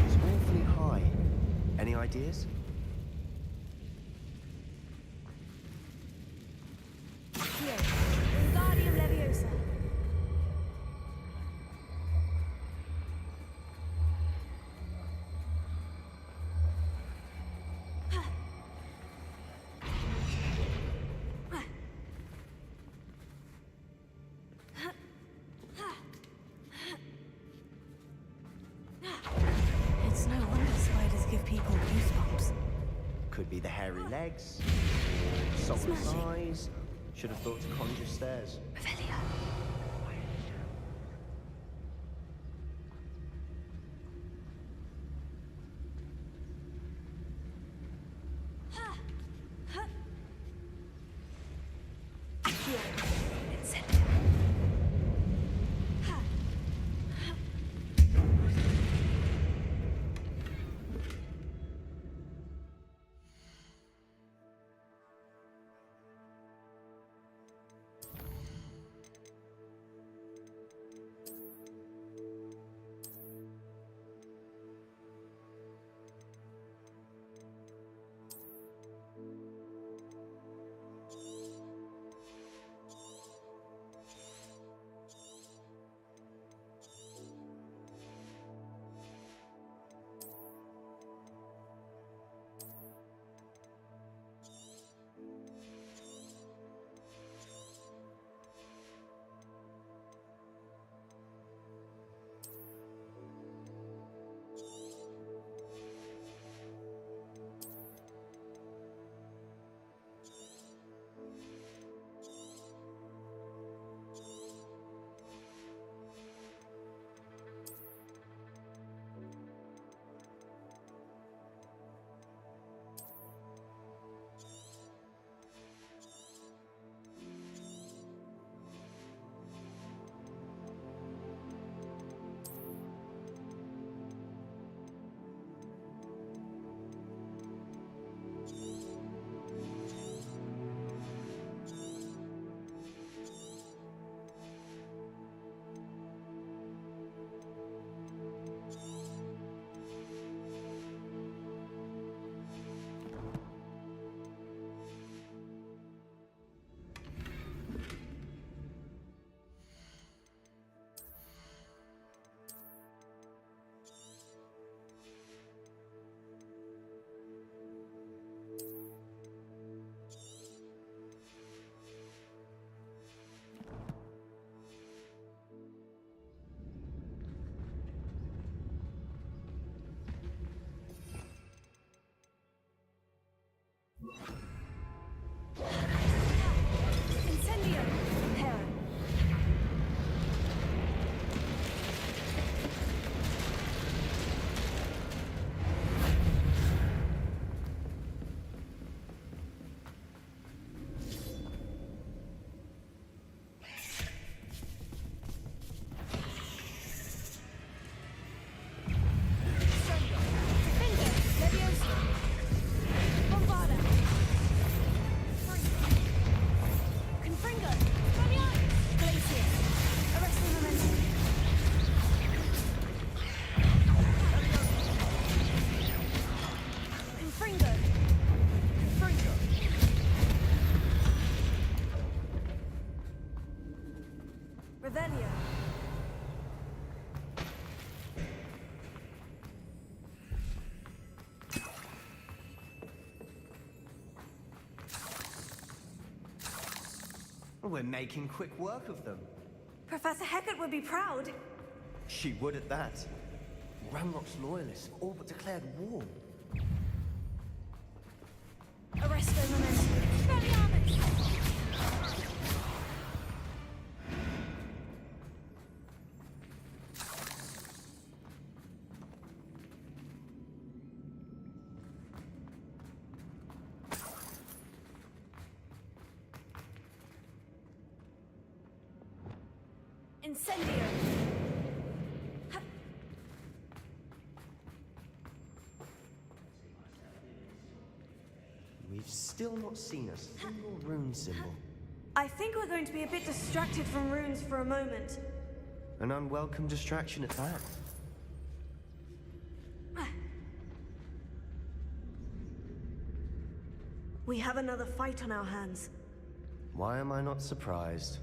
It's awfully high. Any ideas? It's no wonder spiders give people goosebumps. Could be the hairy legs, or someone's eyes. Should have thought to conjure stairs. We're making quick work of them. Professor Hecat would be proud. She would at that. Ramrock's loyalists have all but declared war. Arrest Expelliarmus! Incendio! We've still not seen a single rune symbol. I think we're going to be a bit distracted from runes for a moment. An unwelcome distraction at that. We have another fight on our hands. Why am I not surprised?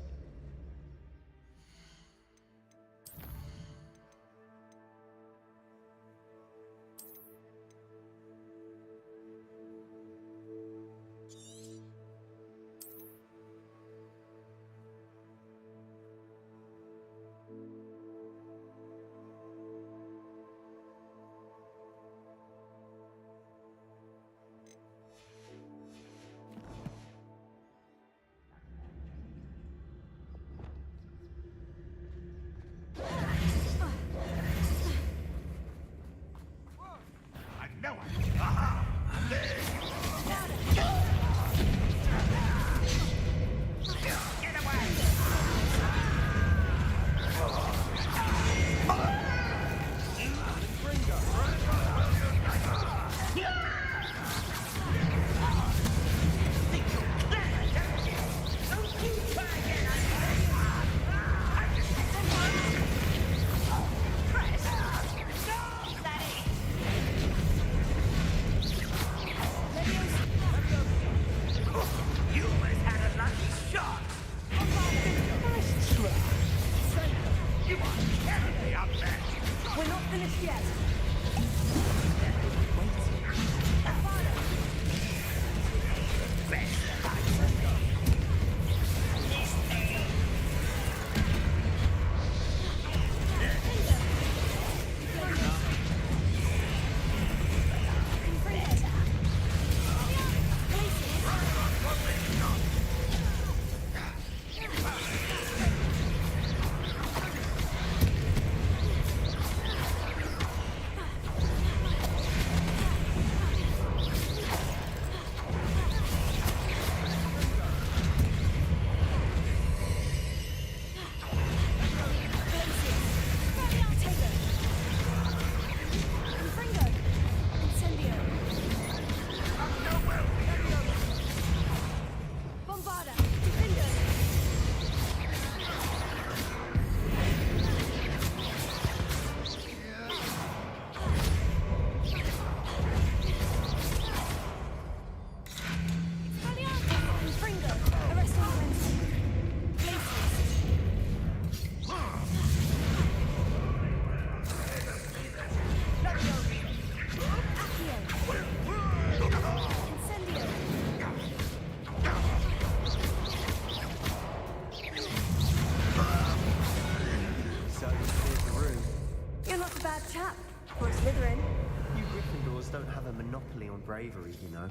Don't have a monopoly on bravery, you know.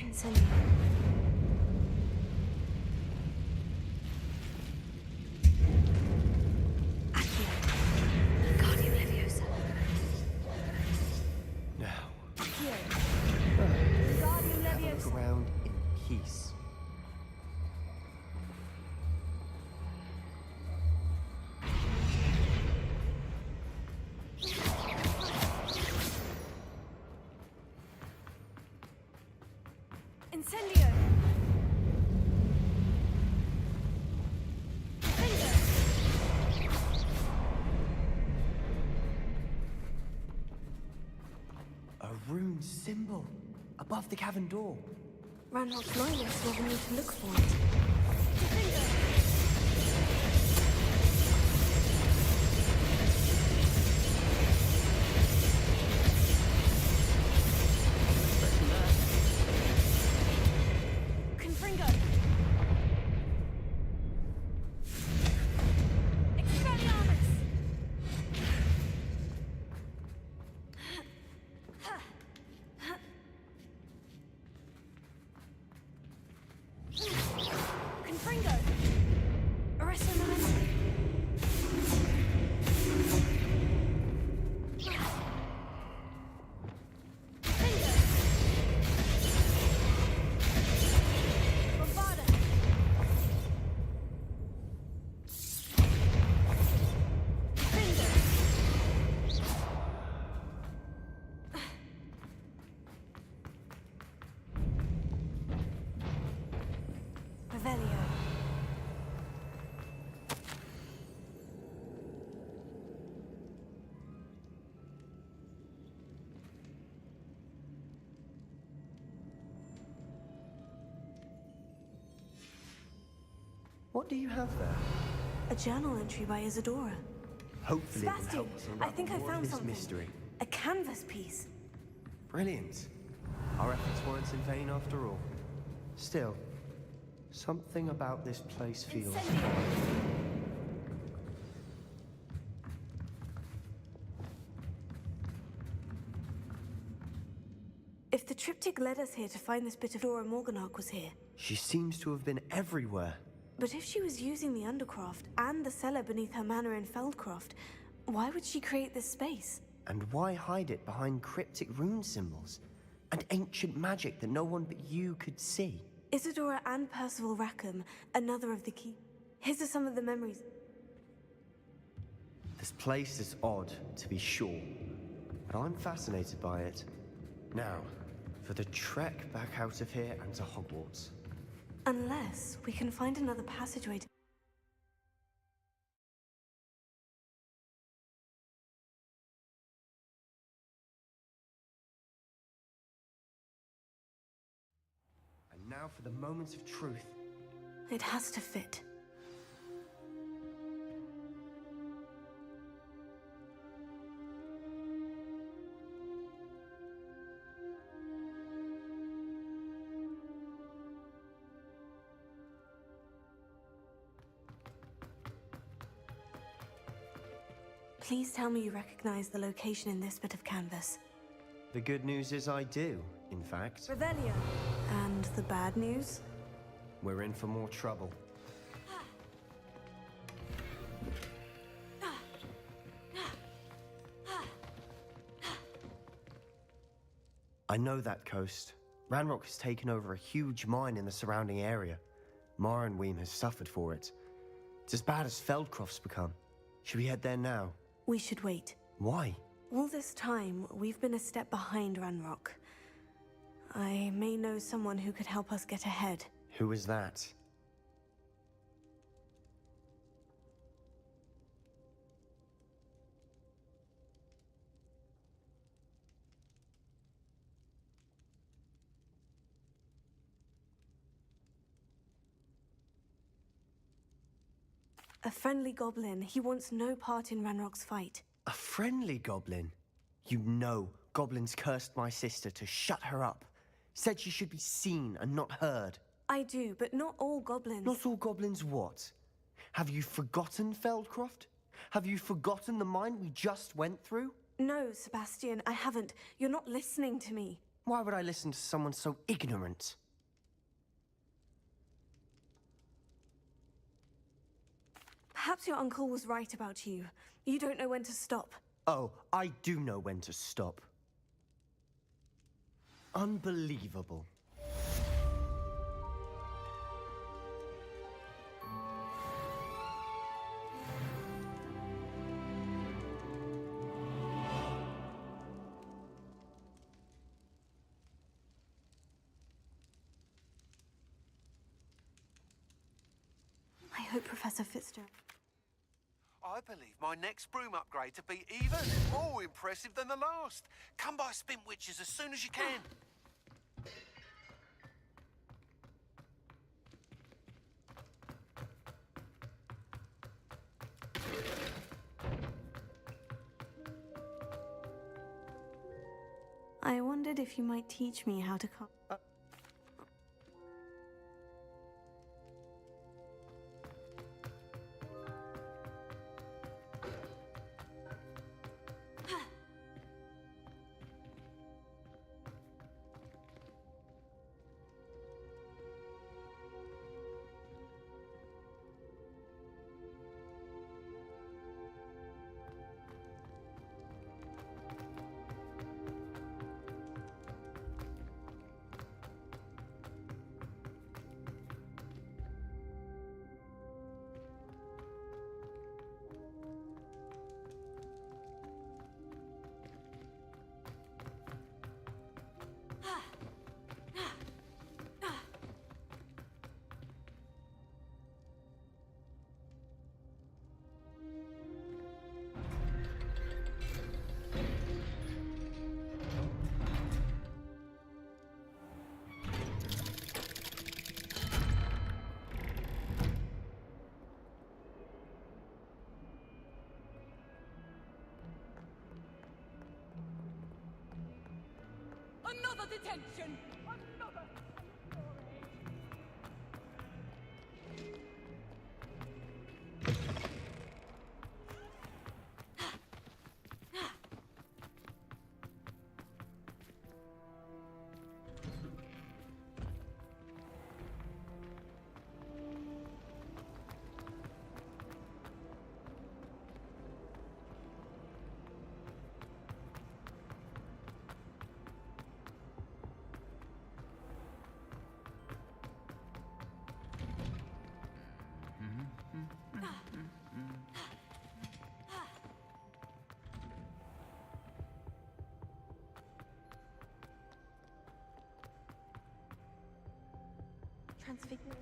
Incendio. Guardian Leviosa. Now. Guardian Leviosa. Look around in peace. Incendio! A rune symbol above the cavern door. Ranrock's loyalists will need to look for it. Revelio. What do you have there? A journal entry by Isadora. Hopefully it will Sebastian, help us I unravel think I more of found this something. mystery. A canvas piece. Brilliant. Our efforts weren't in vain after all. Still, something about this place feels foreign. If the triptych led us here to find this bit of Dora Morganach was here. She seems to have been everywhere. But if she was using the Undercroft and the cellar beneath her manor in Feldcroft, why would she create this space? And why hide it behind cryptic rune symbols? And ancient magic that no one but you could see? Isadora and Percival Rackham, another of the key. His are some of the memories. This place is odd, to be sure. But I'm fascinated by it. Now, for the trek back out of here and to Hogwarts. Unless we can find another passageway to... And now for the moments of truth. It has to fit. Please tell me you recognize the location in this bit of canvas. The good news is I do, in fact. Revelio. And the bad news? We're in for more trouble. I know that coast. Ranrock has taken over a huge mine in the surrounding area. Mornweem has suffered for it. It's as bad as Feldcroft's become. Should we head there now? We should wait. Why? All this time, we've been a step behind Ranrock. I may know someone who could help us get ahead. Who is that? A friendly goblin. He wants no part in Ranrock's fight. A friendly goblin? You know, goblins cursed my sister to shut her up. Said she should be seen and not heard. I do, but not all goblins. Not all goblins what? Have you forgotten Feldcroft? Have you forgotten the mine we just went through? No, Sebastian, I haven't. You're not listening to me. Why would I listen to someone so ignorant? Perhaps your uncle was right about you. You don't know when to stop. Oh, I do know when to stop. Unbelievable. I hope Professor Fitzgerald... I believe my next broom upgrade to be even more impressive than the last. Come by Spintwitches as soon as you can. I wondered if you might teach me how to... Another detention! Another Transfigure.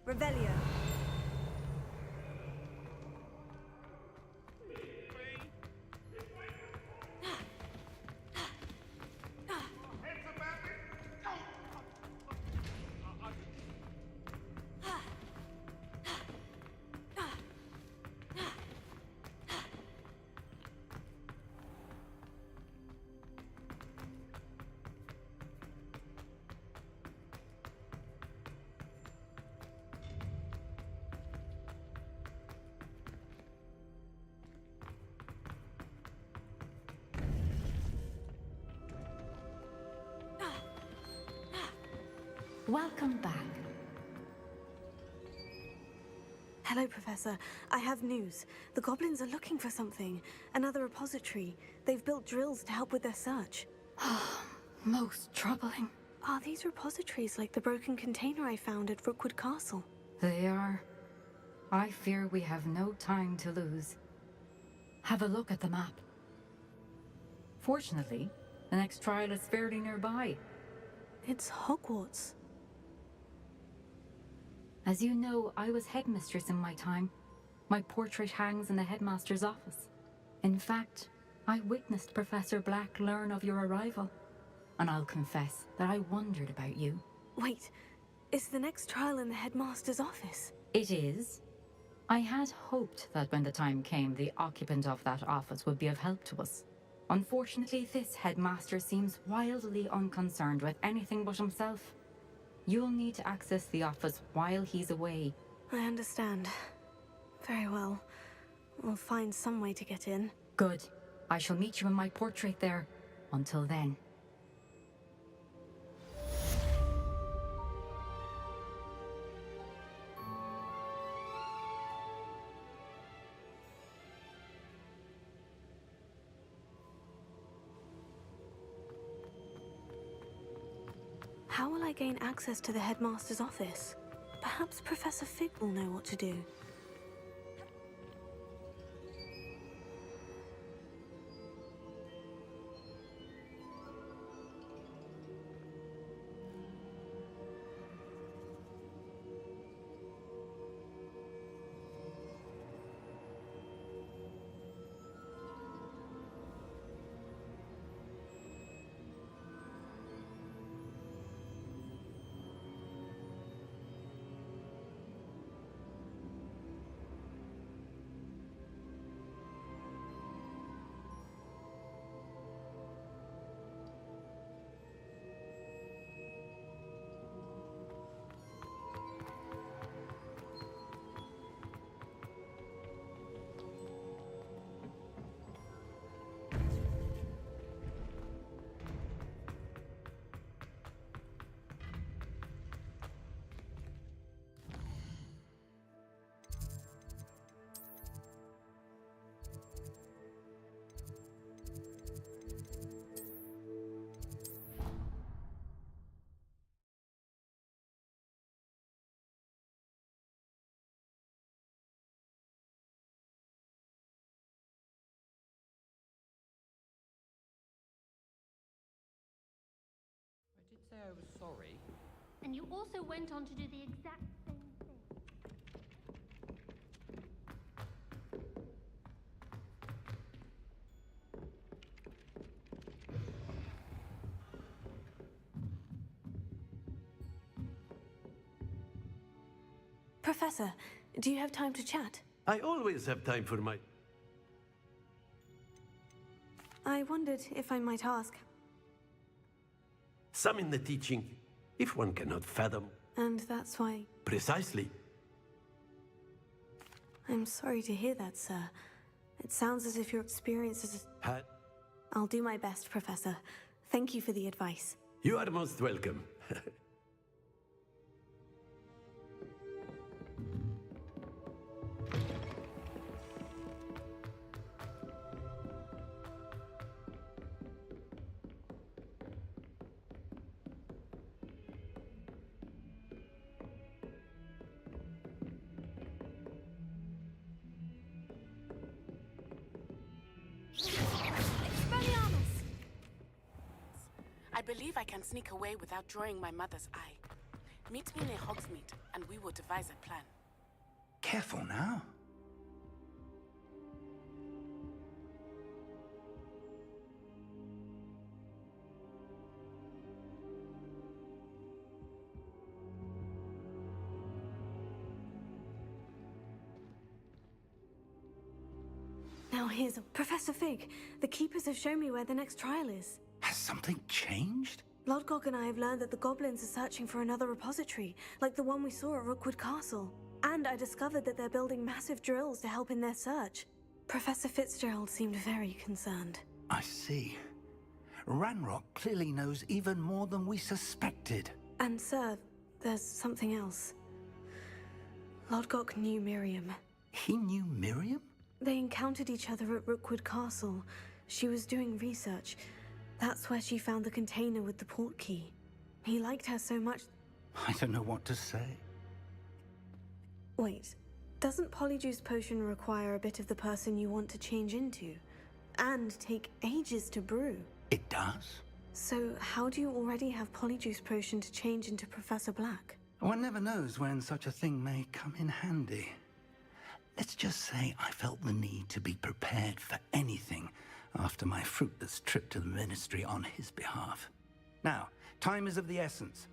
Revelio. Welcome back. Hello, Professor. I have news. The goblins are looking for something. Another repository. They've built drills to help with their search. Most troubling. Are these repositories like the broken container I found at Rookwood Castle? They are. I fear we have no time to lose. Have a look at the map. Fortunately, the next trial is fairly nearby. It's Hogwarts. As you know, I was headmistress in my time. My portrait hangs in the headmaster's office. In fact, I witnessed Professor Black learn of your arrival. And I'll confess that I wondered about you. Wait, is the next trial in the headmaster's office? It is. I had hoped that when the time came, the occupant of that office would be of help to us. Unfortunately, this headmaster seems wildly unconcerned with anything but himself. You'll need to access the office while he's away. I understand. Very well. We'll find some way to get in. Good. I shall meet you in my portrait there. Until then. How will I gain access to the headmaster's office? Perhaps Professor Fig will know what to do. say I was sorry. And you also went on to do the exact same thing. Professor, do you have time to chat? I always have time for my... I wondered if I might ask. Some in the teaching, if one cannot fathom. And that's why... Precisely. I'm sorry to hear that, sir. It sounds as if your experience is... I'll do my best, Professor. Thank you for the advice. You are most welcome. I believe I can sneak away without drawing my mother's eye. Meet me near Hogsmeade, and we will devise a plan. Careful now. Now here's Professor Fig. The Keepers have shown me where the next trial is. Has something changed? Lodgok and I have learned that the goblins are searching for another repository, like the one we saw at Rookwood Castle. And I discovered that they're building massive drills to help in their search. Professor Fitzgerald seemed very concerned. I see. Ranrock clearly knows even more than we suspected. And sir, there's something else. Lodgok knew Miriam. He knew Miriam? They encountered each other at Rookwood Castle. She was doing research. That's where she found the container with the port key. He liked her so much... I don't know what to say. Wait, doesn't Polyjuice Potion require a bit of the person you want to change into? And take ages to brew? It does. So how do you already have Polyjuice Potion to change into Professor Black? One never knows when such a thing may come in handy. Let's just say I felt the need to be prepared for anything after my fruitless trip to the Ministry on his behalf. Now, time is of the essence.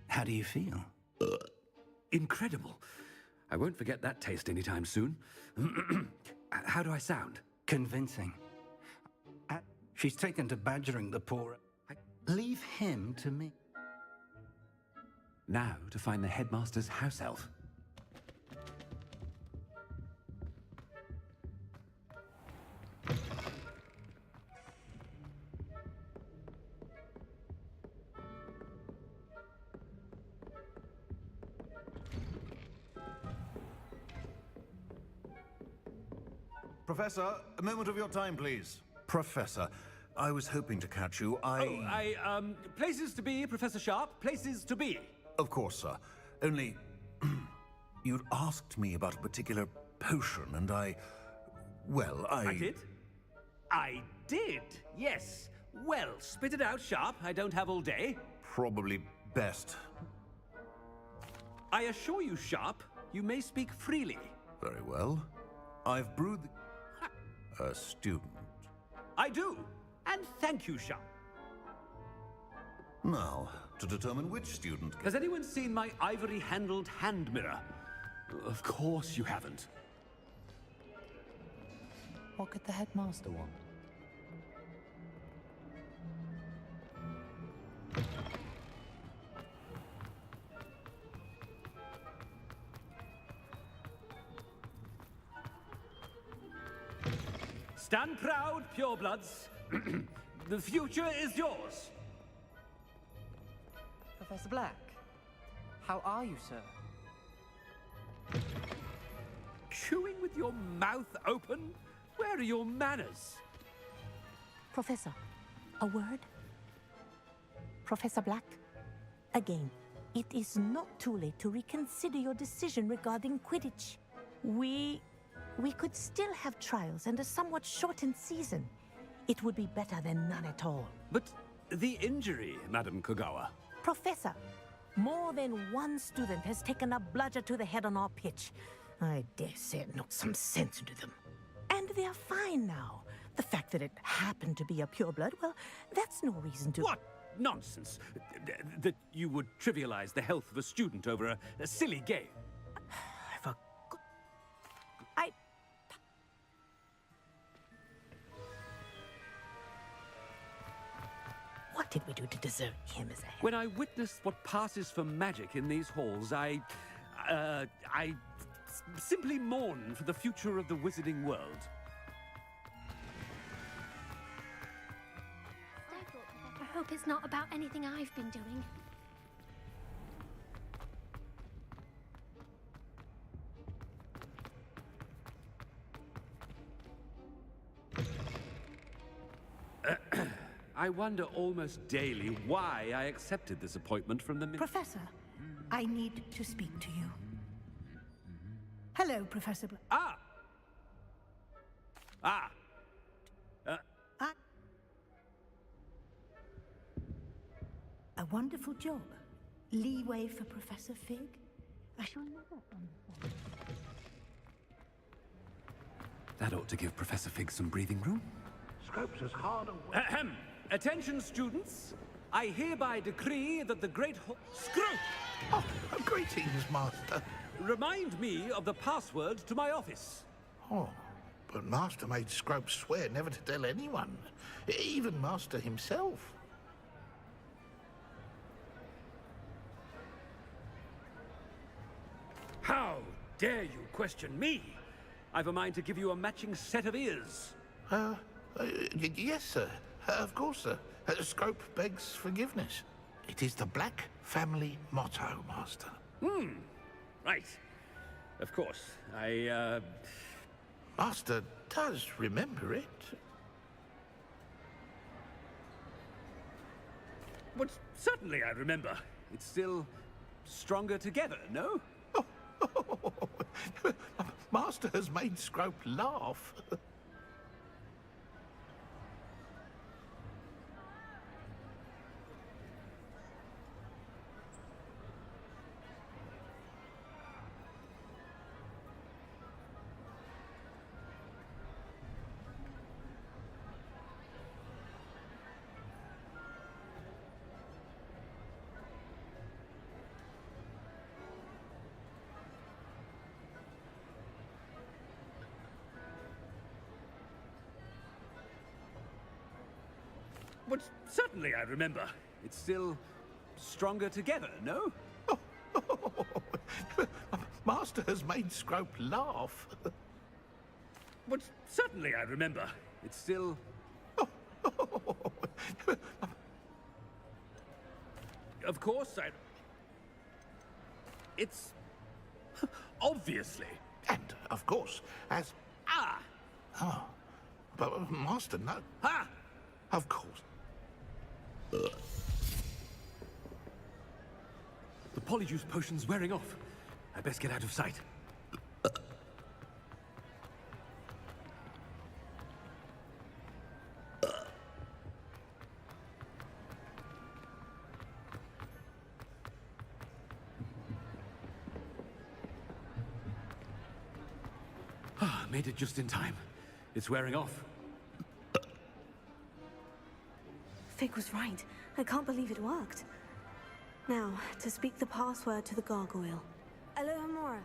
How do you feel? Incredible. I won't forget that taste anytime soon. How do I sound? Convincing. She's taken to badgering the poor... Leave him to me. Now to find the headmaster's house elf. Professor, a moment of your time, please. Professor, I was hoping to catch you. Places to be, Professor Sharp, places to be. Of course, sir. Only, you'd asked me about a particular potion, and I did? I did, yes. Well, spit it out, Sharp. I don't have all day. Probably best. I assure you, Sharp, you may speak freely. Very well. I've brewed a student. I do, and thank you, Sharp. Now, to determine which student... Has anyone seen my ivory-handled hand mirror? Of course you haven't. What could the headmaster want? Stand proud, purebloods. The future is yours. Professor Black, how are you, sir? Chewing with your mouth open? Where are your manners? Professor, a word? Professor Black, again, it is not too late to reconsider your decision regarding Quidditch. We could still have trials and a somewhat shortened season. It would be better than none at all. But the injury, Madam Kogawa. Professor, more than one student has taken a bludger to the head on our pitch. I dare say it knocked some sense into them. And they're fine now. The fact that it happened to be a pureblood, well, that's no reason to... What nonsense! That you would trivialize the health of a student over a silly game. What did we do to deserve him as a... When I witnessed what passes for magic in these halls, I simply mourn for the future of the wizarding world. I hope it's not about anything I've been doing. I wonder almost daily why I accepted this appointment from the... Professor, I need to speak to you. Hello, Professor Black. A wonderful job. Leeway for Professor Fig? I shall never understand. That ought to give Professor Fig some breathing room. Scrope's as hard a... Ahem! Attention, students! I hereby decree that the great Scrope! Oh, greetings, Master. Remind me of the password to my office. Oh, but Master made Scrope swear never to tell anyone, even Master himself. How dare you question me? I've a mind to give you a matching set of ears. Yes, sir. Of course, sir. Scrope begs forgiveness. It is the Black family motto, Master. Right. Of course. Master does remember it. But certainly I remember. It's still stronger together, no? Master has made Scrope laugh. But certainly I remember. It's still stronger together, no? Master has made Scrope laugh. But certainly I remember. It's still... Of course It's... obviously. And, of course, as... But Master, no. Of course. The polyjuice potion's wearing off. I best get out of sight. Made it just in time. It's wearing off. Fig was right. I can't believe it worked. Now, to speak the password to the gargoyle. Alohomora.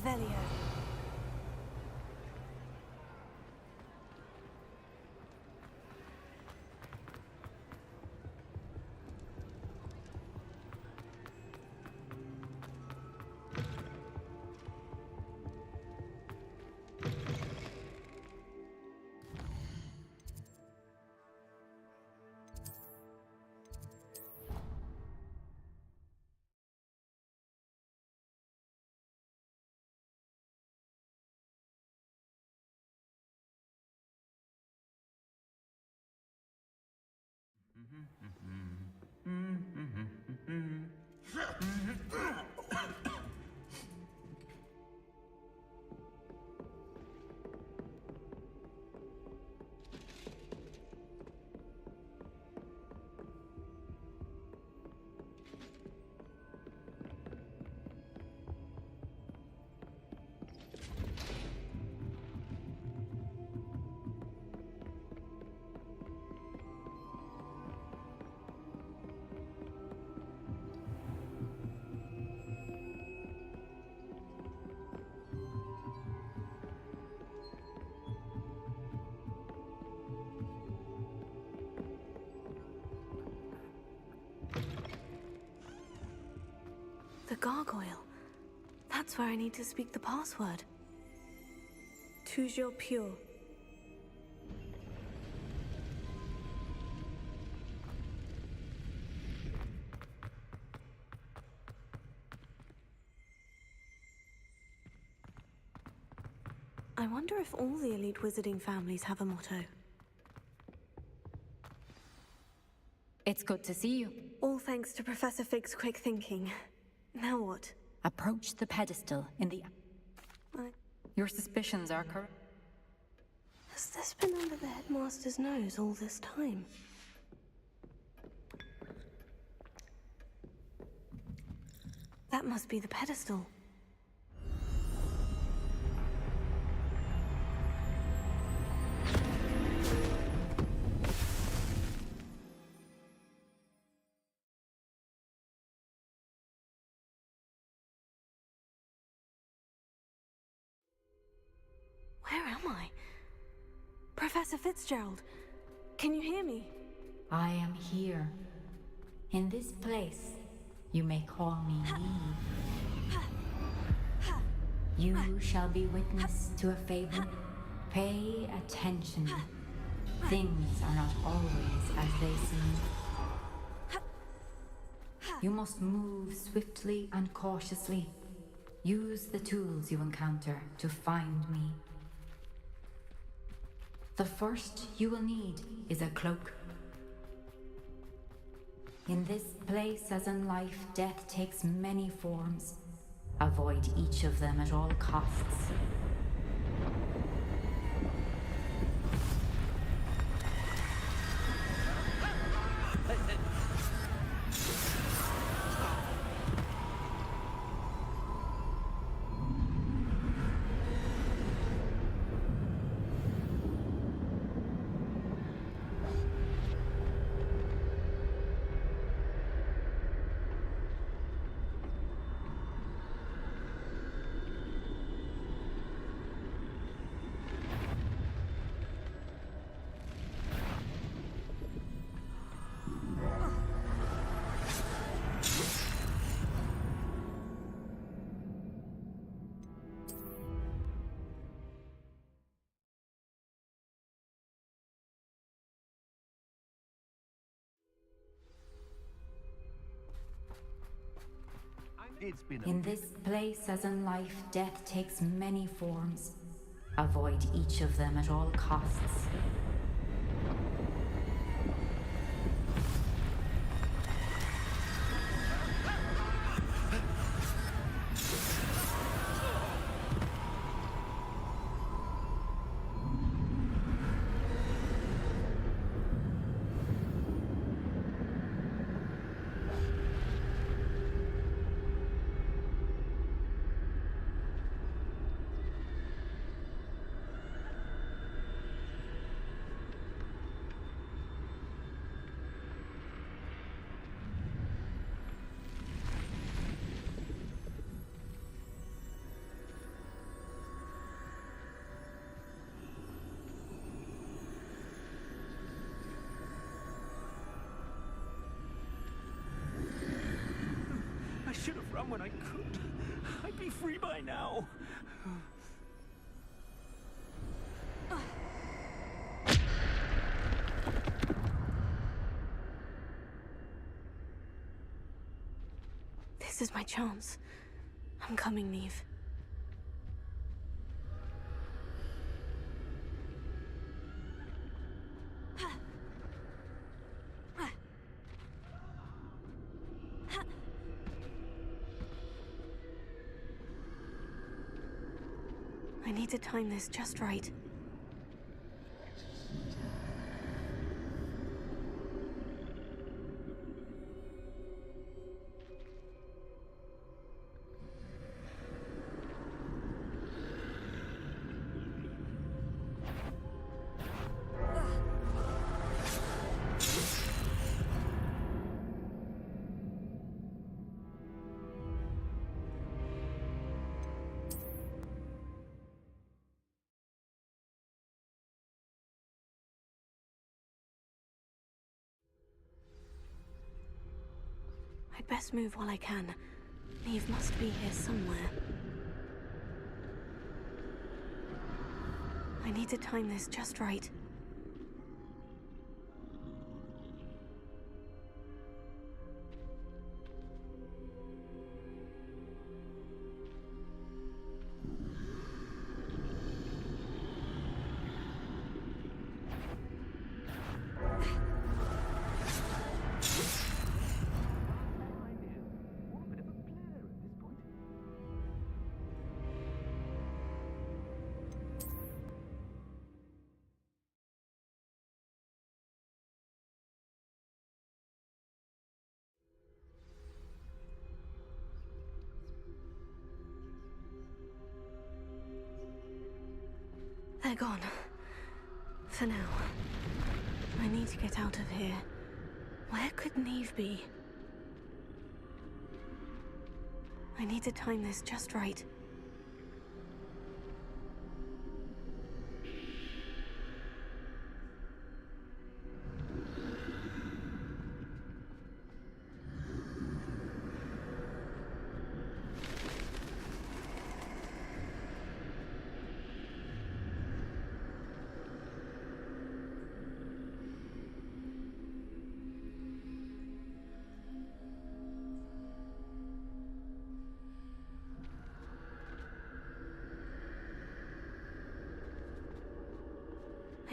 Revelio. The gargoyle. That's where I need to speak the password. Toujours pure. I wonder if all the elite wizarding families have a motto. It's good to see you. All thanks to Professor Fig's quick thinking. Now what? Approach the pedestal in the... Your suspicions are correct. Has this been under the headmaster's nose all this time? That must be the pedestal. Where am I? Professor Fitzgerald, can you hear me? I am here. In this place, you may call me Neve. You shall be witness to a fable. Pay attention. Things are not always as they seem. You must move swiftly and cautiously. Use the tools you encounter to find me. The first you will need is a cloak. In this place, as in life, death takes many forms. Avoid each of them at all costs. In this place, as in life, death takes many forms. Avoid each of them at all costs. I should have run when I could. I'd be free by now. This is my chance. I'm coming, Neve. I need to time this just right. I'd best move while I can. Neve must be here somewhere. I need to time this just right. They're gone. For now. I need to get out of here. Where could Neve be? I need to time this just right.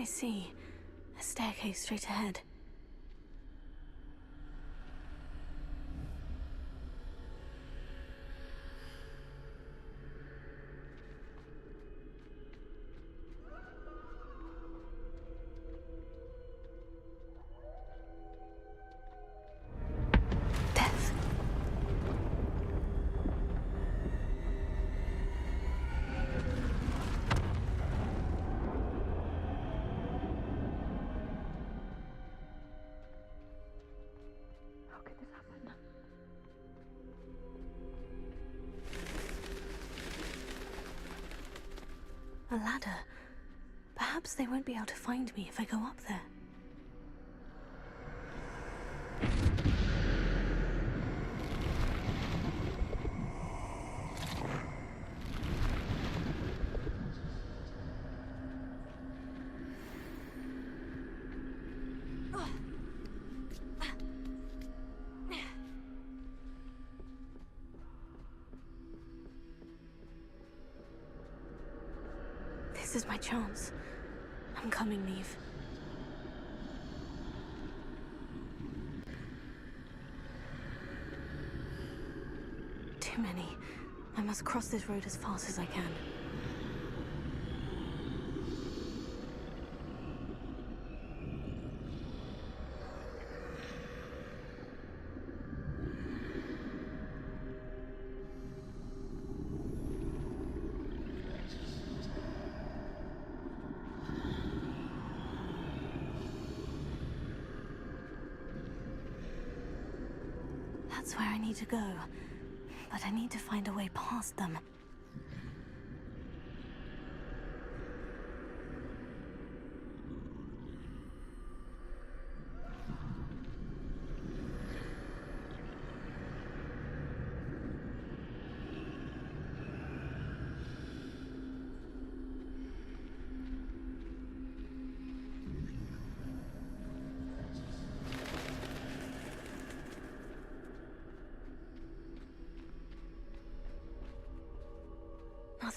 I see. A staircase straight ahead. Death. A ladder. Perhaps they won't be able to find me if I go up there. This is my chance. I'm coming, Neve. Too many. I must cross this road as fast as I can. That's where I need to go, but I need to find a way past them.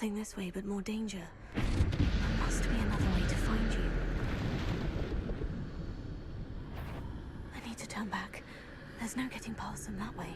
Nothing this way but more danger. There must be another way to find you. I need to turn back. There's no getting past them that way.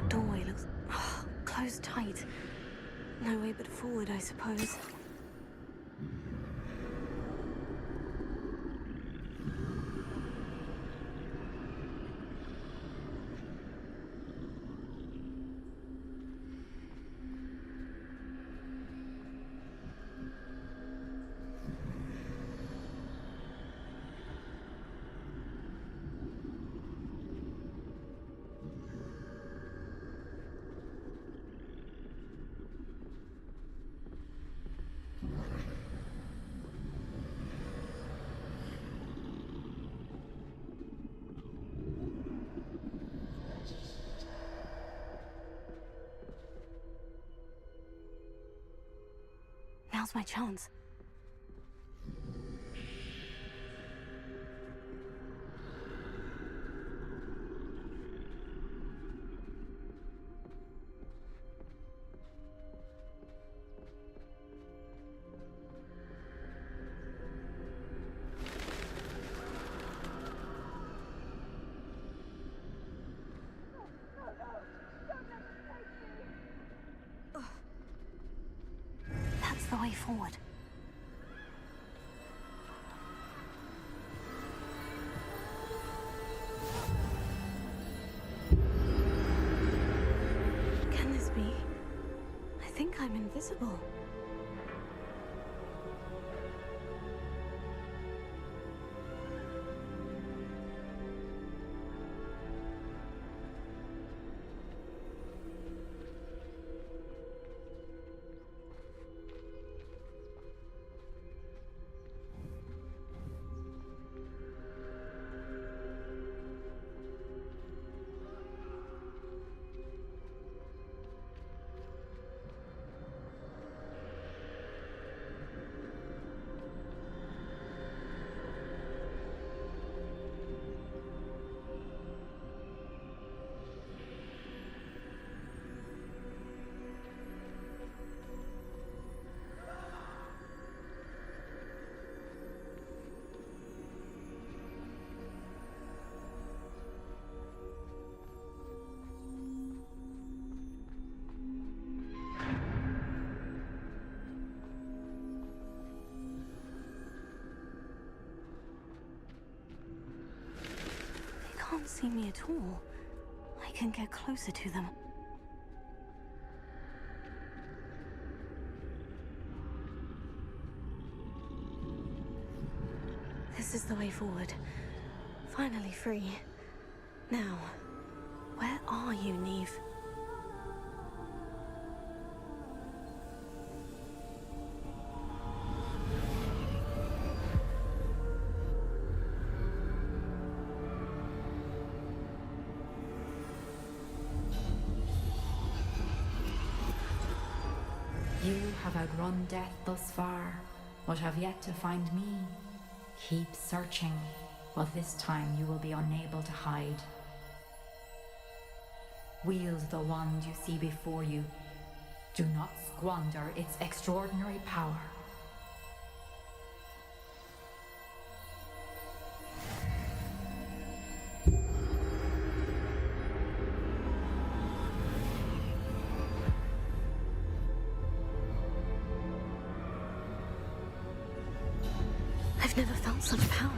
Doorway looks closed tight. No way but forward, I suppose. Now's my chance. That's the way forward. Can this be? I think I'm invisible. They can't see me at all. I can get closer to them. This is the way forward. Finally free. Now, where are you, Neve? You have outrun death thus far, but have yet to find me. Keep searching, but this time you will be unable to hide. Wield the wand you see before you. Do not squander its extraordinary power. I've never felt such power.